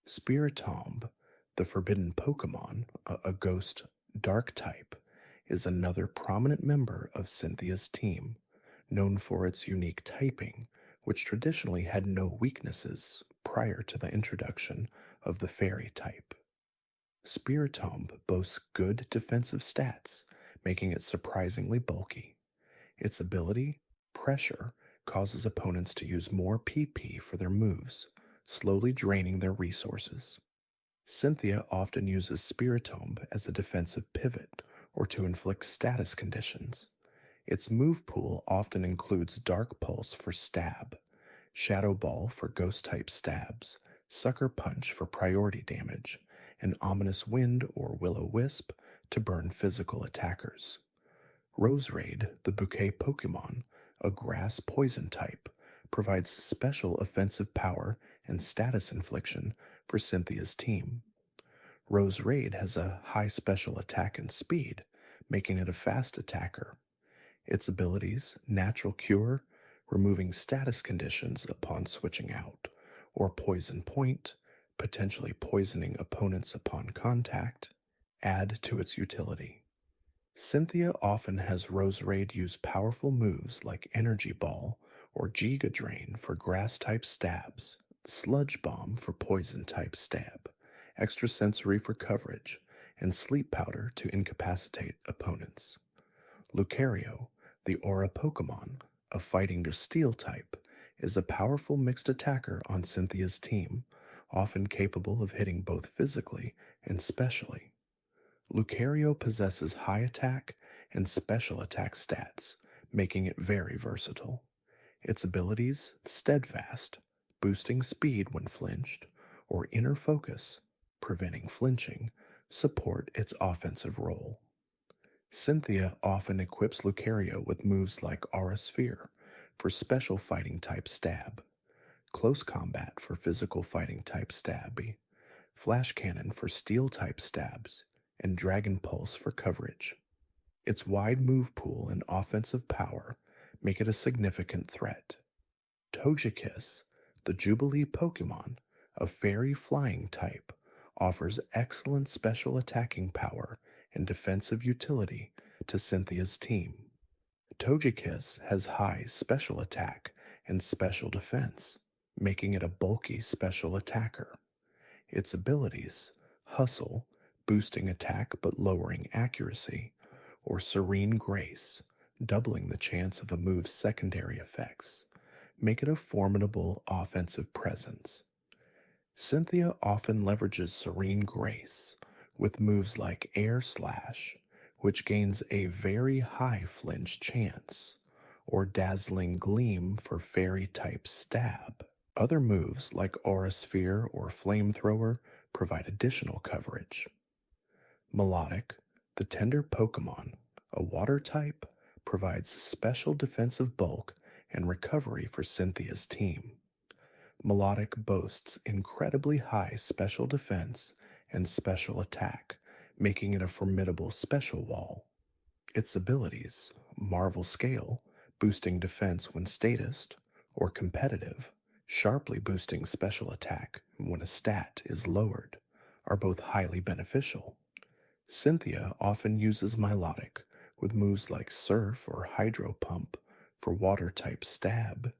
Spiritomb, the forbidden Pokemon, a ghost dark type, is another prominent member of Cynthia's team, known for its unique typing, which traditionally had no weaknesses prior to the introduction of the fairy type. Spiritomb boasts good defensive stats, making it surprisingly bulky. Its ability, Pressure, causes opponents to use more PP for their moves, slowly draining their resources. Cynthia often uses Spiritomb as a defensive pivot or to inflict status conditions. Its move pool often includes Dark Pulse for stab, Shadow Ball for ghost-type stabs, Sucker Punch for priority damage, and Ominous Wind or Will-O-Wisp to burn physical attackers. Roserade, the bouquet Pokemon, a grass poison type, provides special offensive power and status infliction for Cynthia's team. Roserade has a high special attack and speed, making it a fast attacker. Its abilities, Natural Cure, removing status conditions upon switching out, or Poison Point, potentially poisoning opponents upon contact, add to its utility. Cynthia often has Roserade use powerful moves like Energy Ball or Giga Drain for grass-type stabs, Sludge Bomb for poison-type stab, Extrasensory for coverage, and Sleep Powder to incapacitate opponents. Lucario, the Aura Pokemon, a fighting to steel type, is a powerful mixed attacker on Cynthia's team, often capable of hitting both physically and specially. Lucario possesses high attack and special attack stats, making it very versatile. Its abilities, Steadfast, boosting speed when flinched, or Inner Focus, preventing flinching, support its offensive role. Cynthia often equips Lucario with moves like Aura Sphere for special fighting type stab, Close Combat for physical fighting type stabby, Flash Cannon for steel type stabs, and Dragon Pulse for coverage. Its wide move pool and offensive power make it a significant threat. Togekiss, the Jubilee Pokemon, a fairy flying type, offers excellent special attacking power and defensive utility to Cynthia's team. Togekiss has high special attack and special defense, making it a bulky special attacker. Its abilities, Hustle, boosting attack but lowering accuracy, or Serene Grace, doubling the chance of a move's secondary effects, make it a formidable offensive presence. Cynthia often leverages Serene Grace with moves like Air Slash, which gains a very high flinch chance, or Dazzling Gleam for fairy-type stab. Other moves like Aura Sphere or Flamethrower provide additional coverage. Milotic, the tender Pokemon, a water type, provides special defensive bulk and recovery for Cynthia's team. Milotic boasts incredibly high special defense and special attack, making it a formidable special wall. Its abilities, Marvel Scale, boosting defense when statist, or competitive, sharply boosting special attack when a stat is lowered, are both highly beneficial. Cynthia often uses Milotic with moves like Surf or Hydro Pump for water-type stab,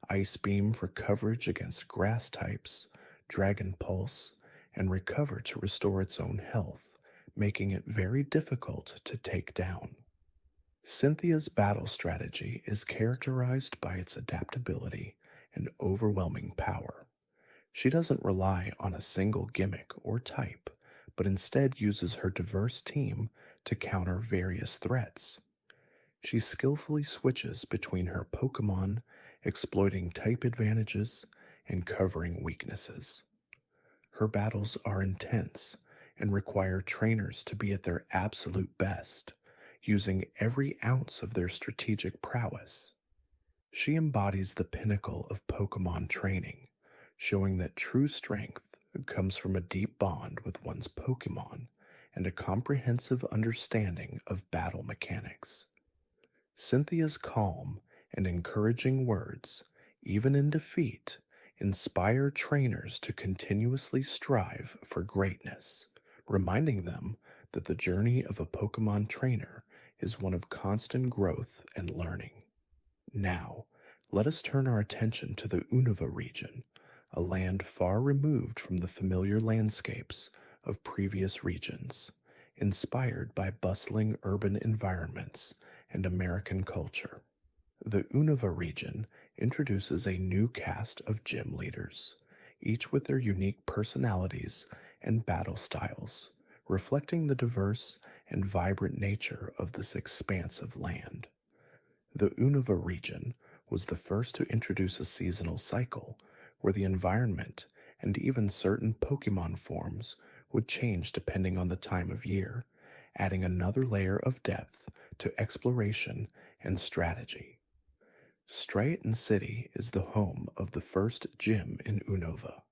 Ice Beam for coverage against grass types, Dragon Pulse, and Recover to restore its own health, making it very difficult to take down. Cynthia's battle strategy is characterized by its adaptability and overwhelming power. She doesn't rely on a single gimmick or type, but instead uses her diverse team to counter various threats. She skillfully switches between her Pokemon, exploiting type advantages and covering weaknesses. Her battles are intense and require trainers to be at their absolute best, using every ounce of their strategic prowess. She embodies the pinnacle of Pokemon training, showing that true strength comes from a deep bond with one's Pokemon and a comprehensive understanding of battle mechanics. Cynthia's calm and encouraging words, even in defeat, inspire trainers to continuously strive for greatness, reminding them that the journey of a Pokemon trainer is one of constant growth and learning. Now, let us turn our attention to the Unova region, a land far removed from the familiar landscapes of previous regions, inspired by bustling urban environments and American culture. The Unova region introduces a new cast of gym leaders, each with their unique personalities and battle styles, reflecting the diverse and vibrant nature of this expansive land. The Unova region was the first to introduce a seasonal cycle where the environment and even certain Pokemon forms would change depending on the time of year, adding another layer of depth to exploration and strategy. Stratton City is the home of the first gym in Unova,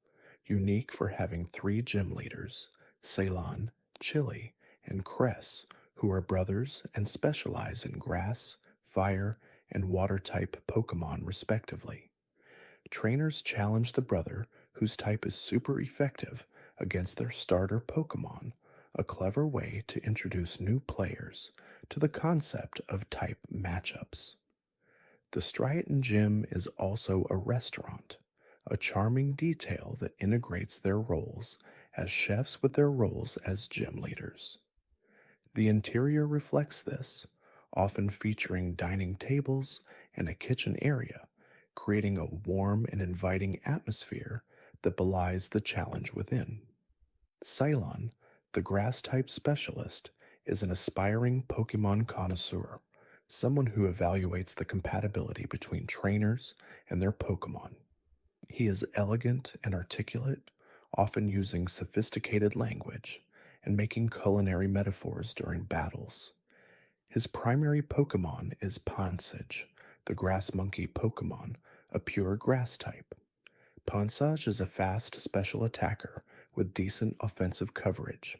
unique for having 3 gym leaders, Ceylon, Chili, and Cress, who are brothers and specialize in grass, fire, and water-type Pokemon respectively. Trainers challenge the brother whose type is super effective against their starter Pokemon, a clever way to introduce new players to the concept of type matchups. The Striaton Gym is also a restaurant, a charming detail that integrates their roles as chefs with their roles as gym leaders. The interior reflects this, often featuring dining tables and a kitchen area, creating a warm and inviting atmosphere that belies the challenge within. Ceylon, the grass type specialist, is an aspiring Pokemon connoisseur, someone who evaluates the compatibility between trainers and their Pokemon. He is elegant and articulate, often using sophisticated language and making culinary metaphors during battles. His primary Pokemon is Pansage, the grass monkey Pokemon, a pure grass type. Pansage is a fast special attacker with decent offensive coverage.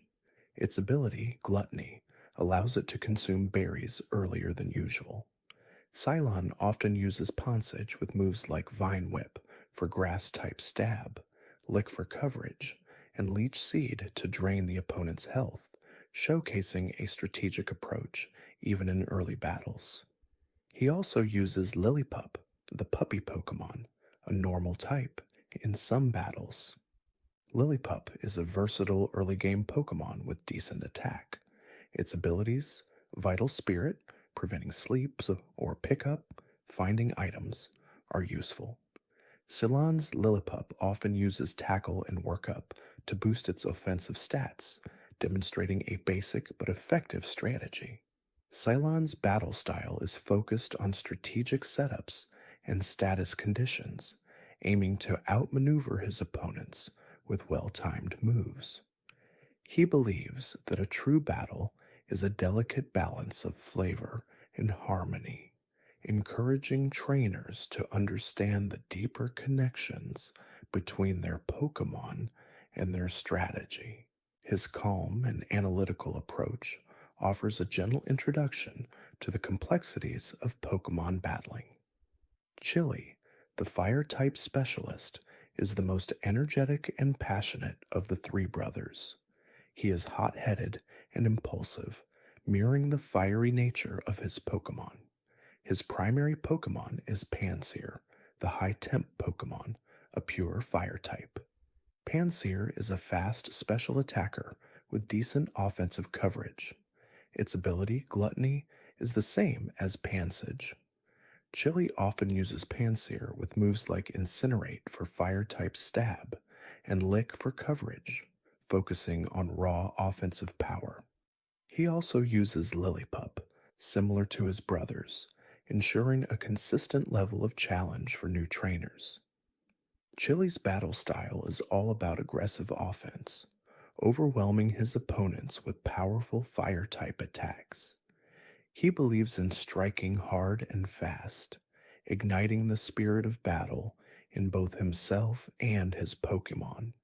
Its ability, Gluttony, allows it to consume berries earlier than usual. Ceylon often uses Pansage with moves like Vine Whip for grass-type stab, Lick for coverage, and Leech Seed to drain the opponent's health, showcasing a strategic approach even in early battles. He also uses Lillipup, the puppy Pokemon, a normal type, in some battles. Lillipup is a versatile early-game Pokemon with decent attack. Its abilities, Vital Spirit, preventing sleeps or pickup, finding items, are useful. Ceylon's Lillipup often uses Tackle and Workup to boost its offensive stats, demonstrating a basic but effective strategy. Ceylon's battle style is focused on strategic setups and status conditions, aiming to outmaneuver his opponents with well-timed moves. He believes that a true battle is a delicate balance of flavor and harmony, encouraging trainers to understand the deeper connections between their Pokemon and their strategy. His calm and analytical approach offers a gentle introduction to the complexities of Pokemon battling. Chili, the fire-type specialist, is the most energetic and passionate of the three brothers. He is hot-headed and impulsive, mirroring the fiery nature of his Pokemon. His primary Pokemon is Pansear, the high-temp Pokemon, a pure fire type. Pansear is a fast special attacker with decent offensive coverage. Its ability, Gluttony, is the same as Pansage. Chili often uses Pansear with moves like Incinerate for fire-type stab and Lick for coverage, focusing on raw offensive power. He also uses Lillipup, similar to his brothers, ensuring a consistent level of challenge for new trainers. Chili's battle style is all about aggressive offense, overwhelming his opponents with powerful fire-type attacks. He believes in striking hard and fast, igniting the spirit of battle in both himself and his Pokemon.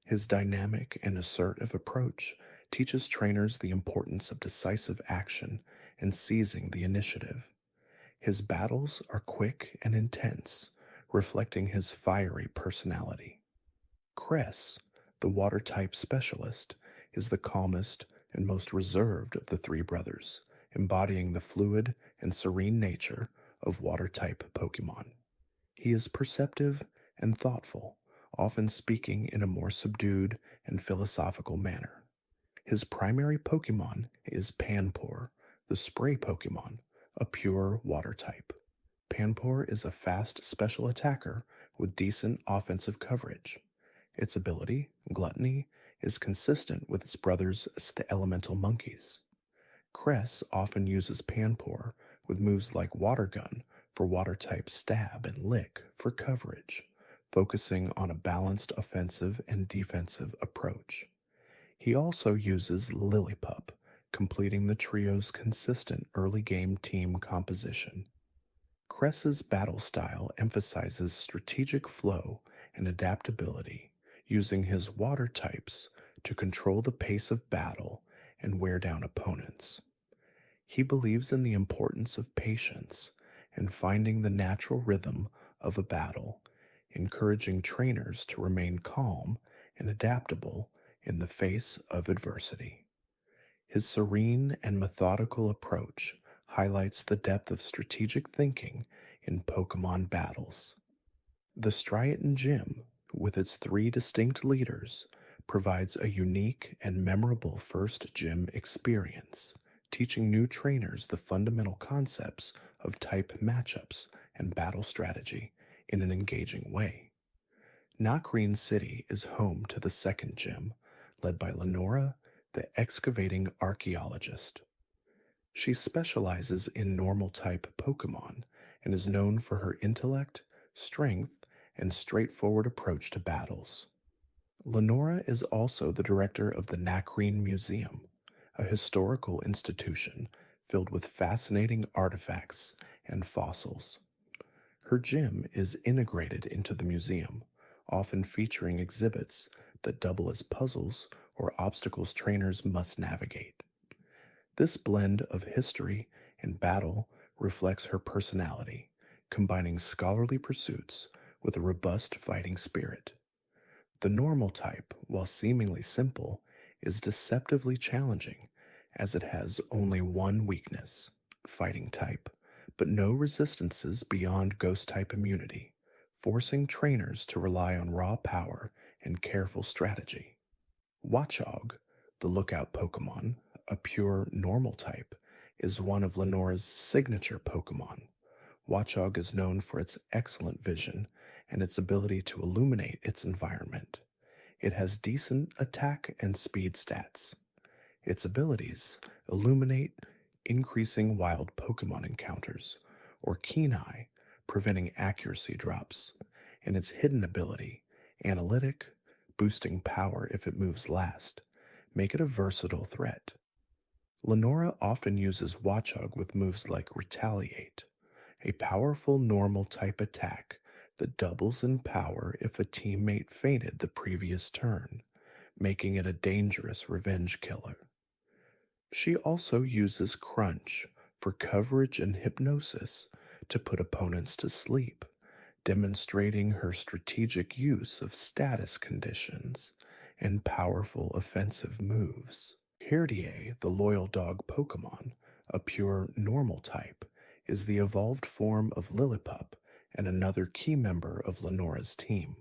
His dynamic and assertive approach teaches trainers the importance of decisive action and seizing the initiative. His battles are quick and intense, reflecting his fiery personality. Cress, the water-type specialist, is the calmest and most reserved of the three brothers, embodying the fluid and serene nature of water-type Pokemon. He is perceptive and thoughtful, often speaking in a more subdued and philosophical manner. His primary Pokemon is Panpour, the spray Pokemon, a pure water type. Panpour is a fast special attacker with decent offensive coverage. Its ability, Gluttony, is consistent with its brothers, the elemental monkeys. Cress often uses Panpour with moves like Water Gun for water-type stab and Lick for coverage, focusing on a balanced offensive and defensive approach. He also uses Lillipup, completing the trio's consistent early-game team composition. Cress's battle style emphasizes strategic flow and adaptability, using his water types to control the pace of battle and wear down opponents. He believes in the importance of patience and finding the natural rhythm of a battle, encouraging trainers to remain calm and adaptable in the face of adversity. His serene and methodical approach highlights the depth of strategic thinking in Pokemon battles. The Striaton Gym, with its 3 distinct leaders, provides a unique and memorable first gym experience, teaching new trainers the fundamental concepts of type matchups and battle strategy in an engaging way. Nakreen City is home to the second gym, led by Lenora, the excavating archaeologist. She specializes in normal type Pokemon and is known for her intellect, strength, and straightforward approach to battles. Lenora is also the director of the Nakreen Museum, a historical institution filled with fascinating artifacts and fossils. Her gym is integrated into the museum, often featuring exhibits that double as puzzles or obstacles trainers must navigate. This blend of history and battle reflects her personality, combining scholarly pursuits with a robust fighting spirit. The normal type, while seemingly simple, is deceptively challenging as it has only one weakness, fighting type, but no resistances beyond ghost type immunity, forcing trainers to rely on raw power and careful strategy. Watchog, the lookout Pokemon, a pure normal type, is one of Lenora's signature Pokemon. Watchog is known for its excellent vision and its ability to illuminate its environment. It has decent attack and speed stats. Its abilities illuminate, increasing wild Pokemon encounters, or Keen Eye, preventing accuracy drops, and its hidden ability, analytic, boosting power if it moves last, make it a versatile threat. Lenora often uses Watchog with moves like Retaliate, a powerful normal type attack that doubles in power if a teammate fainted the previous turn, making it a dangerous revenge killer. She also uses Crunch for coverage and hypnosis to put opponents to sleep, demonstrating her strategic use of status conditions and powerful offensive moves. Herdier, the loyal dog Pokemon, a pure normal type, is the evolved form of Lillipup and another key member of Lenora's team.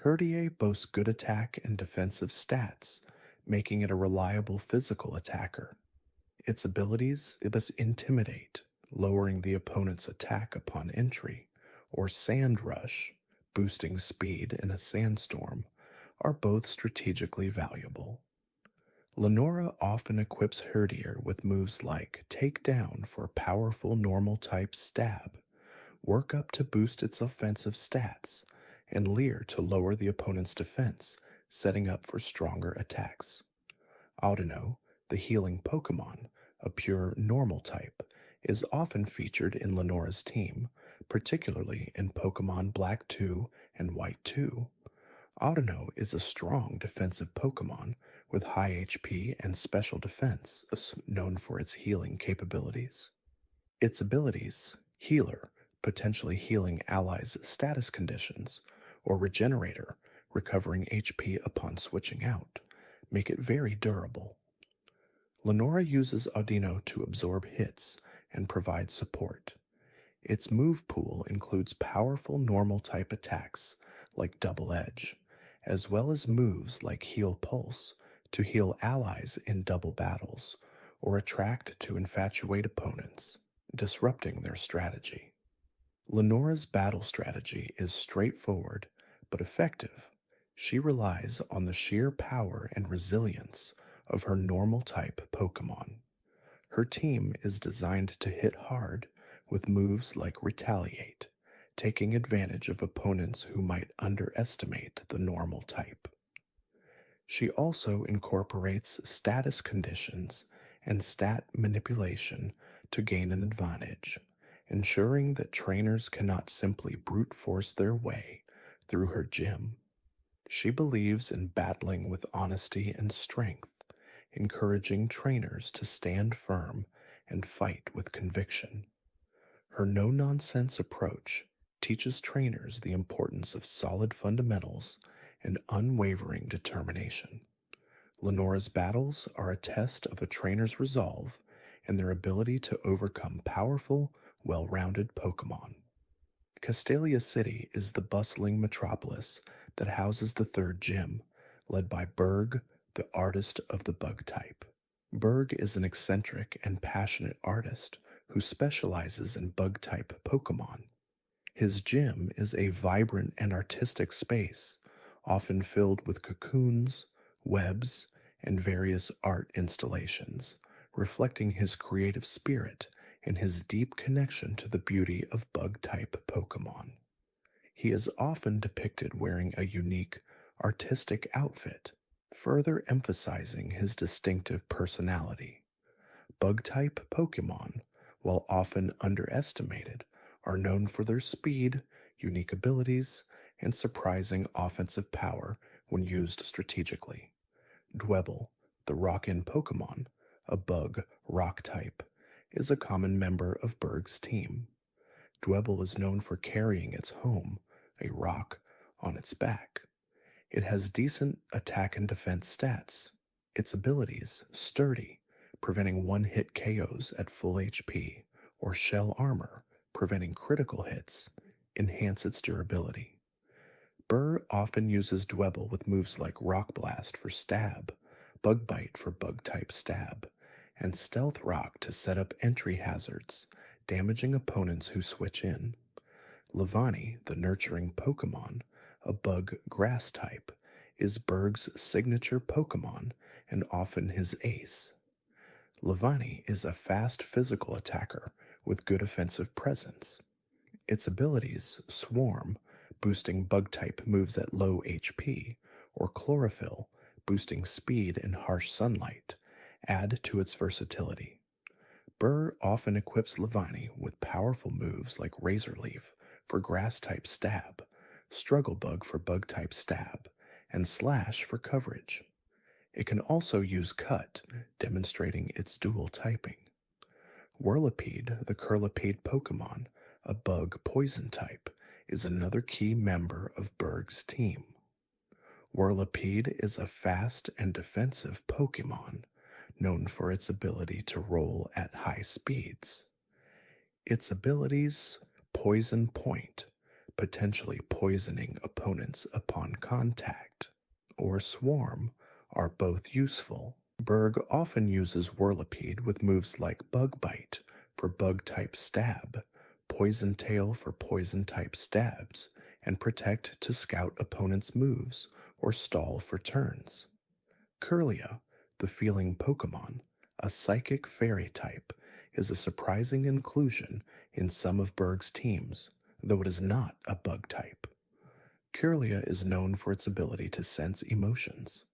Herdier boasts good attack and defensive stats, making it a reliable physical attacker. Its abilities thus Intimidate, lowering the opponent's attack upon entry, or Sand Rush, boosting speed in a sandstorm, are both strategically valuable. Lenora often equips Herdier with moves like Take Down for powerful normal type stab, Work Up to boost its offensive stats, and Leer to lower the opponent's defense, setting up for stronger attacks. Audino, the healing Pokemon, a pure normal type, is often featured in Lenora's team, particularly in Pokemon Black 2 and White 2. Audino is a strong defensive Pokemon with high HP and special defense, known for its healing capabilities. Its abilities, Healer, potentially healing allies' status conditions, or Regenerator, recovering HP upon switching out, make it very durable. Lenora uses Audino to absorb hits and provide support. Its move pool includes powerful normal-type attacks like Double Edge, as well as moves like Heal Pulse to heal allies in double battles, or Attract to infatuate opponents, disrupting their strategy. Lenora's battle strategy is straightforward but effective. She relies on the sheer power and resilience of her normal-type Pokemon. Her team is designed to hit hard with moves like Retaliate, taking advantage of opponents who might underestimate the normal type. She also incorporates status conditions and stat manipulation to gain an advantage, ensuring that trainers cannot simply brute force their way through her gym. She believes in battling with honesty and strength, encouraging trainers to stand firm and fight with conviction. Her no-nonsense approach teaches trainers the importance of solid fundamentals and unwavering determination. Lenora's battles are a test of a trainer's resolve and their ability to overcome powerful, well-rounded Pokémon. Castalia City is the bustling metropolis that houses the third gym, led by Berg, the artist of the bug type. Berg is an eccentric and passionate artist who specializes in bug type Pokémon. His gym is a vibrant and artistic space, often filled with cocoons, webs, and various art installations, reflecting his creative spirit and his deep connection to the beauty of bug-type Pokémon. He is often depicted wearing a unique, artistic outfit, further emphasizing his distinctive personality. Bug-type Pokémon, while often underestimated, are known for their speed, unique abilities, and surprising offensive power when used strategically. Dwebble, the Rock-in Pokémon, a bug rock type, is a common member of Berg's team. Dwebble is known for carrying its home, a rock, on its back. It has decent attack and defense stats. Its abilities, sturdy, preventing one-hit KOs at full HP, or shell armor, preventing critical hits, enhance its durability. Burr often uses Dwebble with moves like Rock Blast for stab, Bug Bite for bug-type stab, and Stealth Rock to set up entry hazards, damaging opponents who switch in. Levani, the nurturing Pokémon, a bug grass type, is Berg's signature Pokémon and often his ace. Levani is a fast physical attacker with good offensive presence. Its abilities, Swarm, boosting bug-type moves at low HP, or Chlorophyll, boosting speed in harsh sunlight, add to its versatility. Burr often equips Levani with powerful moves like Razor Leaf for grass-type stab, Struggle Bug for bug-type stab, and Slash for coverage. It can also use Cut, demonstrating its dual typing. Whirlipede, the Curlipede Pokémon, a bug poison type, is another key member of Berg's team. Whirlipede is a fast and defensive Pokémon, known for its ability to roll at high speeds. Its abilities, Poison Point, potentially poisoning opponents upon contact, or Swarm, are both useful. Berg often uses Whirlipede with moves like Bug Bite for bug-type stab, Poison Tail for poison-type stabs, and Protect to scout opponents' moves or stall for turns. Kirlia, the Feeling Pokémon, a psychic fairy type, is a surprising inclusion in some of Berg's teams, though it is not a bug type. Kirlia is known for its ability to sense emotions.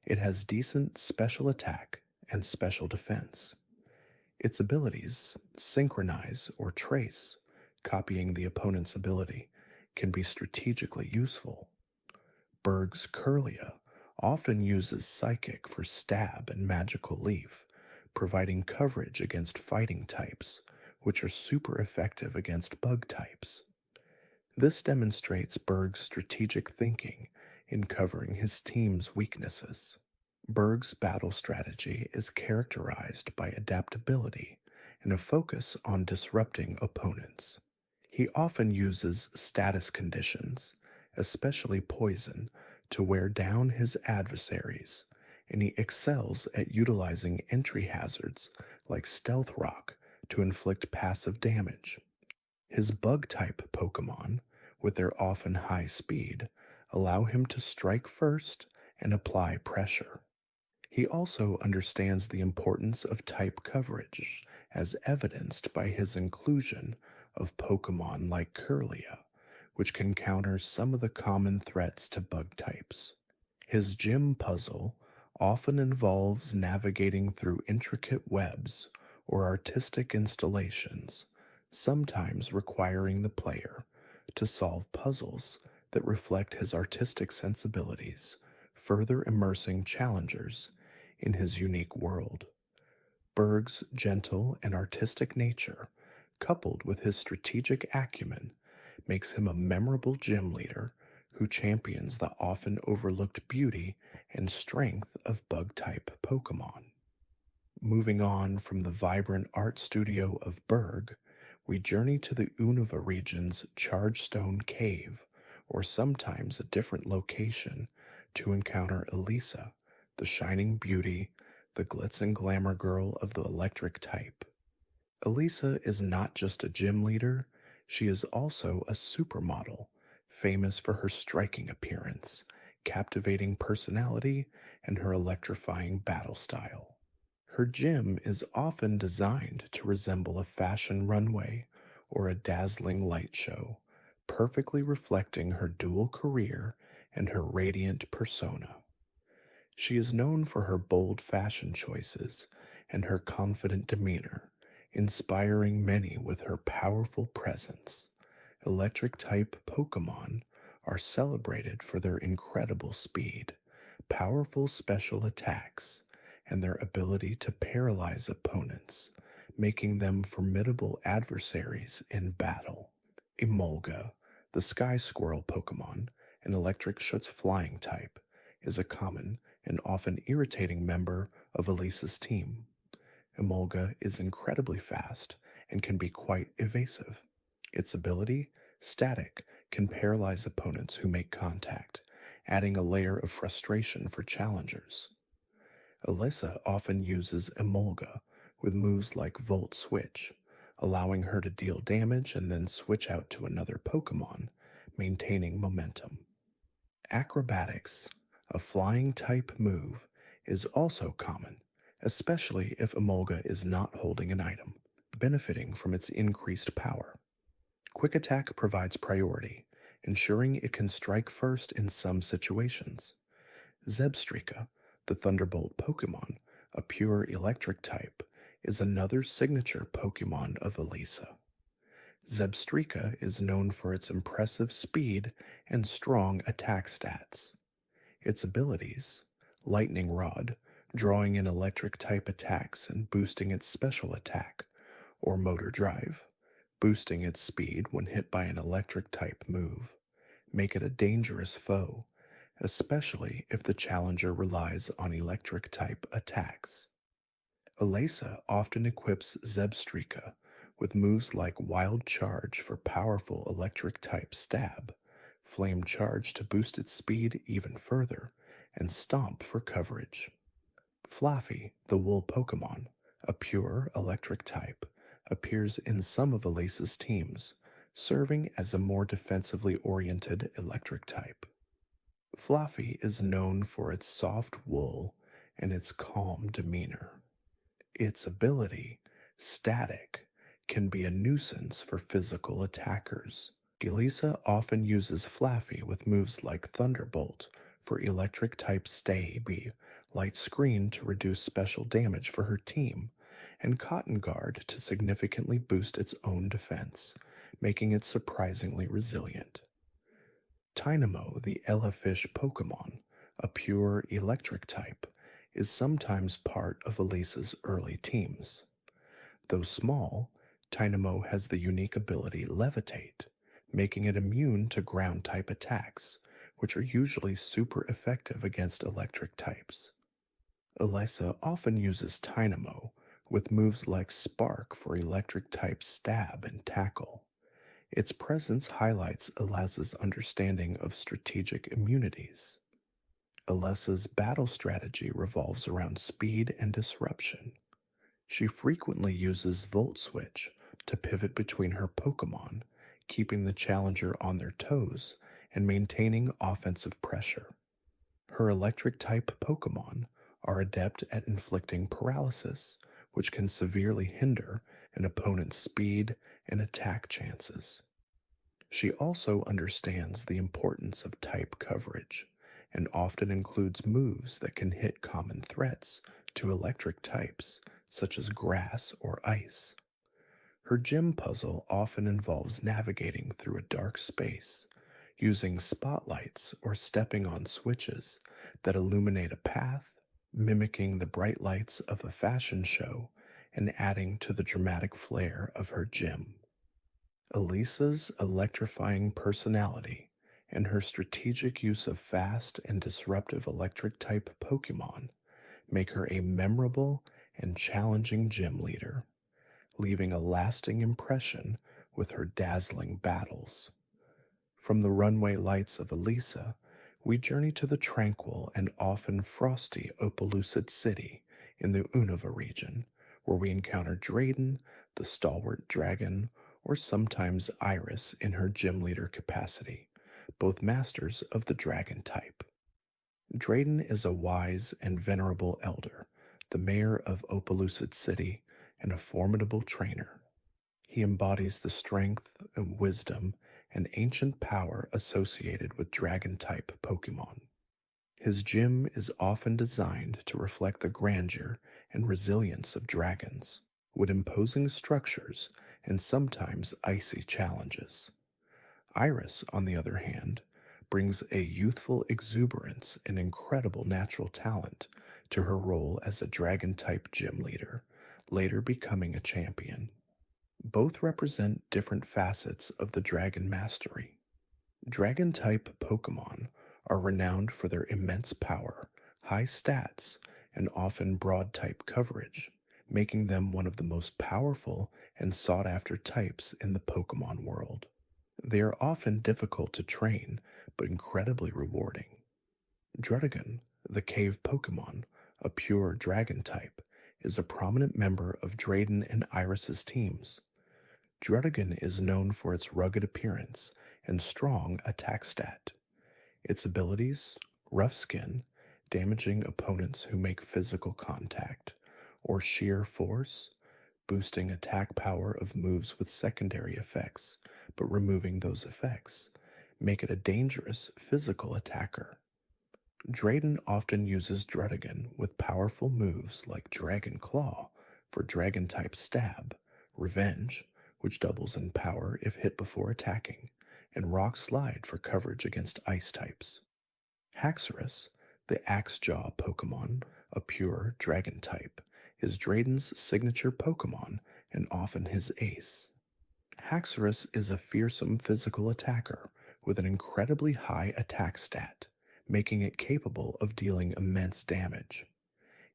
It has decent special attack and special defense. Its abilities, Synchronize or Trace, copying the opponent's ability, can be strategically useful. Berg's Kirlia often uses Psychic for stab and Magical Leaf, providing coverage against fighting types, which are super effective against bug types. This demonstrates Berg's strategic thinking in covering his team's weaknesses. Berg's battle strategy is characterized by adaptability and a focus on disrupting opponents. He often uses status conditions, especially poison, to wear down his adversaries, and he excels at utilizing entry hazards like Stealth Rock to inflict passive damage. His bug-type Pokémon, with their often high speed, allow him to strike first and apply pressure. He also understands the importance of type coverage, as evidenced by his inclusion of Pokémon like Kirlia, which can counter some of the common threats to bug types. His gym puzzle often involves navigating through intricate webs or artistic installations, sometimes requiring the player to solve puzzles that reflect his artistic sensibilities, further immersing challengers in his unique world. Berg's gentle and artistic nature, coupled with his strategic acumen, makes him a memorable gym leader who champions the often overlooked beauty and strength of bug-type Pokémon. Moving on from the vibrant art studio of Berg, we journey to the Unova region's Chargestone Cave, or sometimes a different location, to encounter Elisa, the shining beauty, the glitz and glamour girl of the electric type. Elisa is not just a gym leader, she is also a supermodel, famous for her striking appearance, captivating personality, and her electrifying battle style. Her gym is often designed to resemble a fashion runway or a dazzling light show, perfectly reflecting her dual career and her radiant persona. She is known for her bold fashion choices and her confident demeanor, inspiring many with her powerful presence. Electric-type Pokémon are celebrated for their incredible speed, powerful special attacks, and their ability to paralyze opponents, making them formidable adversaries in battle. Emolga, the Sky Squirrel Pokémon, an electric shoots flying type, is a common and often irritating member of Elisa's team. Emolga is incredibly fast and can be quite evasive. Its ability, Static, can paralyze opponents who make contact, adding a layer of frustration for challengers. Elisa often uses Emolga with moves like Volt Switch, allowing her to deal damage and then switch out to another Pokémon, maintaining momentum. Acrobatics, a flying type move, is also common, especially if Emolga is not holding an item, benefiting from its increased power. Quick Attack provides priority, ensuring it can strike first in some situations. Zebstrika, the Thunderbolt Pokémon, a pure electric type, is another signature Pokémon of Elisa. Zebstrika is known for its impressive speed and strong attack stats. Its abilities, Lightning Rod, drawing in electric-type attacks and boosting its special attack, or Motor Drive, boosting its speed when hit by an electric-type move, make it a dangerous foe, especially if the challenger relies on electric-type attacks. Elisa often equips Zebstrika with moves like Wild Charge for powerful electric-type stab, Flame Charge to boost its speed even further, and Stomp for coverage. Fluffy, the Wool Pokémon, a pure electric type, appears in some of Elisa's teams, serving as a more defensively oriented electric type. Fluffy is known for its soft wool and its calm demeanor. Its ability, Static, can be a nuisance for physical attackers. Elisa often uses Fluffy with moves like Thunderbolt for electric-type Stay, Light Screen to reduce special damage for her team, and Cotton Guard to significantly boost its own defense, making it surprisingly resilient. Tynamo, the Elefish Pokémon, a pure electric type, is sometimes part of Elisa's early teams. Though small, Tynamo has the unique ability Levitate, making it immune to ground-type attacks, which are usually super effective against electric types. Elisa often uses Tynamo with moves like Spark for electric-type stab and tackle. Its presence highlights Elisa's understanding of strategic immunities. Elisa's battle strategy revolves around speed and disruption. She frequently uses Volt Switch to pivot between her Pokémon, keeping the challenger on their toes and maintaining offensive pressure. Her electric-type Pokémon are adept at inflicting paralysis, which can severely hinder an opponent's speed and attack chances. She also understands the importance of type coverage, and often includes moves that can hit common threats to electric types, such as grass or ice. Her gym puzzle often involves navigating through a dark space, using spotlights or stepping on switches that illuminate a path, mimicking the bright lights of a fashion show and adding to the dramatic flair of her gym. Elisa's electrifying personality and her strategic use of fast and disruptive electric-type Pokémon make her a memorable and challenging gym leader, leaving a lasting impression with her dazzling battles. From the runway lights of Elisa, we journey to the tranquil and often frosty Opelucid City in the Unova region, where we encounter Drayden, the stalwart dragon, or sometimes Iris in her gym leader capacity, both masters of the dragon type. Drayden is a wise and venerable elder, the mayor of Opelucid City, and a formidable trainer. He embodies the strength and wisdom and ancient power associated with dragon-type Pokémon. His gym is often designed to reflect the grandeur and resilience of dragons, with imposing structures and sometimes icy challenges. Iris, on the other hand, brings a youthful exuberance and incredible natural talent to her role as a dragon-type gym leader, later becoming a champion. Both represent different facets of the dragon mastery. Dragon-type Pokémon are renowned for their immense power, high stats, and often broad-type coverage, making them one of the most powerful and sought-after types in the Pokémon world. They are often difficult to train, but incredibly rewarding. Druddigon, the cave Pokémon, a pure dragon type, is a prominent member of Drayden and Iris's teams. Druddigon is known for its rugged appearance and strong attack stat. Its abilities, rough skin, damaging opponents who make physical contact, or sheer force, boosting attack power of moves with secondary effects, but removing those effects, make it a dangerous physical attacker. Drayden often uses Druddigon with powerful moves like Dragon Claw for Dragon-type stab, Revenge, which doubles in power if hit before attacking, and Rock Slide for coverage against ice types. Haxorus, the Axe Jaw Pokémon, a pure dragon type, is Drayden's signature Pokémon and often his ace. Haxorus is a fearsome physical attacker with an incredibly high attack stat, making it capable of dealing immense damage.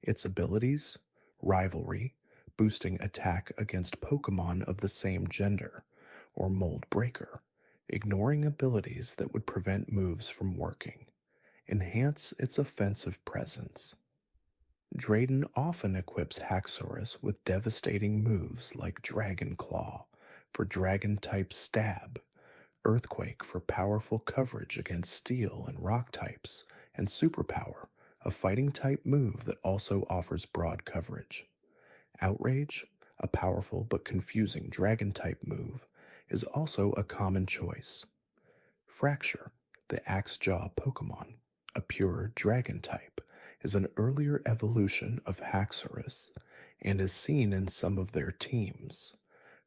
Its abilities, Rivalry, boosting attack against Pokémon of the same gender, or Mold Breaker, ignoring abilities that would prevent moves from working, enhance its offensive presence. Drayden often equips Haxorus with devastating moves like Dragon Claw for Dragon-type stab, Earthquake for powerful coverage against Steel and Rock types, and Superpower, a fighting-type move that also offers broad coverage. Outrage, a powerful but confusing Dragon-type move, is also a common choice. Fracture, the Axe Jaw Pokémon, a pure Dragon type, is an earlier evolution of Haxorus and is seen in some of their teams.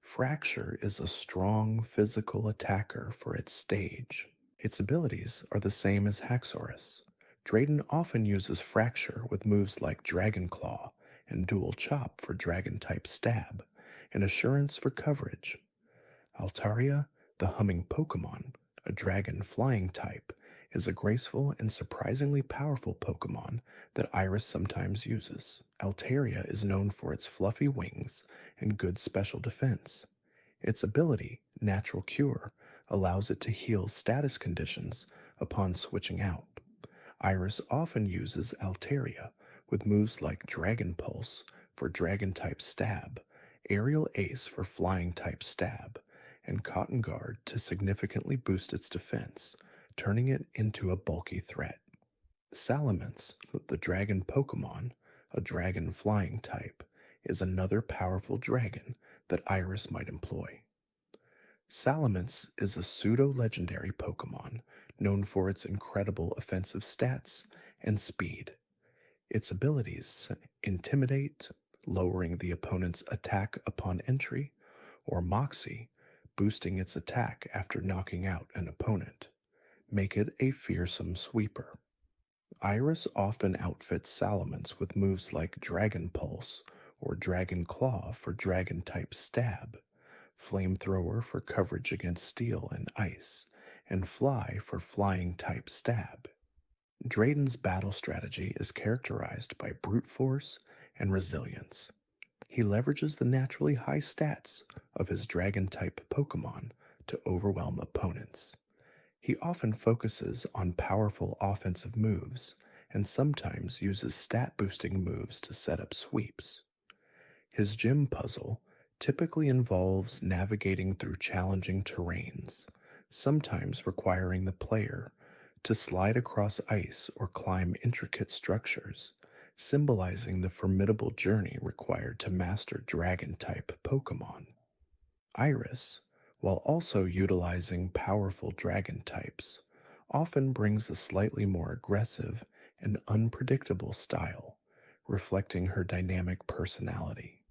Fracture is a strong physical attacker for its stage. Its abilities are the same as Haxorus. Drayden often uses Fracture with moves like Dragon Claw and Dual Chop for Dragon-type stab, and Assurance for coverage. Altaria, the Humming Pokémon, a dragon flying type, is a graceful and surprisingly powerful Pokémon that Iris sometimes uses. Altaria is known for its fluffy wings and good special defense. Its ability, Natural Cure, allows it to heal status conditions upon switching out. Iris often uses Altaria with moves like Dragon Pulse for Dragon-type stab, Aerial Ace for Flying-type stab, and Cotton Guard to significantly boost its defense, turning it into a bulky threat. Salamence, the dragon Pokémon, a dragon flying type, is another powerful dragon that Iris might employ. Salamence is a pseudo-legendary Pokémon known for its incredible offensive stats and speed. Its abilities, Intimidate, lowering the opponent's attack upon entry, or Moxie, boosting its attack after knocking out an opponent, make it a fearsome sweeper. Iris often outfits Salamence with moves like Dragon Pulse or Dragon Claw for Dragon-type stab, Flamethrower for coverage against steel and ice, and Fly for flying type stab. Drayden's battle strategy is characterized by brute force and resilience. He leverages the naturally high stats of his dragon type Pokemon to overwhelm opponents. He often focuses on powerful offensive moves and sometimes uses stat boosting moves to set up sweeps. His gym puzzle typically involves navigating through challenging terrains, sometimes requiring the player to slide across ice or climb intricate structures, symbolizing the formidable journey required to master dragon-type Pokemon. Iris, while also utilizing powerful dragon types, often brings a slightly more aggressive and unpredictable style, reflecting her dynamic personality.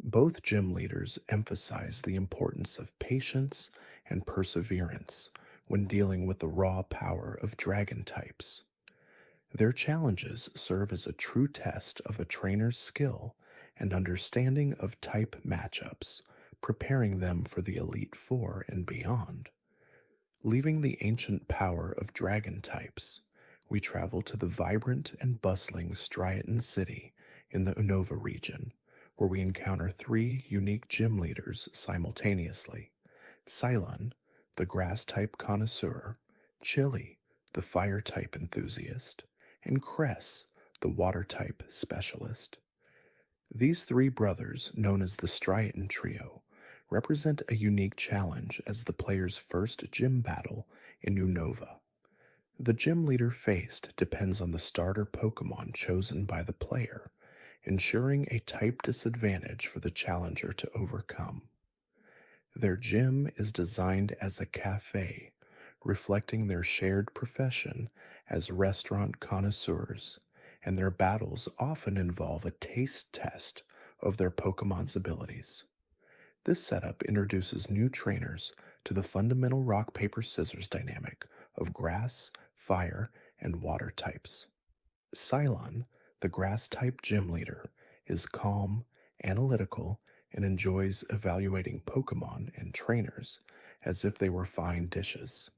Both gym leaders emphasize the importance of patience and perseverance when dealing with the raw power of dragon types. Their challenges serve as a true test of a trainer's skill and understanding of type matchups, preparing them for the Elite Four and beyond. Leaving the ancient power of dragon types, we travel to the vibrant and bustling Striaton City in the Unova region, where we encounter three unique gym leaders simultaneously: Cylon, the grass-type connoisseur; Chili, the fire-type enthusiast; and Cress, the water-type specialist. These three brothers, known as the Striaton Trio, represent a unique challenge as the player's first gym battle in Unova. The gym leader faced depends on the starter Pokemon chosen by the player, ensuring a type disadvantage for the challenger to overcome. Their gym is designed as a cafe, reflecting their shared profession as restaurant connoisseurs, and their battles often involve a taste test of their Pokemon's abilities. This setup introduces new trainers to the fundamental rock-paper-scissors dynamic of grass, fire, and water types. Cylon, the grass-type gym leader, is calm, analytical, and enjoys evaluating Pokemon and trainers as if they were fine dishes.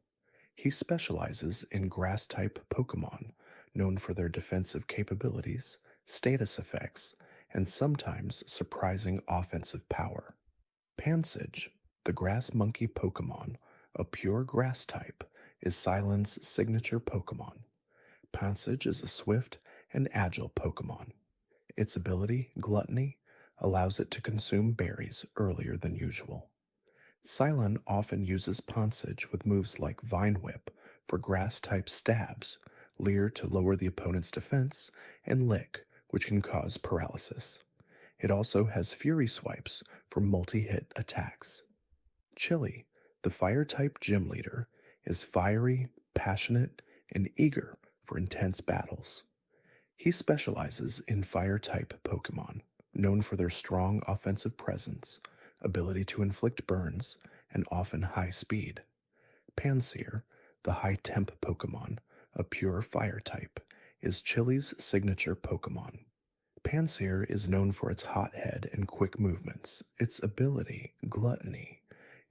He specializes in grass-type Pokemon, known for their defensive capabilities, status effects, and sometimes surprising offensive power. Pansage, the grass monkey Pokemon, a pure grass type, is Cylon's signature Pokemon. Pansage is a swift and agile Pokemon. Its ability, Gluttony, allows it to consume berries earlier than usual. Cylon often uses Pansage with moves like Vine Whip for grass-type stabs, Leer to lower the opponent's defense, and Lick, which can cause paralysis. It also has Fury Swipes for multi-hit attacks. Chili, the fire-type gym leader, is fiery, passionate, and eager for intense battles. He specializes in fire-type Pokemon, known for their strong offensive presence, ability to inflict burns, and often high speed. Pansear, the high-temp Pokemon, a pure fire type, is Chili's signature Pokemon. Pansear is known for its hot head and quick movements. Its ability, Gluttony,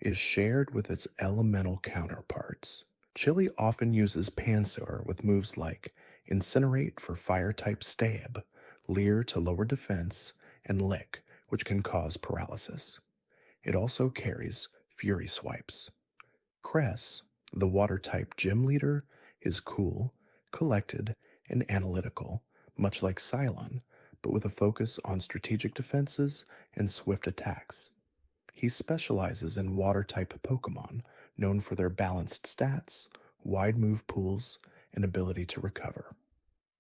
is shared with its elemental counterparts. Chili often uses Pansear with moves like Incinerate for fire-type stab, Leer to lower defense, and Lick, which can cause paralysis. It also carries Fury Swipes. Cress, the water-type gym leader, is cool, collected, and analytical, much like Cylon, but with a focus on strategic defenses and swift attacks. He specializes in water-type Pokemon, known for their balanced stats, wide move pools, and ability to recover.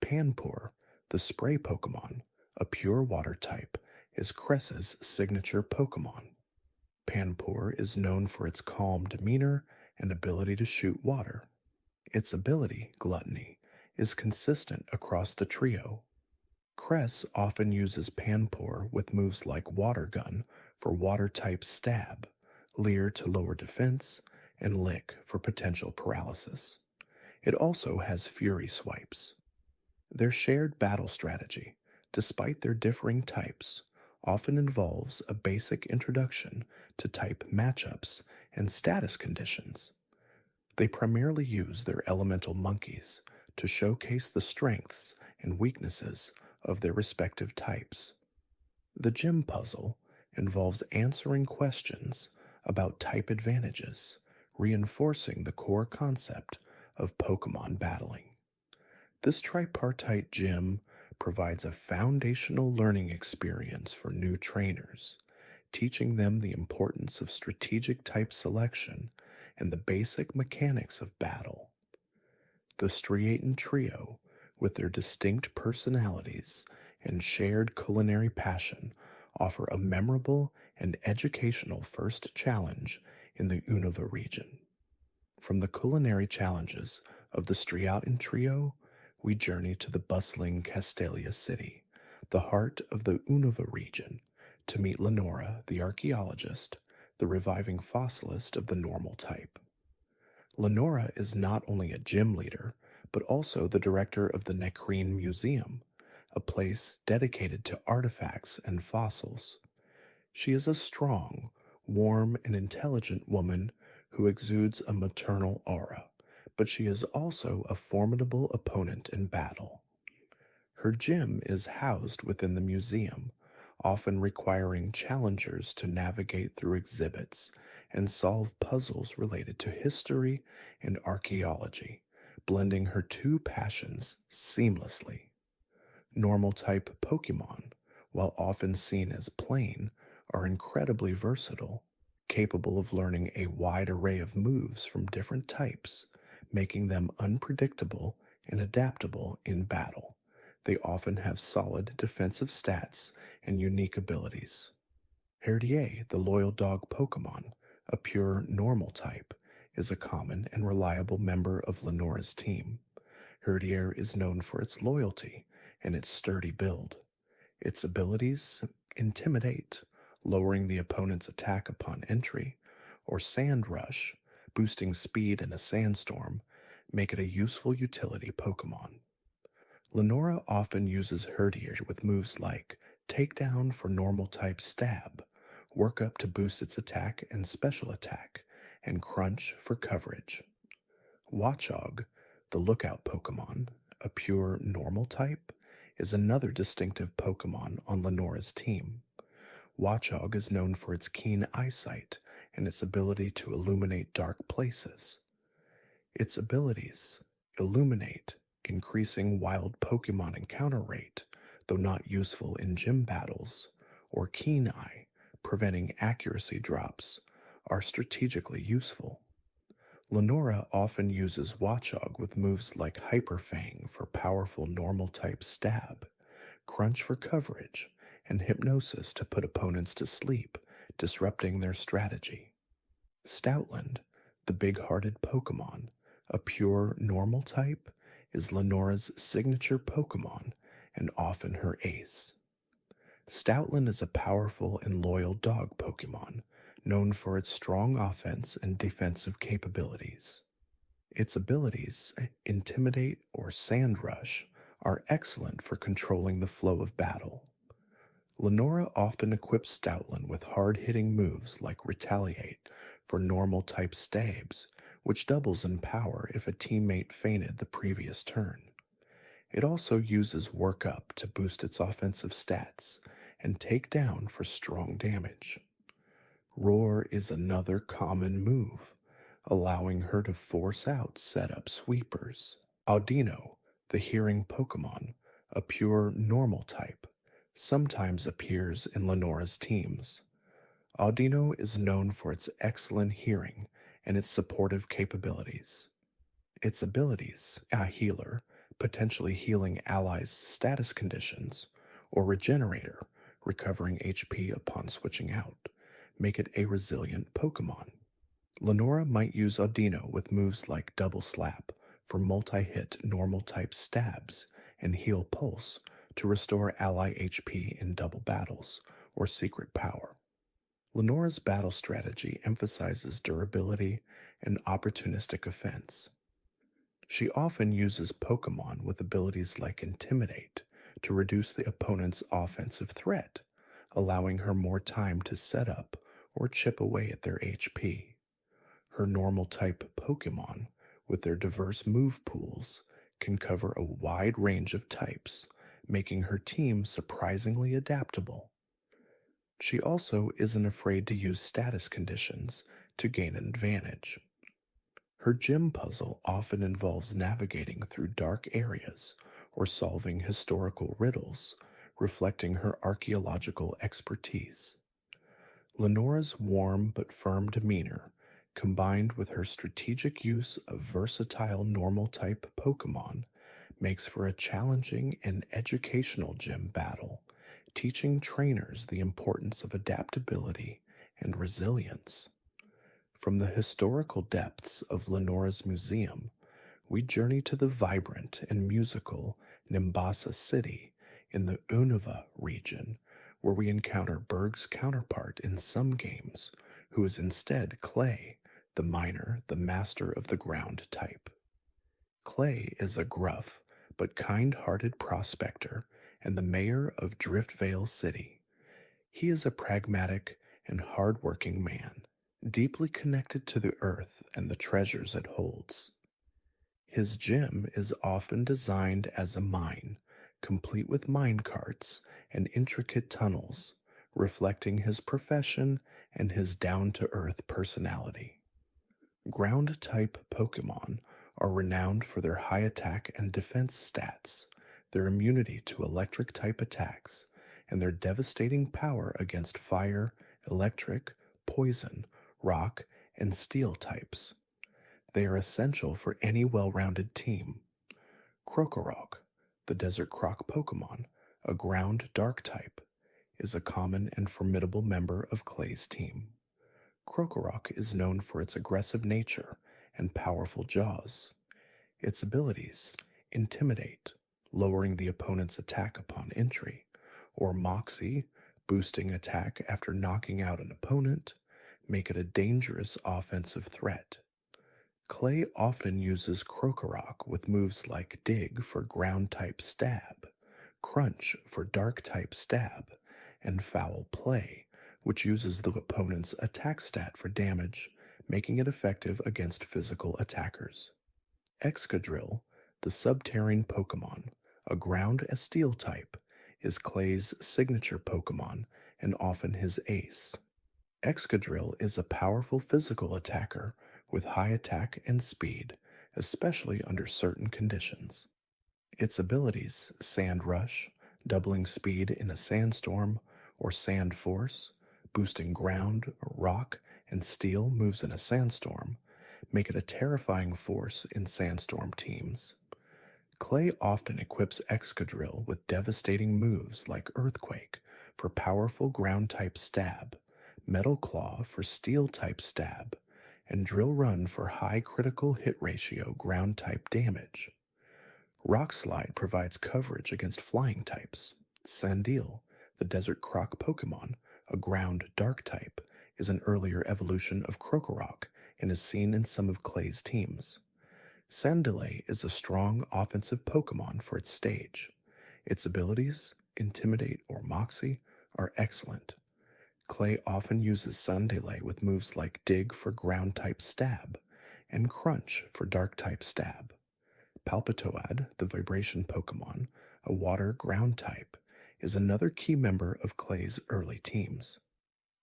Panpour, the spray Pokemon, a pure water type, is Cress's signature Pokemon. Panpour is known for its calm demeanor and ability to shoot water. Its ability, Gluttony, is consistent across the trio. Cress often uses Panpour with moves like Water Gun for water-type stab, Leer to lower defense, and Lick for potential paralysis. It also has Fury Swipes. Their shared battle strategy, despite their differing types, often involves a basic introduction to type matchups and status conditions. They primarily use their elemental monkeys to showcase the strengths and weaknesses of their respective types. The gym puzzle involves answering questions about type advantages, reinforcing the core concept of Pokemon battling. This tripartite gym provides a foundational learning experience for new trainers, teaching them the importance of strategic type selection and the basic mechanics of battle. The Striaton trio, with their distinct personalities and shared culinary passion, offer a memorable and educational first challenge in the Unova region. From the culinary challenges of the Striaton trio, we journey to the bustling Castelia city, the heart of the Unova region, to meet Lenora, the archaeologist, the reviving fossilist of the normal type. Lenora is not only a gym leader, but also the director of the Necrine Museum, a place dedicated to artifacts and fossils. She is a strong, warm, and intelligent woman who exudes a maternal aura, but she is also a formidable opponent in battle. Her gym is housed within the museum, often requiring challengers to navigate through exhibits and solve puzzles related to history and archaeology, blending her two passions seamlessly. Normal type Pokemon, while often seen as plain, are incredibly versatile, capable of learning a wide array of moves from different types, making them unpredictable and adaptable in battle. They often have solid defensive stats and unique abilities. Herdier, the loyal dog Pokemon, a pure normal type, is a common and reliable member of Lenora's team. Herdier is known for its loyalty and its sturdy build. Its abilities intimidate, lowering the opponent's attack upon entry, or Sand Rush, boosting speed in a sandstorm, make it a useful utility Pokemon. Lenora often uses Herdier with moves like Takedown for normal type Stab, Work Up to boost its attack and special attack, and Crunch for coverage. Watchog, the Lookout Pokemon, a pure normal type, is another distinctive Pokemon on Lenora's team. Watchog is known for its keen eyesight and its ability to illuminate dark places. Its abilities Illuminate, increasing wild Pokemon encounter rate, though not useful in gym battles, or Keen Eye, preventing accuracy drops, are strategically useful. Lenora often uses Watchog with moves like Hyper Fang for powerful normal type Stab, Crunch for coverage, and Hypnosis to put opponents to sleep, disrupting their strategy. Stoutland, the big-hearted Pokemon, a pure normal type, is Lenora's signature Pokemon and often her ace. Stoutland is a powerful and loyal dog Pokemon, known for its strong offense and defensive capabilities. Its abilities, Intimidate or Sand Rush, are excellent for controlling the flow of battle. Lenora often equips Stoutland with hard-hitting moves like Retaliate for normal-type stabs, which doubles in power if a teammate fainted the previous turn. It also uses Work Up to boost its offensive stats and Take Down for strong damage. Roar is another common move, allowing her to force out setup sweepers. Audino, the hearing Pokemon, a pure normal type, sometimes appears in Lenora's teams. Audino is known for its excellent hearing and its supportive capabilities. Its abilities, a healer, potentially healing allies' status conditions, or Regenerator, recovering HP upon switching out, make it a resilient Pokemon. Lenora might use Audino with moves like Double Slap for multi-hit normal-type stabs and Heal Pulse to restore ally HP in double battles, or Secret Power. Lenora's battle strategy emphasizes durability and opportunistic offense. She often uses Pokemon with abilities like Intimidate to reduce the opponent's offensive threat, allowing her more time to set up or chip away at their HP. Her normal type Pokemon, with their diverse move pools, can cover a wide range of types, making her team surprisingly adaptable. She also isn't afraid to use status conditions to gain an advantage. Her gym puzzle often involves navigating through dark areas or solving historical riddles, reflecting her archaeological expertise. Lenora's warm but firm demeanor, combined with her strategic use of versatile normal type Pokemon, makes for a challenging and educational gym battle, teaching trainers the importance of adaptability and resilience. From the historical depths of Lenora's museum, we journey to the vibrant and musical Nimbasa City in the Unova region, where we encounter Berg's counterpart in some games, who is instead Clay, the master of the ground type. Clay is a gruff but kind-hearted prospector and the mayor of Driftvale City. He is a pragmatic and hard-working man, deeply connected to the earth and the treasures it holds. His gym is often designed as a mine, complete with mine carts and intricate tunnels, reflecting his profession and his down-to-earth personality. Ground-type Pokemon are renowned for their high attack and defense stats, their immunity to electric-type attacks, and their devastating power against fire, electric, poison, rock, and steel types. They are essential for any well-rounded team. Krokorok, the desert croc Pokemon, a ground dark type, is a common and formidable member of Clay's team. Krokorok is known for its aggressive nature and powerful jaws. Its abilities, Intimidate, lowering the opponent's attack upon entry, or Moxie, boosting attack after knocking out an opponent, make it a dangerous offensive threat. Clay often uses Krokorok with moves like Dig for ground-type stab, Crunch for dark-type stab, and Foul Play, which uses the opponent's attack stat for damage, making it effective against physical attackers. Excadrill, the subterranean Pokemon, a ground steel type, is Clay's signature Pokemon and often his ace. Excadrill is a powerful physical attacker with high attack and speed, especially under certain conditions. Its abilities, Sand Rush, doubling speed in a sandstorm, or Sand Force, boosting ground, rock, and steel moves in a sandstorm, make it a terrifying force in sandstorm teams. Clay often equips Excadrill with devastating moves like Earthquake for powerful ground-type stab, Metal Claw for steel-type stab, and Drill Run for high critical hit ratio ground-type damage. Rock Slide provides coverage against flying types. Sandile, the desert croc Pokemon, a ground dark type, is an earlier evolution of Krokorok and is seen in some of Clay's teams. Sandile is a strong offensive Pokemon for its stage. Its abilities, Intimidate or Moxie, are excellent. Clay often uses Sandile with moves like Dig for ground-type stab and Crunch for dark-type stab. Palpitoad, the vibration Pokemon, a water ground type, is another key member of Clay's early teams.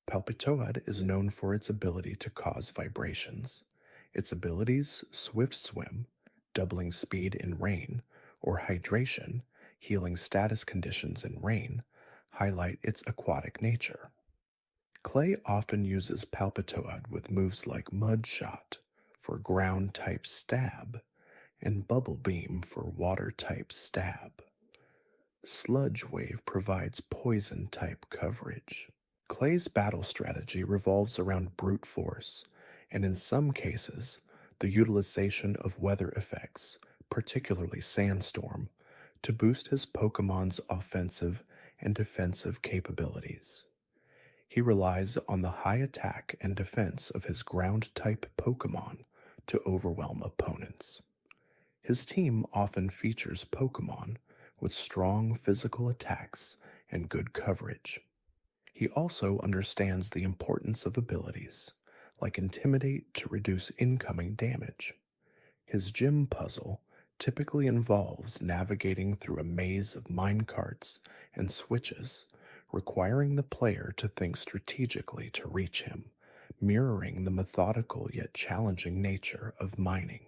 Palpitoad is known for its ability to cause vibrations. Its abilities, Swift Swim, doubling speed in rain, or Hydration, healing status conditions in rain, highlight its aquatic nature. Clay often uses Palpitoad with moves like Mud Shot for ground-type stab and Bubble Beam for water-type stab. Sludge Wave provides poison-type coverage. Clay's battle strategy revolves around brute force, and in some cases, the utilization of weather effects, particularly Sandstorm, to boost his Pokemon's offensive and defensive capabilities. He relies on the high attack and defense of his ground-type Pokemon to overwhelm opponents. His team often features Pokemon with strong physical attacks and good coverage. He also understands the importance of abilities, like Intimidate to reduce incoming damage. His gym puzzle typically involves navigating through a maze of minecarts and switches, requiring the player to think strategically to reach him, mirroring the methodical yet challenging nature of mining.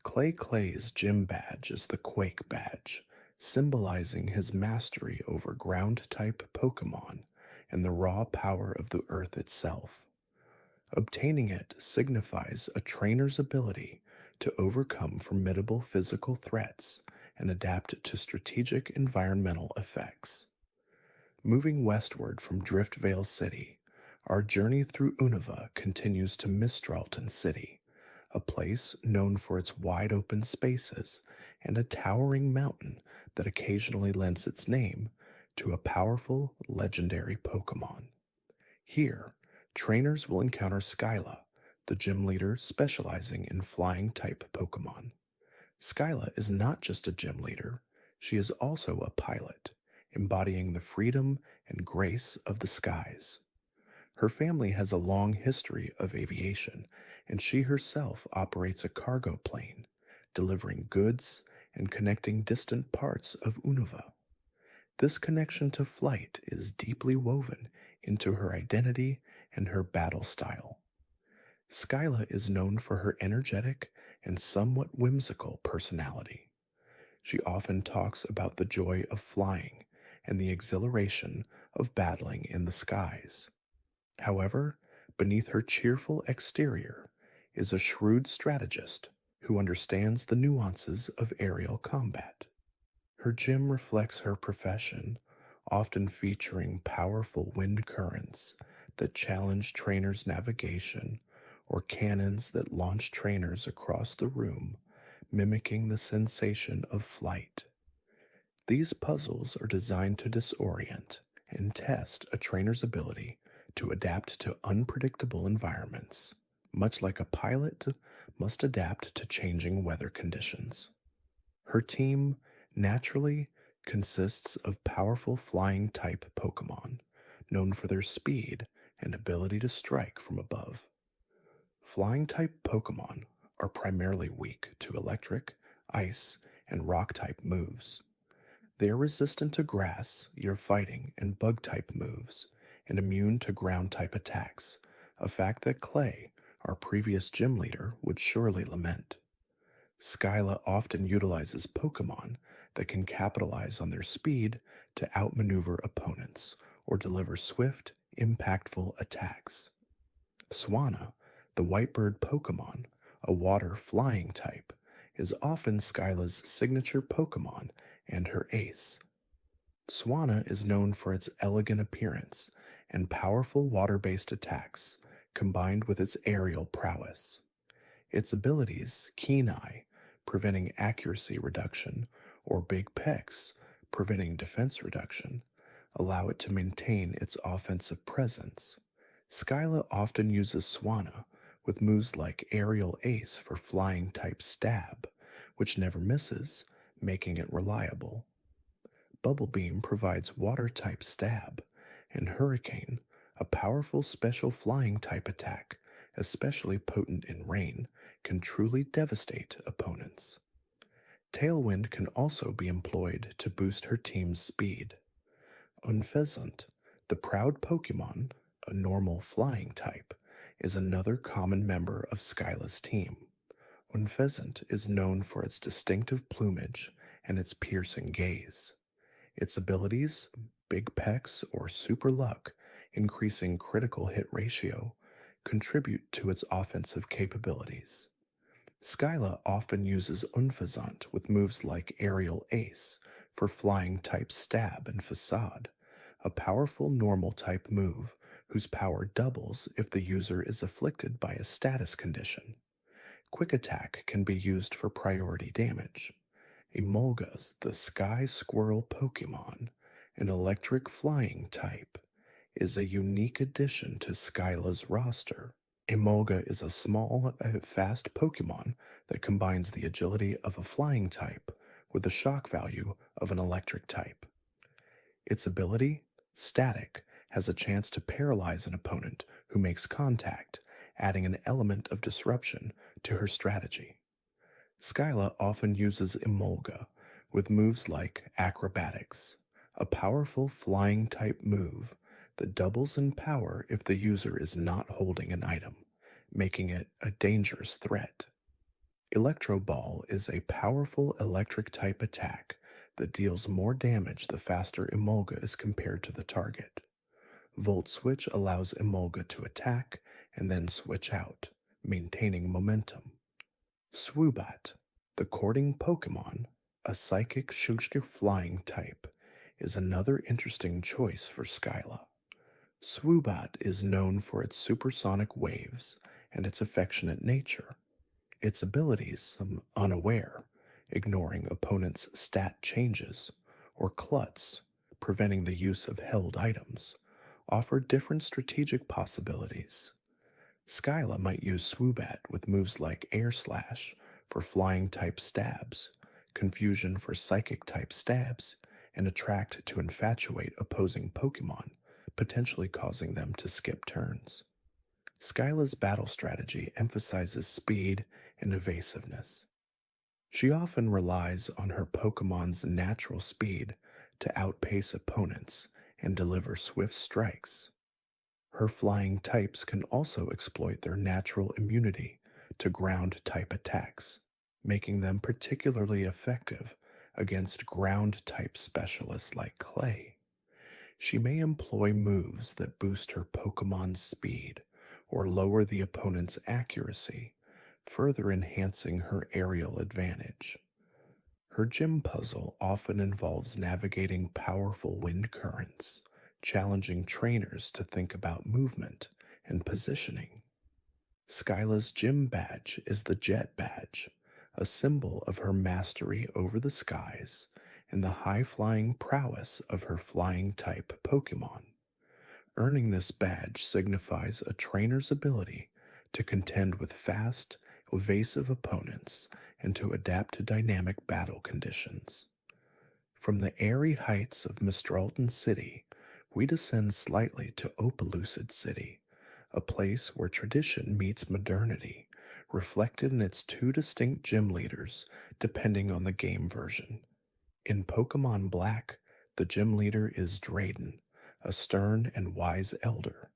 Clay's gym badge is the Quake badge, symbolizing his mastery over ground-type Pokémon and the raw power of the earth itself. Obtaining it signifies a trainer's ability to overcome formidable physical threats and adapt to strategic environmental effects. Moving westward from Driftvale City, our journey through Unova continues to Mistralton City, a place known for its wide-open spaces and a towering mountain that occasionally lends its name to a powerful, legendary Pokémon. Here, trainers will encounter Skyla, the gym leader specializing in flying-type Pokémon. Skyla is not just a gym leader, she is also a pilot, embodying the freedom and grace of the skies. Her family has a long history of aviation, and she herself operates a cargo plane, delivering goods and connecting distant parts of Unova. This connection to flight is deeply woven into her identity and her battle style. Skyla is known for her energetic and somewhat whimsical personality. She often talks about the joy of flying and the exhilaration of battling in the skies. However, beneath her cheerful exterior is a shrewd strategist who understands the nuances of aerial combat. Her gym reflects her profession, often featuring powerful wind currents that challenge trainers' navigation or cannons that launch trainers across the room, mimicking the sensation of flight. These puzzles are designed to disorient and test a trainer's ability to adapt to unpredictable environments, much like a pilot must adapt to changing weather conditions. Her team naturally consists of powerful flying-type Pokémon, known for their speed and ability to strike from above. Flying-type Pokémon are primarily weak to electric, ice, and rock-type moves. They are resistant to grass, ear fighting, and bug-type moves, and immune to ground-type attacks, a fact that Clay, our previous gym leader, would surely lament. Skyla often utilizes Pokémon that can capitalize on their speed to outmaneuver opponents or deliver swift, impactful attacks. Swanna, the white-bird Pokémon, a water flying type, is often Skyla's signature Pokémon and her ace. Swanna is known for its elegant appearance and powerful water-based attacks, combined with its aerial prowess. Its abilities, Keen Eye, preventing accuracy reduction, or Big Pecs, preventing defense reduction, allow it to maintain its offensive presence. Skyla often uses Swanna with moves like Aerial Ace for flying-type stab, which never misses, making it reliable. Bubble Beam provides water-type stab, and Hurricane, a powerful special flying-type attack, especially potent in rain, can truly devastate opponents. Tailwind can also be employed to boost her team's speed. Unpheasant, the proud Pokémon, a normal flying type, is another common member of Skyla's team. Unpheasant is known for its distinctive plumage and its piercing gaze. Its abilities, Big Pecs or Super Luck, increasing critical hit ratio, contribute to its offensive capabilities. Skyla often uses Unpheasant with moves like Aerial Ace for flying-type stab and facade, a powerful normal-type move whose power doubles if the user is afflicted by a status condition. Quick Attack can be used for priority damage. Emolga's the Sky Squirrel Pokémon, an electric flying type, is a unique addition to Skyla's roster. Emolga is a small, fast Pokémon that combines the agility of a flying type with the shock value of an electric type. Its ability, Static, has a chance to paralyze an opponent who makes contact adding an element of disruption to her strategy. Skyla often uses Emolga with moves like Acrobatics, a powerful flying type move that doubles in power if the user is not holding an item, making it a dangerous threat. Electro Ball is a powerful electric type attack that deals more damage the faster Emolga is compared to the target. Volt Switch allows Emolga to attack and then switch out, maintaining momentum. Swoobat, the courting Pokemon, a psychic shooter flying type, is another interesting choice for Skyla. Swoobat is known for its supersonic waves and its affectionate nature. Its abilities, unaware, ignoring opponents' stat changes, or Klutz, preventing the use of held items, offer different strategic possibilities. Skyla might use Swoobat with moves like Air Slash for flying type stabs, Confusion for psychic type stabs, and Attract to infatuate opposing Pokemon, potentially causing them to skip turns. Skyla's battle strategy emphasizes speed and evasiveness. She often relies on her Pokemon's natural speed to outpace opponents and deliver swift strikes. Her flying types can also exploit their natural immunity to ground-type attacks, making them particularly effective against ground-type specialists like Clay. She may employ moves that boost her Pokemon's speed or lower the opponent's accuracy, further enhancing her aerial advantage. Her gym puzzle often involves navigating powerful wind currents, challenging trainers to think about movement and positioning. Skyla's gym badge is the Jet Badge, a symbol of her mastery over the skies and the high-flying prowess of her flying-type Pokemon. Earning this badge signifies a trainer's ability to contend with fast, evasive opponents and to adapt to dynamic battle conditions. From the airy heights of Mistralton City, we descend slightly to Opelucid City, a place where tradition meets modernity, reflected in its two distinct gym leaders depending on the game version. In Pokemon Black, the gym leader is Drayden, a stern and wise elder.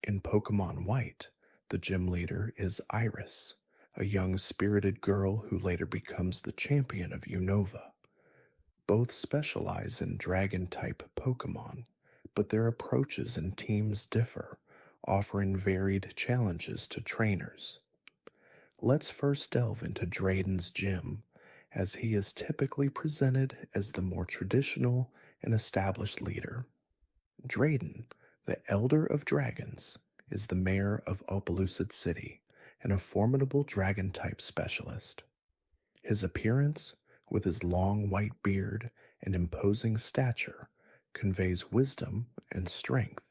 In Pokemon White, the gym leader is Iris, a young spirited girl who later becomes the champion of Unova. Both specialize in dragon-type Pokemon, but their approaches and teams differ, offering varied challenges to trainers. Let's first delve into Drayden's gym, as he is typically presented as the more traditional and established leader. Drayden, the Elder of Dragons, is the mayor of Opelucid City and a formidable dragon-type specialist. His appearance, with his long white beard and imposing stature, conveys wisdom and strength.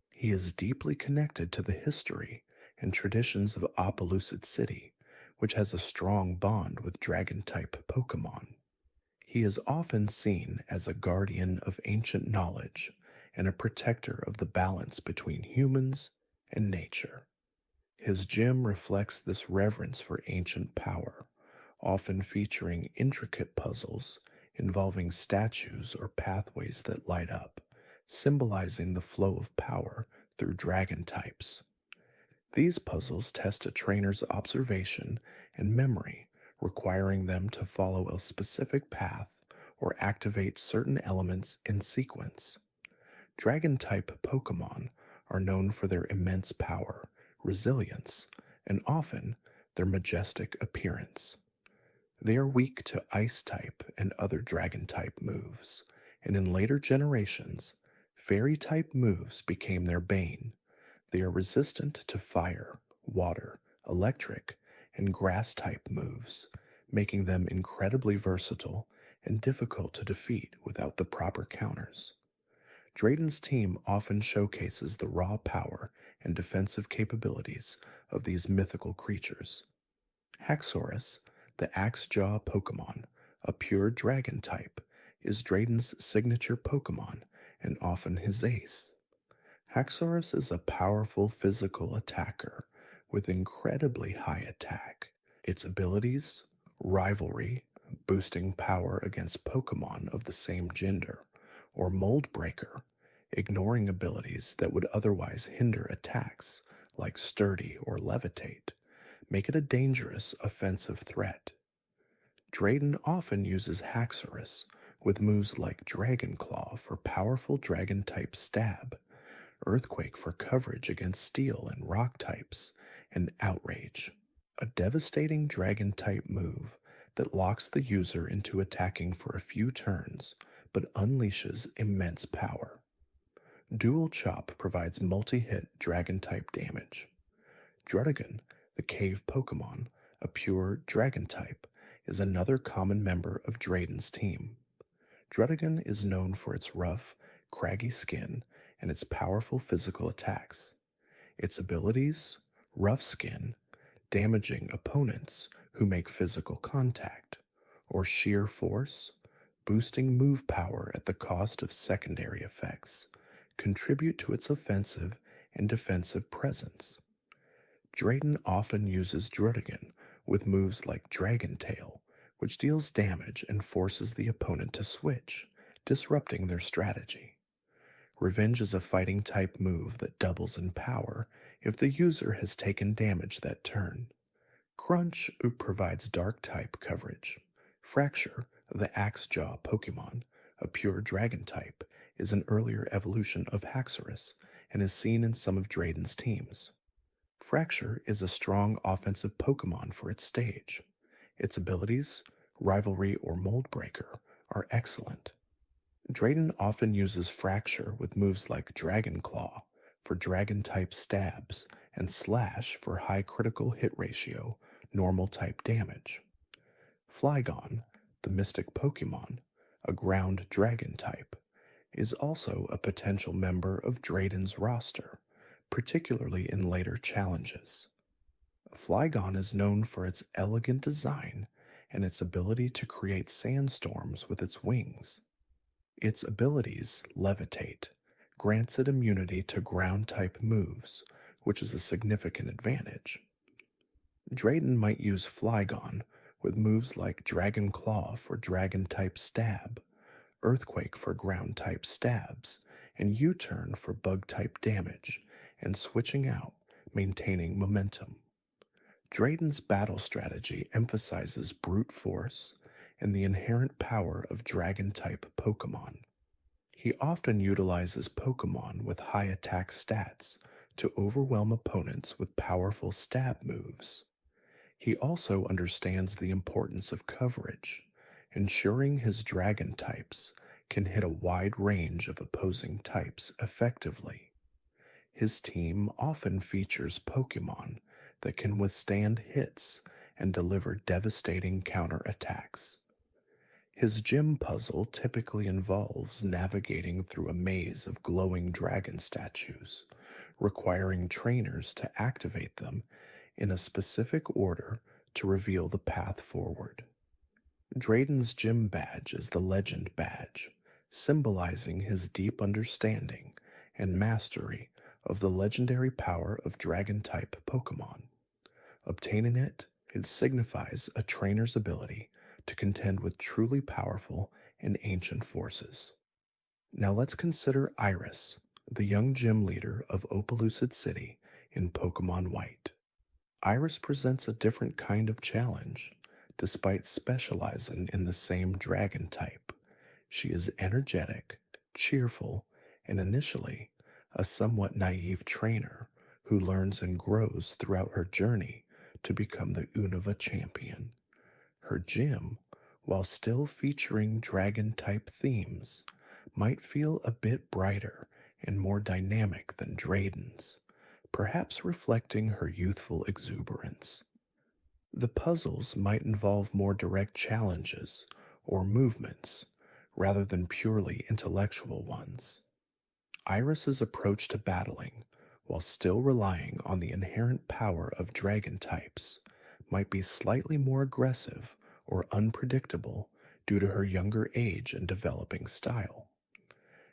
He is deeply connected to the history and traditions of Opelucid City, which has a strong bond with dragon-type Pokemon. He is often seen as a guardian of ancient knowledge and a protector of the balance between humans and nature. His gym reflects this reverence for ancient power, often featuring intricate puzzles involving statues or pathways that light up, symbolizing the flow of power through dragon types. These puzzles test a trainer's observation and memory, requiring them to follow a specific path or activate certain elements in sequence. Dragon-type Pokemon are known for their immense power, resilience, and often their majestic appearance. They are weak to Ice-type and other Dragon-type moves, and in later generations, Fairy-type moves became their bane. They are resistant to Fire, Water, Electric, and Grass-type moves, making them incredibly versatile and difficult to defeat without the proper counters. Drayden's team often showcases the raw power and defensive capabilities of these mythical creatures. Haxorus, the Axe-Jaw Pokemon, a pure dragon type, is Drayden's signature Pokemon and often his ace. Haxorus is a powerful physical attacker with incredibly high attack. Its abilities: Rivalry, boosting power against Pokemon of the same gender, or Mold Breaker, ignoring abilities that would otherwise hinder attacks, like Sturdy or Levitate, make it a dangerous offensive threat. Drayden often uses Haxorus, with moves like Dragon Claw for powerful Dragon-type stab, Earthquake for coverage against Steel and Rock types, and Outrage, a devastating Dragon-type move that locks the user into attacking for a few turns but unleashes immense power. Dual Chop provides multi-hit Dragon-type damage. Druddigon, the cave Pokemon, a pure Dragon-type, is another common member of Drayden's team. Druddigon is known for its rough, craggy skin and its powerful physical attacks. Its abilities: Rough Skin, damaging opponents who make physical contact, or Sheer Force, boosting move power at the cost of secondary effects, contribute to its offensive and defensive presence. Drayden often uses Druddigon with moves like Dragon Tail, which deals damage and forces the opponent to switch, disrupting their strategy. Revenge is a fighting-type move that doubles in power if the user has taken damage that turn. Crunch provides Dark-type coverage. Fracture, the Axe-Jaw Pokemon, a pure Dragon-type, is an earlier evolution of Haxorus and is seen in some of Drayden's teams. Fracture is a strong offensive Pokemon for its stage. Its abilities, Rivalry or Mold Breaker, are excellent. Drayden often uses Fracture with moves like Dragon Claw for Dragon-type stabs and Slash for high critical hit ratio, normal-type damage. Flygon, the Mystic Pokemon, a ground Dragon-type, is also a potential member of Drayden's roster, particularly in later challenges. Flygon is known for its elegant design and its ability to create sandstorms with its wings. Its abilities, Levitate, grants it immunity to ground-type moves, which is a significant advantage. Drayden might use Flygon with moves like Dragon Claw for Dragon-type stab, Earthquake for ground-type stabs, and U-turn for bug-type damage, and switching out, maintaining momentum. Drayden's battle strategy emphasizes brute force and the inherent power of Dragon-type Pokemon. He often utilizes Pokemon with high attack stats to overwhelm opponents with powerful stab moves. He also understands the importance of coverage, ensuring his Dragon types can hit a wide range of opposing types effectively. His team often features Pokemon that can withstand hits and deliver devastating counterattacks. His gym puzzle typically involves navigating through a maze of glowing dragon statues, requiring trainers to activate them in a specific order to reveal the path forward. Drayden's gym badge is the Legend Badge, symbolizing his deep understanding and mastery of the legendary power of Dragon-type Pokemon. Obtaining it signifies a trainer's ability to contend with truly powerful and ancient forces. Now let's consider Iris, the young gym leader of Opelucid City in Pokemon White. Iris presents a different kind of challenge. Despite specializing in the same dragon type, she is energetic, cheerful, and initially a somewhat naive trainer who learns and grows throughout her journey to become the Unova champion. Her gym, while still featuring dragon-type themes, might feel a bit brighter and more dynamic than Drayden's, perhaps reflecting her youthful exuberance. The puzzles might involve more direct challenges or movements rather than purely intellectual ones. Iris's approach to battling, while still relying on the inherent power of dragon types, might be slightly more aggressive or unpredictable due to her younger age and developing style.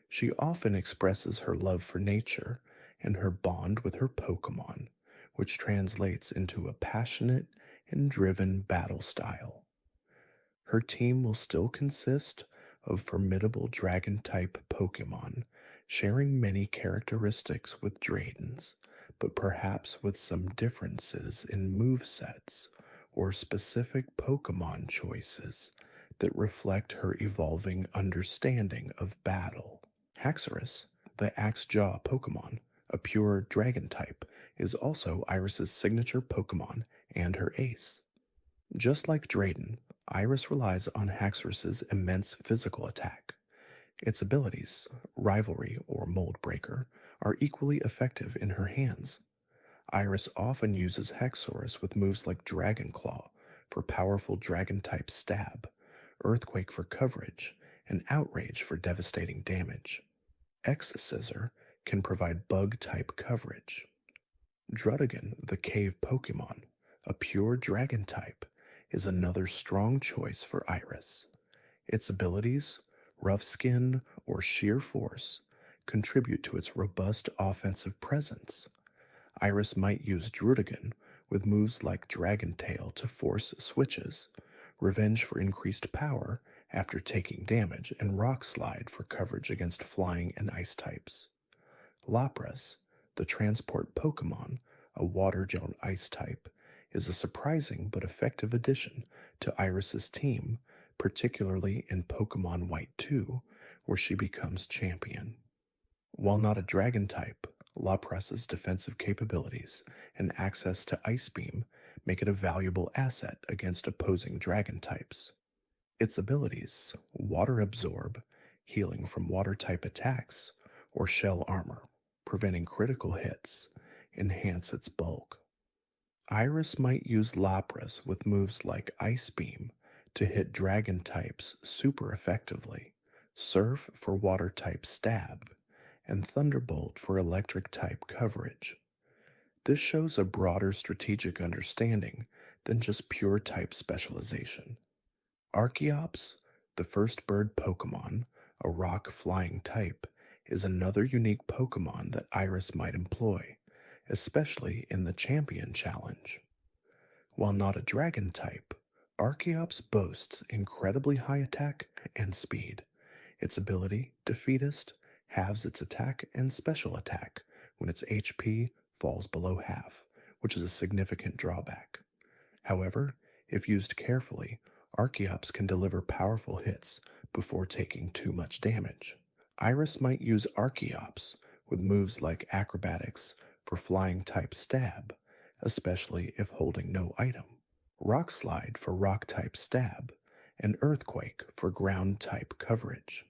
She often expresses her love for nature and her bond with her Pokemon, which translates into a passionate and driven battle style. Her team will still consist of formidable dragon-type Pokémon, sharing many characteristics with Drayden's, but perhaps with some differences in movesets or specific Pokémon choices that reflect her evolving understanding of battle. Haxorus, the Axe-Jaw Pokémon, a pure dragon type, is also Iris's signature Pokémon and her ace. Just like Drayden, Iris relies on Haxorus's immense physical attack. Its abilities, Rivalry or Mold Breaker, are equally effective in her hands. Iris often uses Haxorus with moves like Dragon Claw for powerful dragon-type stab, Earthquake for coverage, and Outrage for devastating damage. X-Scissor can provide bug-type coverage. Druddigon, the cave Pokémon, a pure dragon type, is another strong choice for Iris. Its abilities, Rough Skin or Sheer Force, contribute to its robust offensive presence. Iris might use Druddigon with moves like Dragon Tail to force switches, Revenge for increased power after taking damage, and Rock Slide for coverage against flying and ice types. Lapras, the transport Pokémon, a water-gel ice type, is a surprising but effective addition to Iris's team, particularly in Pokémon White 2, where she becomes champion. While not a dragon type, Lapras's defensive capabilities and access to Ice Beam make it a valuable asset against opposing dragon types. Its abilities, Water Absorb, healing from water-type attacks, or Shell Armor, preventing critical hits, enhance its bulk. Iris might use Lapras with moves like Ice Beam to hit dragon types super effectively, Surf for water-type stab, and Thunderbolt for electric-type coverage. This shows a broader strategic understanding than just pure type specialization. Archeops, the first bird Pokémon, a rock flying type, is another unique Pokémon that Iris might employ, especially in the Champion Challenge. While not a dragon type, Archeops boasts incredibly high attack and speed. Its ability, Defeatist, halves its attack and special attack when its HP falls below half, which is a significant drawback. However, if used carefully, Archeops can deliver powerful hits before taking too much damage. Iris might use Archeops with moves like Acrobatics for flying-type stab, especially if holding no item, Rock Slide for rock-type stab, and Earthquake for ground-type coverage.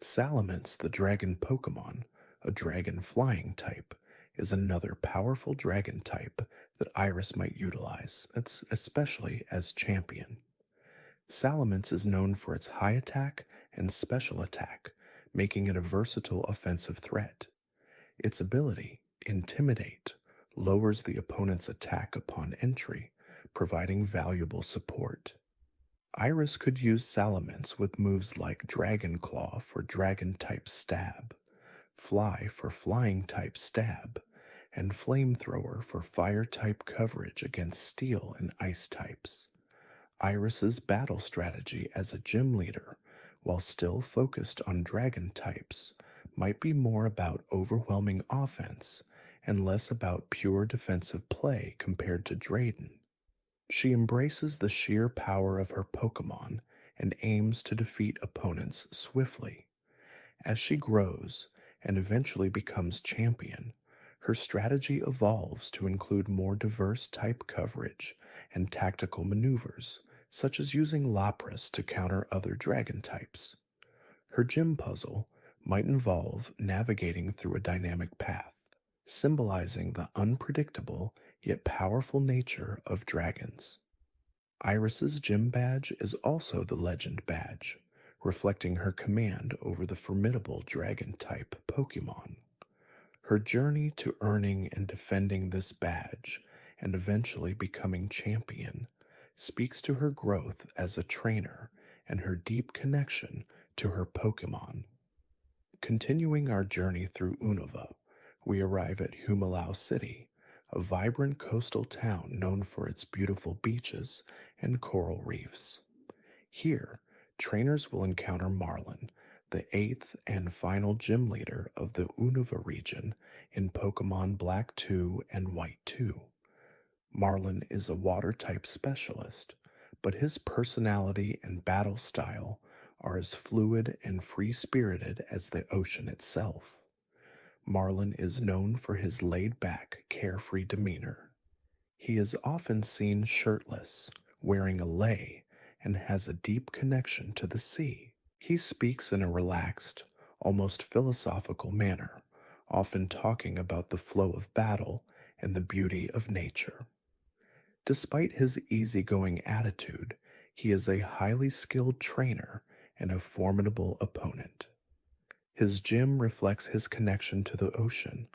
Salamence, the dragon Pokémon, a dragon flying type, is another powerful dragon type that Iris might utilize, especially as champion. Salamence is known for its high attack and special attack, making it a versatile offensive threat. Its ability, Intimidate, lowers the opponent's attack upon entry, providing valuable support. Iris could use Salamence with moves like Dragon Claw for dragon-type stab, Fly for flying-type stab, and Flamethrower for fire-type coverage against steel and ice types. Iris's battle strategy as a gym leader, while still focused on dragon types, might be more about overwhelming offense and less about pure defensive play compared to Drayden. She embraces the sheer power of her Pokémon and aims to defeat opponents swiftly. As she grows and eventually becomes champion, her strategy evolves to include more diverse type coverage and tactical maneuvers, such as using Lapras to counter other dragon types. Her gym puzzle might involve navigating through a dynamic path, symbolizing the unpredictable yet powerful nature of dragons. Iris's gym badge is also the Legend badge, reflecting her command over the formidable dragon-type Pokémon. Her journey to earning and defending this badge, and eventually becoming champion, speaks to her growth as a trainer and her deep connection to her Pokémon. Continuing our journey through Unova, we arrive at Humalau City, a vibrant coastal town known for its beautiful beaches and coral reefs. Here, trainers will encounter Marlin, the eighth and final gym leader of the Unova region in Pokemon Black 2 and White 2. Marlin is a water type specialist, but his personality and battle style are as fluid and free spirited as the ocean itself. Marlin is known for his laid back, carefree demeanor. He is often seen shirtless, wearing a lei, and has a deep connection to the sea. He speaks in a relaxed, almost philosophical manner, often talking about the flow of battle and the beauty of nature. Despite his easygoing attitude, he is a highly skilled trainer and a formidable opponent. His gym reflects his connection to the ocean,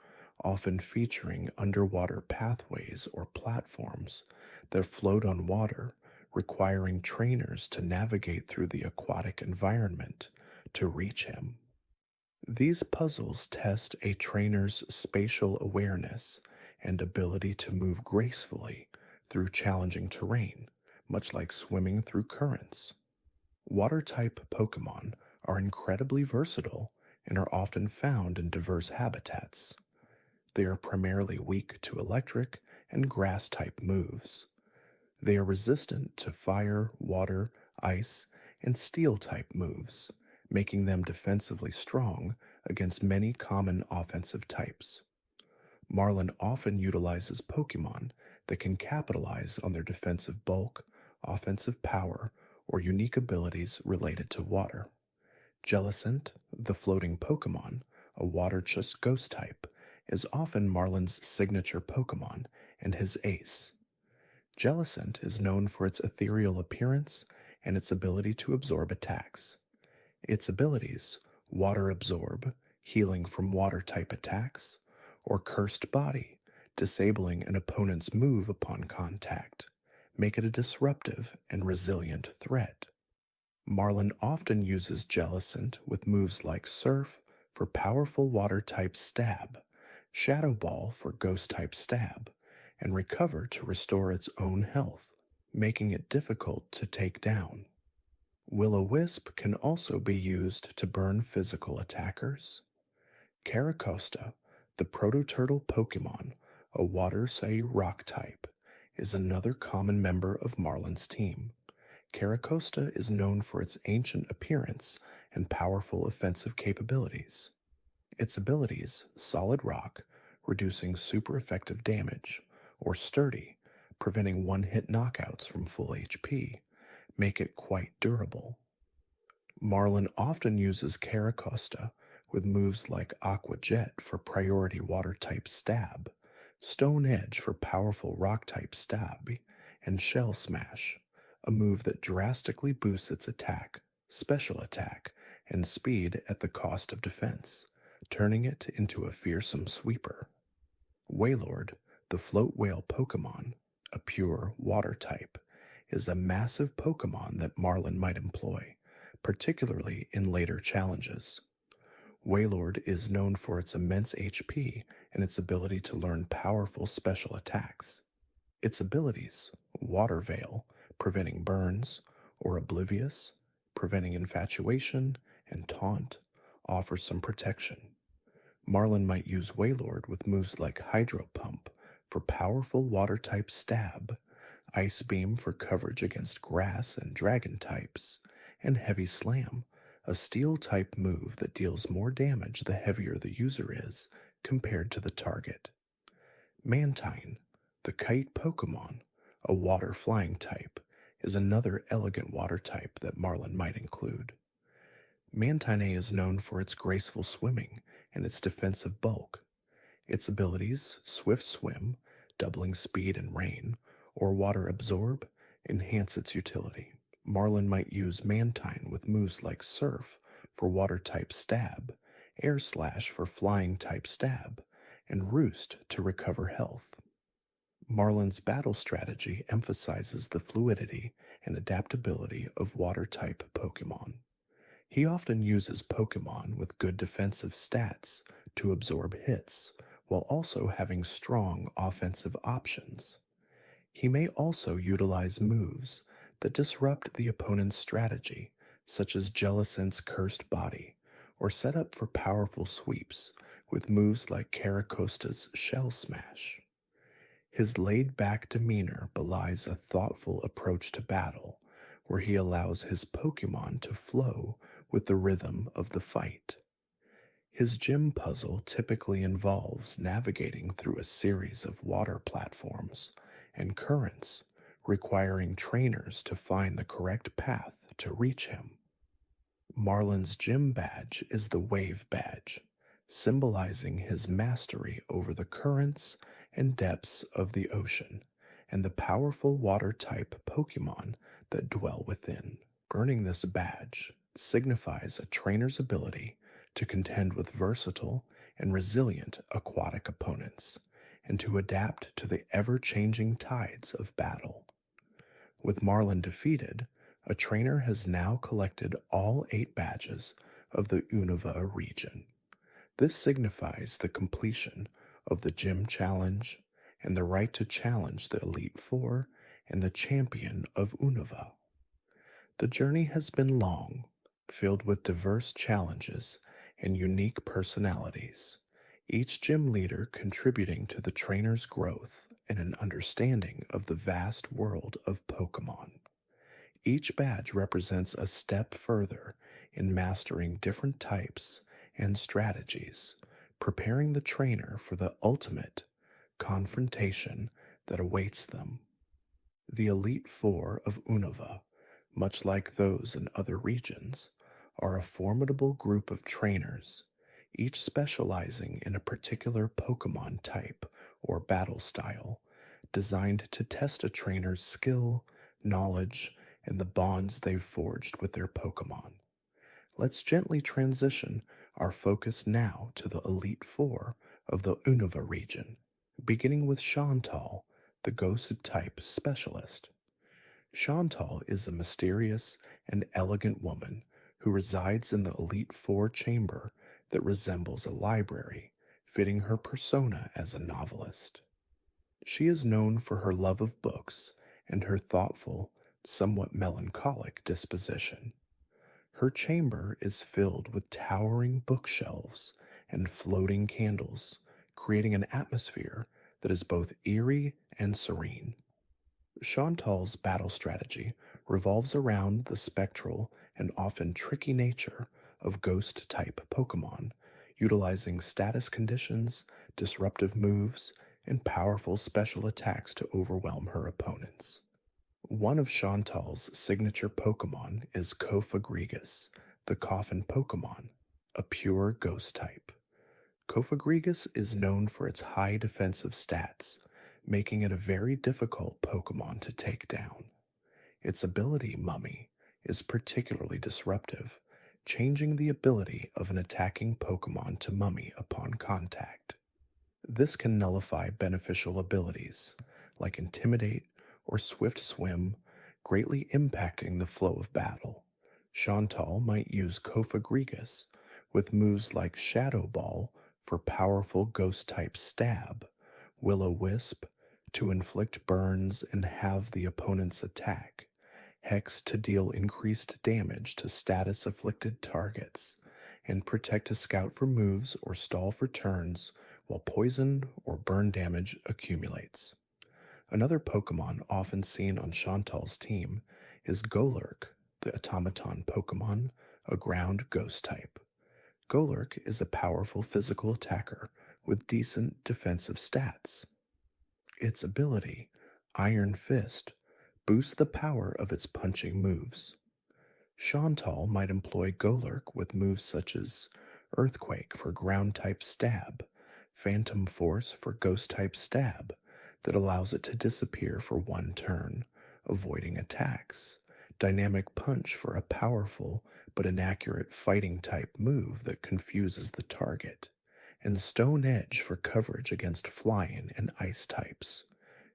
often featuring underwater pathways or platforms that float on water, requiring trainers to navigate through the aquatic environment to reach him. These puzzles test a trainer's spatial awareness and ability to move gracefully through challenging terrain, much like swimming through currents. Water-type Pokemon are incredibly versatile and are often found in diverse habitats. They are primarily weak to electric and grass-type moves. They are resistant to fire, water, ice, and steel-type moves, making them defensively strong against many common offensive types. Marlin often utilizes Pokemon that can capitalize on their defensive bulk, offensive power, or unique abilities related to water. Jellicent, the floating Pokemon, a water-just ghost type, is often Marlin's signature Pokemon and his ace. Jellicent is known for its ethereal appearance and its ability to absorb attacks. Its abilities, Water Absorb, healing from water-type attacks, or Cursed Body, disabling an opponent's move upon contact, make it a disruptive and resilient threat. Marlin often uses Jellicent with moves like Surf for powerful water-type stab, Shadow Ball for ghost-type stab, and Recover to restore its own health, making it difficult to take down. Will-O-Wisp can also be used to burn physical attackers. Caracosta, the proto-turtle Pokemon, a water-say rock type, is another common member of Marlin's team. Caracosta is known for its ancient appearance and powerful offensive capabilities. Its abilities, Solid Rock, reducing super effective damage, or Sturdy, preventing one-hit knockouts from full HP, make it quite durable. Marlin often uses Caracosta with moves like Aqua Jet for priority water-type stab, Stone Edge for powerful rock-type stab, and Shell Smash, a move that drastically boosts its attack, special attack, and speed at the cost of defense, turning it into a fearsome sweeper. Wailord, the float whale Pokemon, a pure water type, is a massive Pokemon that Marlin might employ, particularly in later challenges. Wailord is known for its immense HP and its ability to learn powerful special attacks. Its abilities, Water Veil, preventing burns, or Oblivious, preventing infatuation, and Taunt, offer some protection. Marlin might use Wailord with moves like Hydro Pump for powerful water-type stab, Ice Beam for coverage against grass and dragon types, and Heavy Slam, a steel-type move that deals more damage the heavier the user is compared to the target. Mantine, the kite Pokemon, a water flying type, is another elegant water type that Marlin might include. Mantine is known for its graceful swimming and its defensive bulk. Its abilities, Swift Swim, doubling speed and rain, or Water Absorb, enhance its utility. Marlin might use Mantine with moves like Surf for water-type stab, Air Slash for flying-type stab, and Roost to recover health. Marlin's battle strategy emphasizes the fluidity and adaptability of water-type Pokemon. He often uses Pokemon with good defensive stats to absorb hits while also having strong offensive options. He may also utilize moves that disrupt the opponent's strategy, such as Jellicent's Cursed Body, or set up for powerful sweeps with moves like Caracosta's Shell Smash. His laid-back demeanor belies a thoughtful approach to battle, where he allows his Pokémon to flow with the rhythm of the fight. His gym puzzle typically involves navigating through a series of water platforms and currents, requiring trainers to find the correct path to reach him. Marlin's gym badge is the Wave Badge, symbolizing his mastery over the currents and depths of the ocean and the powerful water-type Pokémon that dwell within. Earning this badge signifies a trainer's ability to contend with versatile and resilient aquatic opponents, and to adapt to the ever-changing tides of battle. With Marlin defeated, a trainer has now collected all 8 badges of the Unova region. This signifies the completion of the Gym Challenge and the right to challenge the Elite Four and the champion of Unova. The journey has been long, filled with diverse challenges and unique personalities, each gym leader contributing to the trainer's growth and an understanding of the vast world of Pokémon. Each badge represents a step further in mastering different types and strategies, preparing the trainer for the ultimate confrontation that awaits them. The Elite Four of Unova, much like those in other regions, are a formidable group of trainers, each specializing in a particular Pokémon type or battle style, designed to test a trainer's skill, knowledge, and the bonds they've forged with their Pokémon. Let's gently transition our focus now to the Elite Four of the Unova region, beginning with Chantal, the Ghost-type specialist. Chantal is a mysterious and elegant woman who resides in the Elite Four chamber that resembles a library, fitting her persona as a novelist. She is known for her love of books and her thoughtful, somewhat melancholic disposition. Her chamber is filled with towering bookshelves and floating candles, creating an atmosphere that is both eerie and serene. Chantal's battle strategy revolves around the spectral and often tricky nature of ghost-type Pokémon, utilizing status conditions, disruptive moves, and powerful special attacks to overwhelm her opponents. One of Chantal's signature Pokémon is Cofagrigus, the Coffin Pokémon, a pure ghost type. Cofagrigus is known for its high defensive stats, making it a very difficult Pokémon to take down. Its ability, Mummy, is particularly disruptive, changing the ability of an attacking Pokémon to Mummy upon contact. This can nullify beneficial abilities, like Intimidate or Swift Swim, greatly impacting the flow of battle. Chantal might use Cofagrigus with moves like Shadow Ball for powerful ghost-type stab, Will-O-Wisp to inflict burns and have the opponent's attack, Hex to deal increased damage to status-afflicted targets, and protect a scout for moves or stall for turns while poison or burn damage accumulates. Another Pokémon often seen on Chantal's team is Golurk, the automaton Pokémon, a ground ghost type. Golurk is a powerful physical attacker with decent defensive stats. Its ability, Iron Fist, boosts the power of its punching moves. Chantal might employ Golurk with moves such as Earthquake for ground-type stab, Phantom Force for ghost-type stab that allows it to disappear for one turn, avoiding attacks, Dynamic Punch for a powerful but inaccurate fighting-type move that confuses the target, and Stone Edge for coverage against flying and ice types.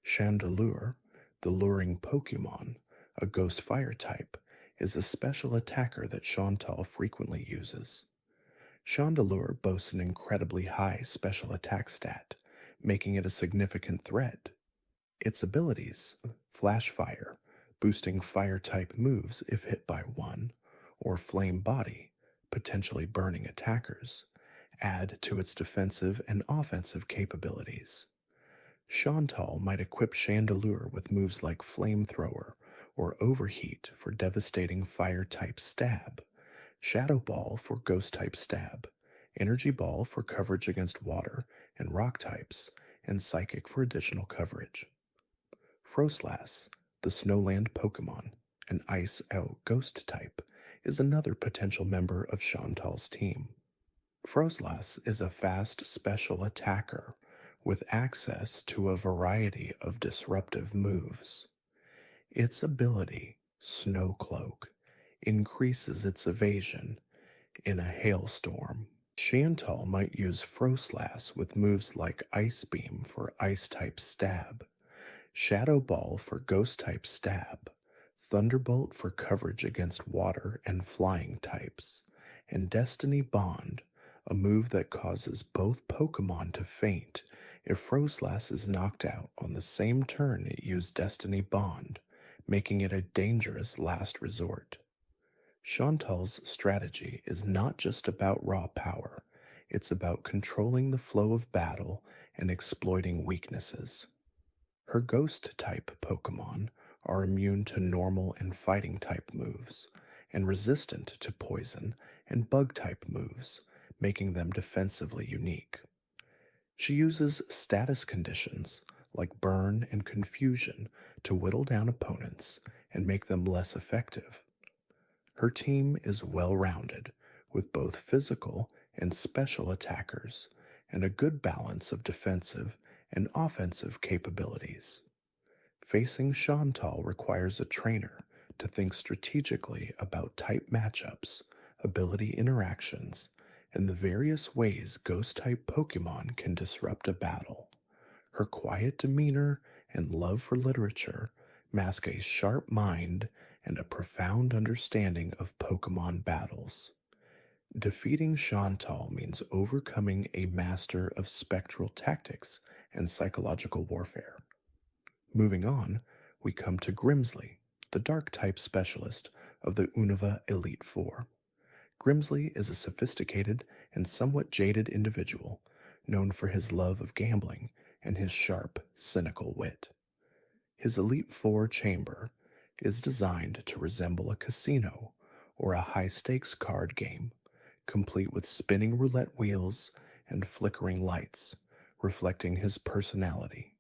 Chandelure, the luring Pokémon, a ghost fire type, is a special attacker that Chantal frequently uses. Chandelure boasts an incredibly high special attack stat, making it a significant threat. Its abilities, Flash Fire, boosting fire-type moves if hit by one, or Flame Body, potentially burning attackers, add to its defensive and offensive capabilities. Chantal might equip Chandelure with moves like Flamethrower or Overheat for devastating fire-type stab, Shadow Ball for ghost-type stab, Energy Ball for coverage against water and rock types, and Psychic for additional coverage. Froslass, the Snowland Pokemon, an Ice-Out ghost type, is another potential member of Chantal's team. Froslass is a fast special attacker with access to a variety of disruptive moves. Its ability, Snow Cloak, increases its evasion in a hailstorm. Chantal might use Froslass with moves like Ice Beam for ice-type stab, Shadow Ball for ghost-type stab, Thunderbolt for coverage against water and flying types, and Destiny Bond, a move that causes both Pokemon to faint if Froslass is knocked out on the same turn it used Destiny Bond, making it a dangerous last resort. Chantal's strategy is not just about raw power, it's about controlling the flow of battle and exploiting weaknesses. Her Ghost-type Pokemon are immune to normal and fighting-type moves, and resistant to poison and bug-type moves, making them defensively unique. She uses status conditions like Burn and Confusion to whittle down opponents and make them less effective. Her team is well-rounded, with both physical and special attackers, and a good balance of defensive and offensive capabilities. Facing Chantal requires a trainer to think strategically about type matchups, ability interactions, and the various ways ghost-type Pokemon can disrupt a battle. Her quiet demeanor and love for literature mask a sharp mind and a profound understanding of Pokemon battles. Defeating Chantal means overcoming a master of spectral tactics and psychological warfare. Moving on, we come to Grimsley, the Dark-type specialist of the Unova Elite Four. Grimsley is a sophisticated and somewhat jaded individual, known for his love of gambling and his sharp, cynical wit. His Elite Four chamber is designed to resemble a casino or a high-stakes card game, complete with spinning roulette wheels and flickering lights, reflecting his personality.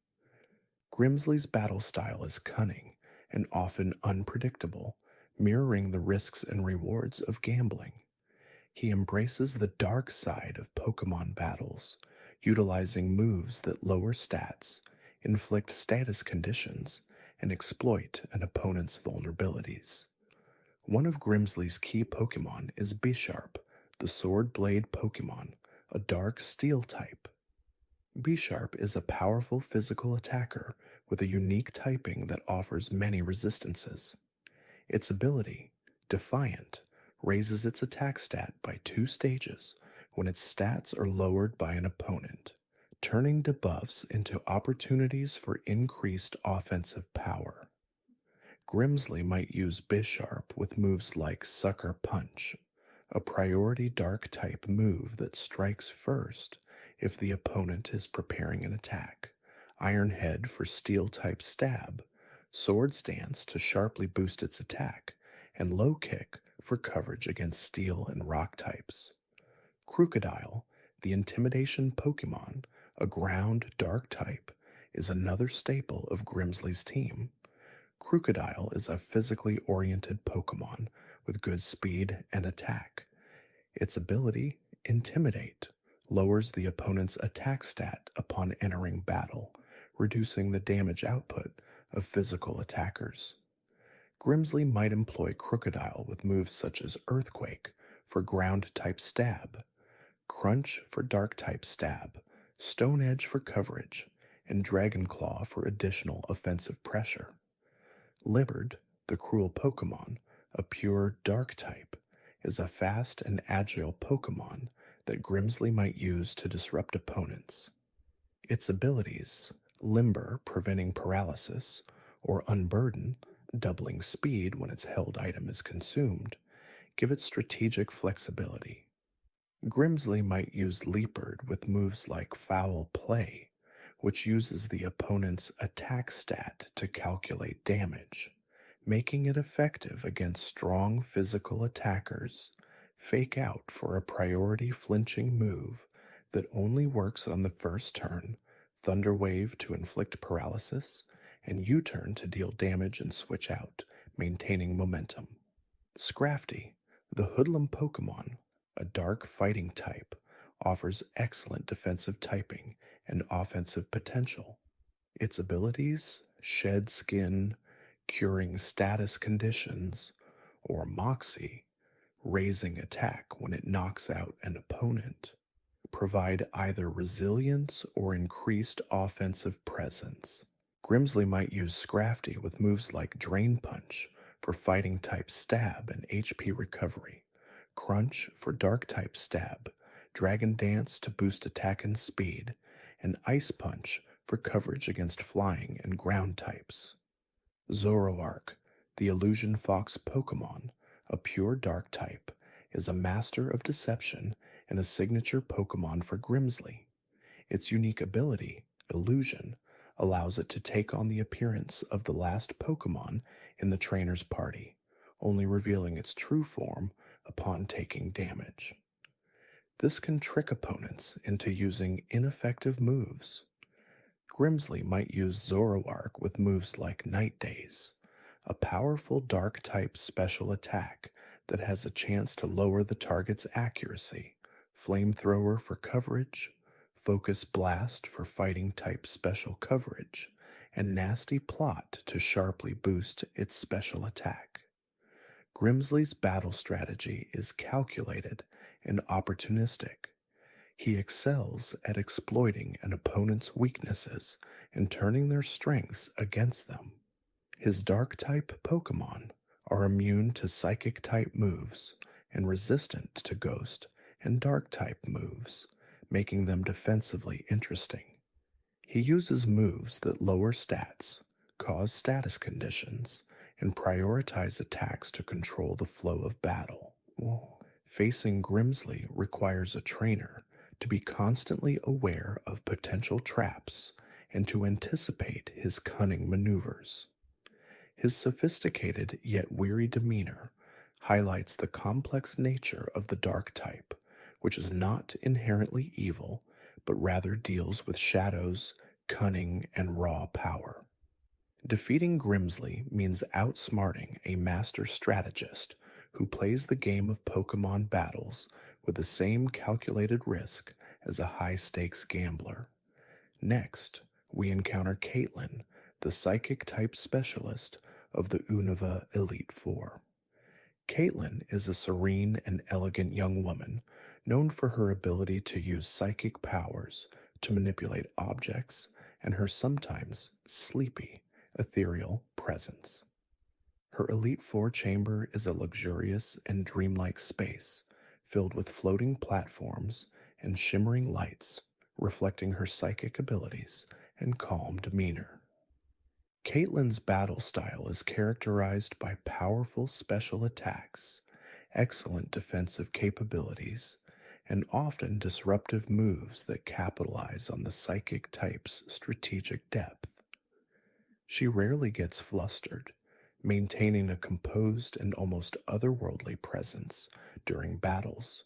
Grimsley's battle style is cunning and often unpredictable, mirroring the risks and rewards of gambling. He embraces the dark side of Pokemon battles, utilizing moves that lower stats, inflict status conditions, and exploit an opponent's vulnerabilities. One of Grimsley's key Pokemon is Bisharp, the Sword Blade Pokemon, a dark steel type. Bisharp is a powerful physical attacker with a unique typing that offers many resistances. Its ability, Defiant, raises its attack stat by 2 stages when its stats are lowered by an opponent, turning debuffs into opportunities for increased offensive power. Grimsley might use Bisharp with moves like Sucker Punch, a priority dark-type move that strikes first if the opponent is preparing an attack, Iron Head for steel-type stab, Sword Stance to sharply boost its attack, and Low Kick for coverage against steel and rock types. Crocodile, the Intimidation Pokemon, a ground dark type, is another staple of Grimsley's team. Crocodile is a physically oriented Pokemon with good speed and attack. Its ability, Intimidate, lowers the opponent's attack stat upon entering battle, reducing the damage output of physical attackers. Grimsley might employ Crocodile with moves such as Earthquake for ground-type stab, Crunch for dark-type stab, Stone Edge for coverage, and Dragon Claw for additional offensive pressure. Libbard, the Cruel Pokemon, a pure dark type, is a fast and agile Pokemon that Grimsley might use to disrupt opponents. Its abilities, Limber preventing paralysis, or Unburden, doubling speed when its held item is consumed, give it strategic flexibility. Grimsley might use Leopard with moves like Foul Play, which uses the opponent's attack stat to calculate damage, making it effective against strong physical attackers. Fake Out for a priority flinching move that only works on the first turn, Thunder Wave to inflict paralysis, and U-turn to deal damage and switch out, maintaining momentum. Scrafty, the hoodlum Pokémon, a dark fighting type, offers excellent defensive typing and offensive potential. Its abilities, Shed Skin, Curing Status Conditions, or Moxie, raising attack when it knocks out an opponent, provide either resilience or increased offensive presence. Grimsley might use Scrafty with moves like Drain Punch for fighting type stab and HP recovery, Crunch for dark type stab, Dragon Dance to boost attack and speed, and Ice Punch for coverage against flying and ground types. Zoroark, the Illusion Fox Pokémon, a pure dark type, is a master of deception and a signature Pokémon for Grimsley. Its unique ability, Illusion, allows it to take on the appearance of the last Pokémon in the trainer's party, only revealing its true form upon taking damage. This can trick opponents into using ineffective moves. Grimsley might use Zoroark with moves like Night Daze, a powerful dark-type special attack that has a chance to lower the target's accuracy, Flamethrower for coverage, Focus Blast for fighting-type special coverage, and Nasty Plot to sharply boost its special attack. Grimsley's battle strategy is calculated and opportunistic. He excels at exploiting an opponent's weaknesses and turning their strengths against them. His Dark-type Pokémon are immune to Psychic-type moves and resistant to Ghost and Dark-type moves, making them defensively interesting. He uses moves that lower stats, cause status conditions, and prioritize attacks to control the flow of battle. Facing Grimsley requires a trainer to be constantly aware of potential traps and to anticipate his cunning maneuvers. His sophisticated yet weary demeanor highlights the complex nature of the dark type, which is not inherently evil, but rather deals with shadows, cunning, and raw power. Defeating Grimsley means outsmarting a master strategist who plays the game of Pokémon battles with the same calculated risk as a high-stakes gambler. Next, we encounter Caitlin, the Psychic-type specialist of the Unova Elite Four. Caitlin is a serene and elegant young woman known for her ability to use psychic powers to manipulate objects and her sometimes sleepy, ethereal presence. Her Elite Four chamber is a luxurious and dreamlike space filled with floating platforms and shimmering lights, reflecting her psychic abilities and calm demeanor. Caitlin's battle style is characterized by powerful special attacks, excellent defensive capabilities, and often disruptive moves that capitalize on the psychic type's strategic depth. She rarely gets flustered, maintaining a composed and almost otherworldly presence during battles.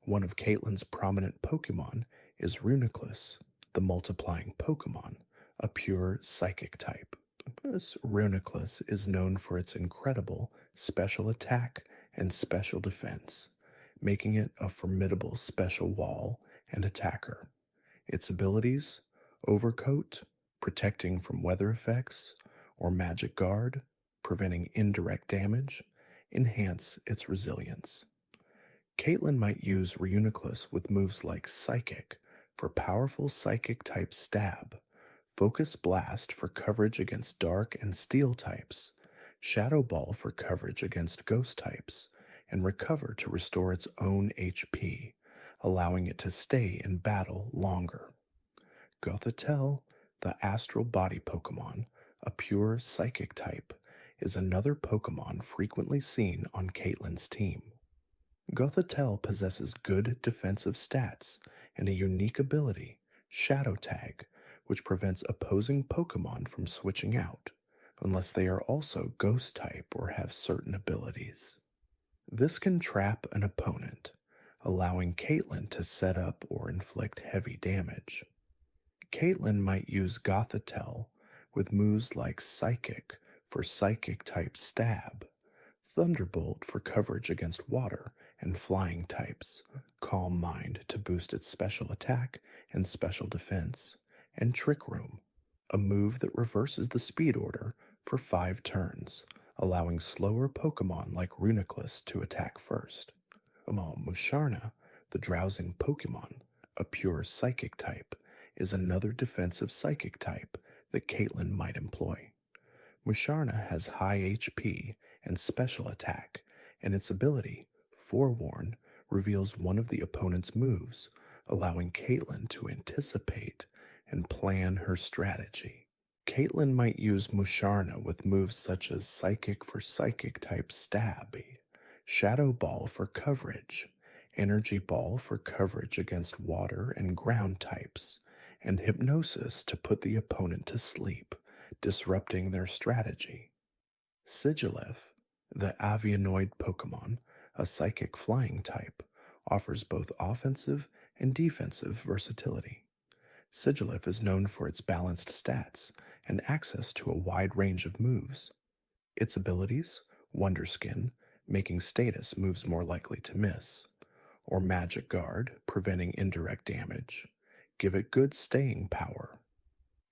One of Caitlin's prominent Pokémon is Reuniclus, the multiplying Pokémon, a pure psychic type. This Reuniclus is known for its incredible special attack and special defense, making it a formidable special wall and attacker. Its abilities, Overcoat, protecting from weather effects, or Magic Guard, preventing indirect damage, enhance its resilience. Caitlin might use Reuniclus with moves like Psychic for powerful Psychic-type stab, Focus Blast for coverage against Dark and Steel types, Shadow Ball for coverage against Ghost types, and Recover to restore its own HP, allowing it to stay in battle longer. Gothitelle, the astral body Pokemon, a pure psychic type, is another Pokemon frequently seen on Caitlin's team. Gothitelle possesses good defensive stats and a unique ability, Shadow Tag, which prevents opposing Pokemon from switching out, unless they are also Ghost type or have certain abilities. This can trap an opponent, allowing Caitlin to set up or inflict heavy damage. Caitlin might use Gothitelle with moves like Psychic for Psychic-type stab, Thunderbolt for coverage against water and flying types, Calm Mind to boost its special attack and special defense, and Trick Room, a move that reverses the speed order for 5 turns, allowing slower Pokemon like Reuniclus to attack first. Musharna, the drowsing Pokemon, a pure Psychic type, is another defensive Psychic type that Caitlin might employ. Musharna has high HP and special attack, and its ability, Forewarn, reveals one of the opponent's moves, allowing Caitlin to anticipate and plan her strategy. Caitlin might use Musharna with moves such as Psychic for Psychic-type stab, Shadow Ball for coverage, Energy Ball for coverage against water and ground types, and Hypnosis to put the opponent to sleep, disrupting their strategy. Sigilyph, the Avianoid Pokemon, a psychic flying type, offers both offensive and defensive versatility. Sigilyph is known for its balanced stats and access to a wide range of moves. Its abilities, Wonder Skin, making status moves more likely to miss, or Magic Guard, preventing indirect damage, give it good staying power.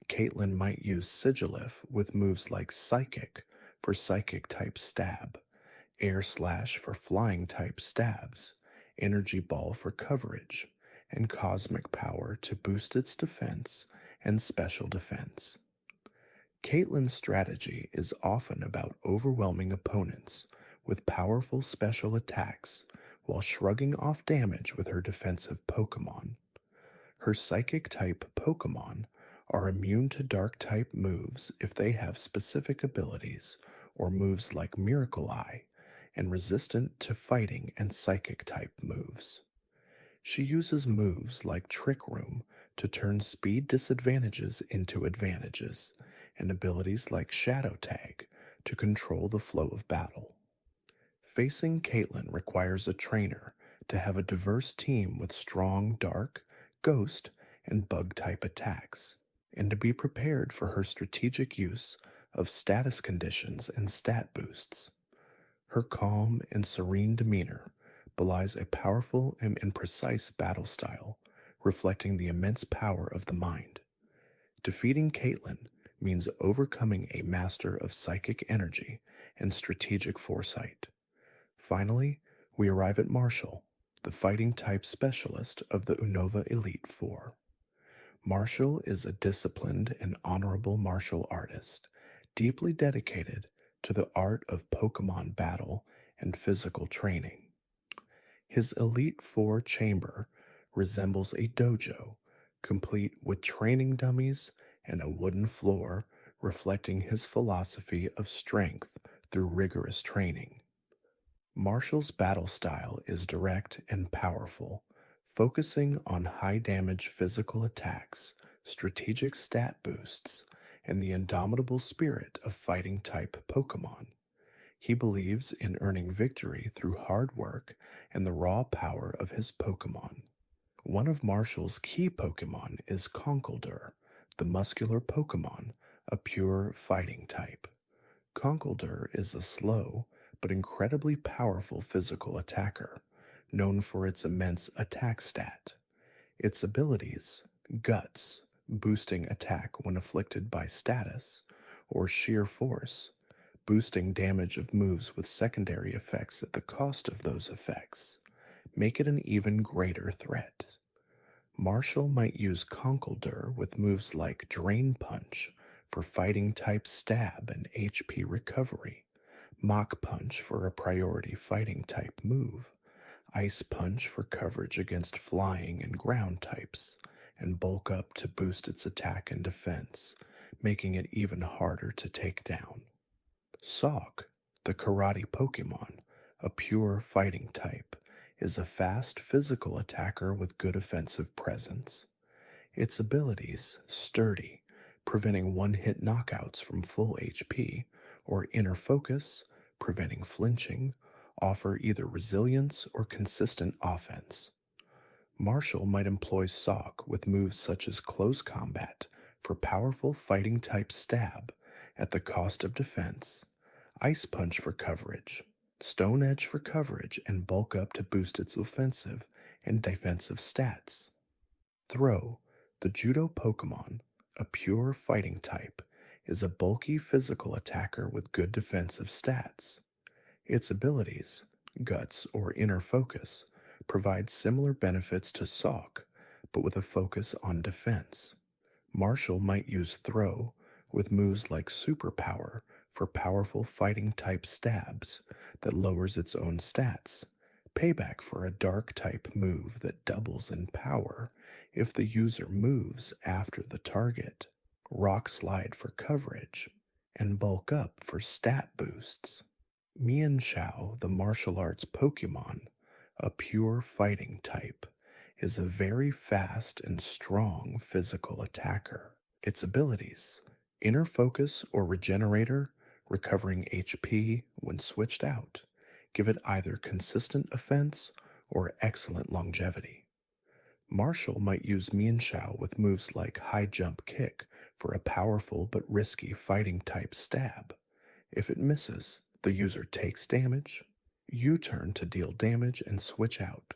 Caitlin might use Sigilyph with moves like Psychic for Psychic-type stab, Air Slash for flying-type stabs, Energy Ball for coverage, and Cosmic Power to boost its defense and special defense. Caitlin's strategy is often about overwhelming opponents with powerful special attacks while shrugging off damage with her defensive Pokemon. Her Psychic-type Pokemon are immune to Dark-type moves if they have specific abilities or moves like Miracle Eye, and resistant to fighting and Psychic-type moves. She uses moves like Trick Room to turn speed disadvantages into advantages, and abilities like Shadow Tag to control the flow of battle. Facing Caitlin requires a trainer to have a diverse team with strong Dark, Ghost, and Bug-type attacks, and to be prepared for her strategic use of status conditions and stat boosts. Her calm and serene demeanor belies a powerful and precise battle style, reflecting the immense power of the mind. Defeating Caitlin means overcoming a master of psychic energy and strategic foresight. Finally, we arrive at Marshall, the fighting-type specialist of the Unova Elite Four. Marshall is a disciplined and honorable martial artist, deeply dedicated to the art of Pokemon battle and physical training. His Elite Four chamber resembles a dojo, complete with training dummies and a wooden floor reflecting his philosophy of strength through rigorous training. Marshall's battle style is direct and powerful, focusing on high-damage physical attacks, strategic stat boosts, and the indomitable spirit of fighting-type Pokemon. He believes in earning victory through hard work and the raw power of his Pokemon. One of Marshall's key Pokemon is Conkeldurr, the muscular Pokemon, a pure fighting type. Conkeldurr is a slow but incredibly powerful physical attacker, known for its immense attack stat. Its abilities, Guts, boosting attack when afflicted by status, or Sheer Force, boosting damage of moves with secondary effects at the cost of those effects, make it an even greater threat. Marshall might use Conkeldurr with moves like Drain Punch for fighting-type stab and HP recovery, Mach Punch for a priority fighting-type move, Ice Punch for coverage against flying and ground types, and Bulk Up to boost its attack and defense, making it even harder to take down. Sawk, the Karate Pokemon, a pure fighting type, is a fast physical attacker with good offensive presence. Its abilities, Sturdy, preventing one-hit knockouts from full HP, or Inner Focus, preventing flinching, offer either resilience or consistent offense. Marshall might employ Sawk with moves such as Close Combat for powerful fighting type stab at the cost of defense, Ice Punch for coverage, Stone Edge for coverage and Bulk Up to boost its offensive and defensive stats. Throw, the Judo Pokemon, a pure fighting type, is a bulky physical attacker with good defensive stats. Its abilities, Guts or Inner Focus, provide similar benefits to Sawk, but with a focus on defense. Marshall might use Throw with moves like Superpower for powerful fighting type stabs that lowers its own stats, Payback for a dark type move that doubles in power if the user moves after the target, Rock Slide for coverage, and Bulk Up for stat boosts. Mienshao, the martial arts Pokemon, a pure fighting type, is a very fast and strong physical attacker. Its abilities, Inner Focus or Regenerator, recovering HP when switched out, give it either consistent offense or excellent longevity. Marshall might use Mienshao with moves like High Jump Kick for a powerful but risky fighting type stab. If it misses, the user takes damage. U-turn to deal damage and switch out.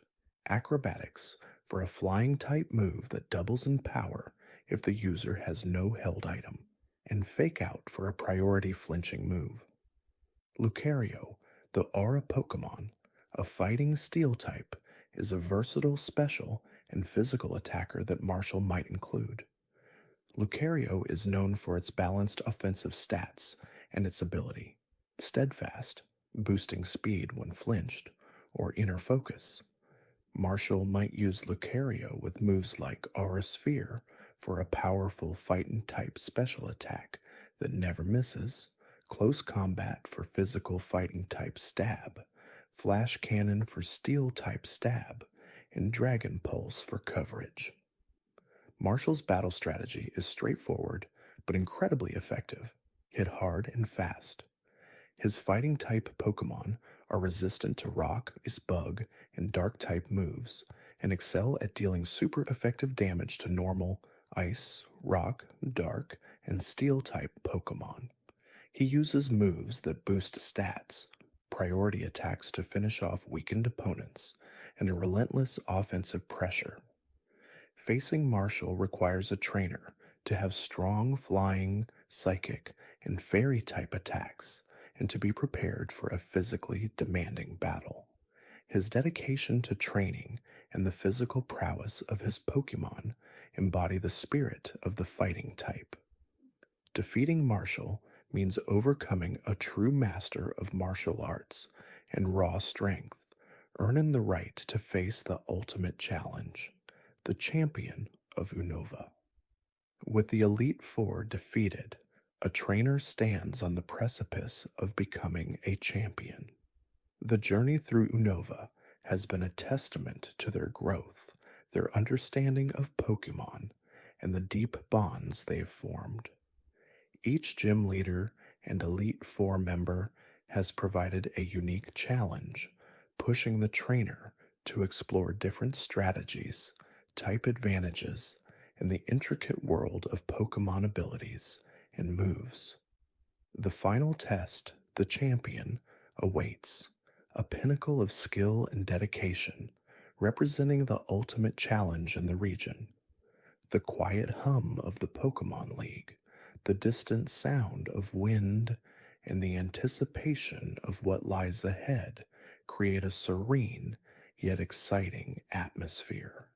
Acrobatics for a flying type move that doubles in power if the user has no held item. And Fake Out for a priority flinching move. Lucario, the Aura Pokemon, a fighting steel type, is a versatile special and physical attacker that Marshall might include. Lucario is known for its balanced offensive stats and its ability, Steadfast, boosting speed when flinched, or Inner Focus. Marshall might use Lucario with moves like Aura Sphere for a powerful fighting type special attack that never misses, Close Combat for physical fighting type stab, Flash Cannon for steel type stab, and Dragon Pulse for coverage. Marshall's battle strategy is straightforward but incredibly effective. Hit hard and fast. His fighting type Pokemon are resistant to rock, ice, bug, and dark type moves, and excel at dealing super effective damage to normal, ice, rock, dark, and steel type Pokemon. He uses moves that boost stats, priority attacks to finish off weakened opponents, and a relentless offensive pressure. Facing Marshall requires a trainer to have strong flying, psychic, and fairy type attacks, and to be prepared for a physically demanding battle. His dedication to training and the physical prowess of his Pokemon embody the spirit of the fighting type. Defeating Marshall means overcoming a true master of martial arts and raw strength, earning the right to face the ultimate challenge, the champion of Unova. With the Elite Four defeated, a trainer stands on the precipice of becoming a champion. The journey through Unova has been a testament to their growth, their understanding of Pokemon, and the deep bonds they have formed. Each gym leader and Elite Four member has provided a unique challenge, pushing the trainer to explore different strategies, type advantages, and the intricate world of Pokemon abilities and moves. The final test, the champion, awaits, a pinnacle of skill and dedication, representing the ultimate challenge in the region. The quiet hum of the Pokemon League, the distant sound of wind, and the anticipation of what lies ahead create a serene yet exciting atmosphere.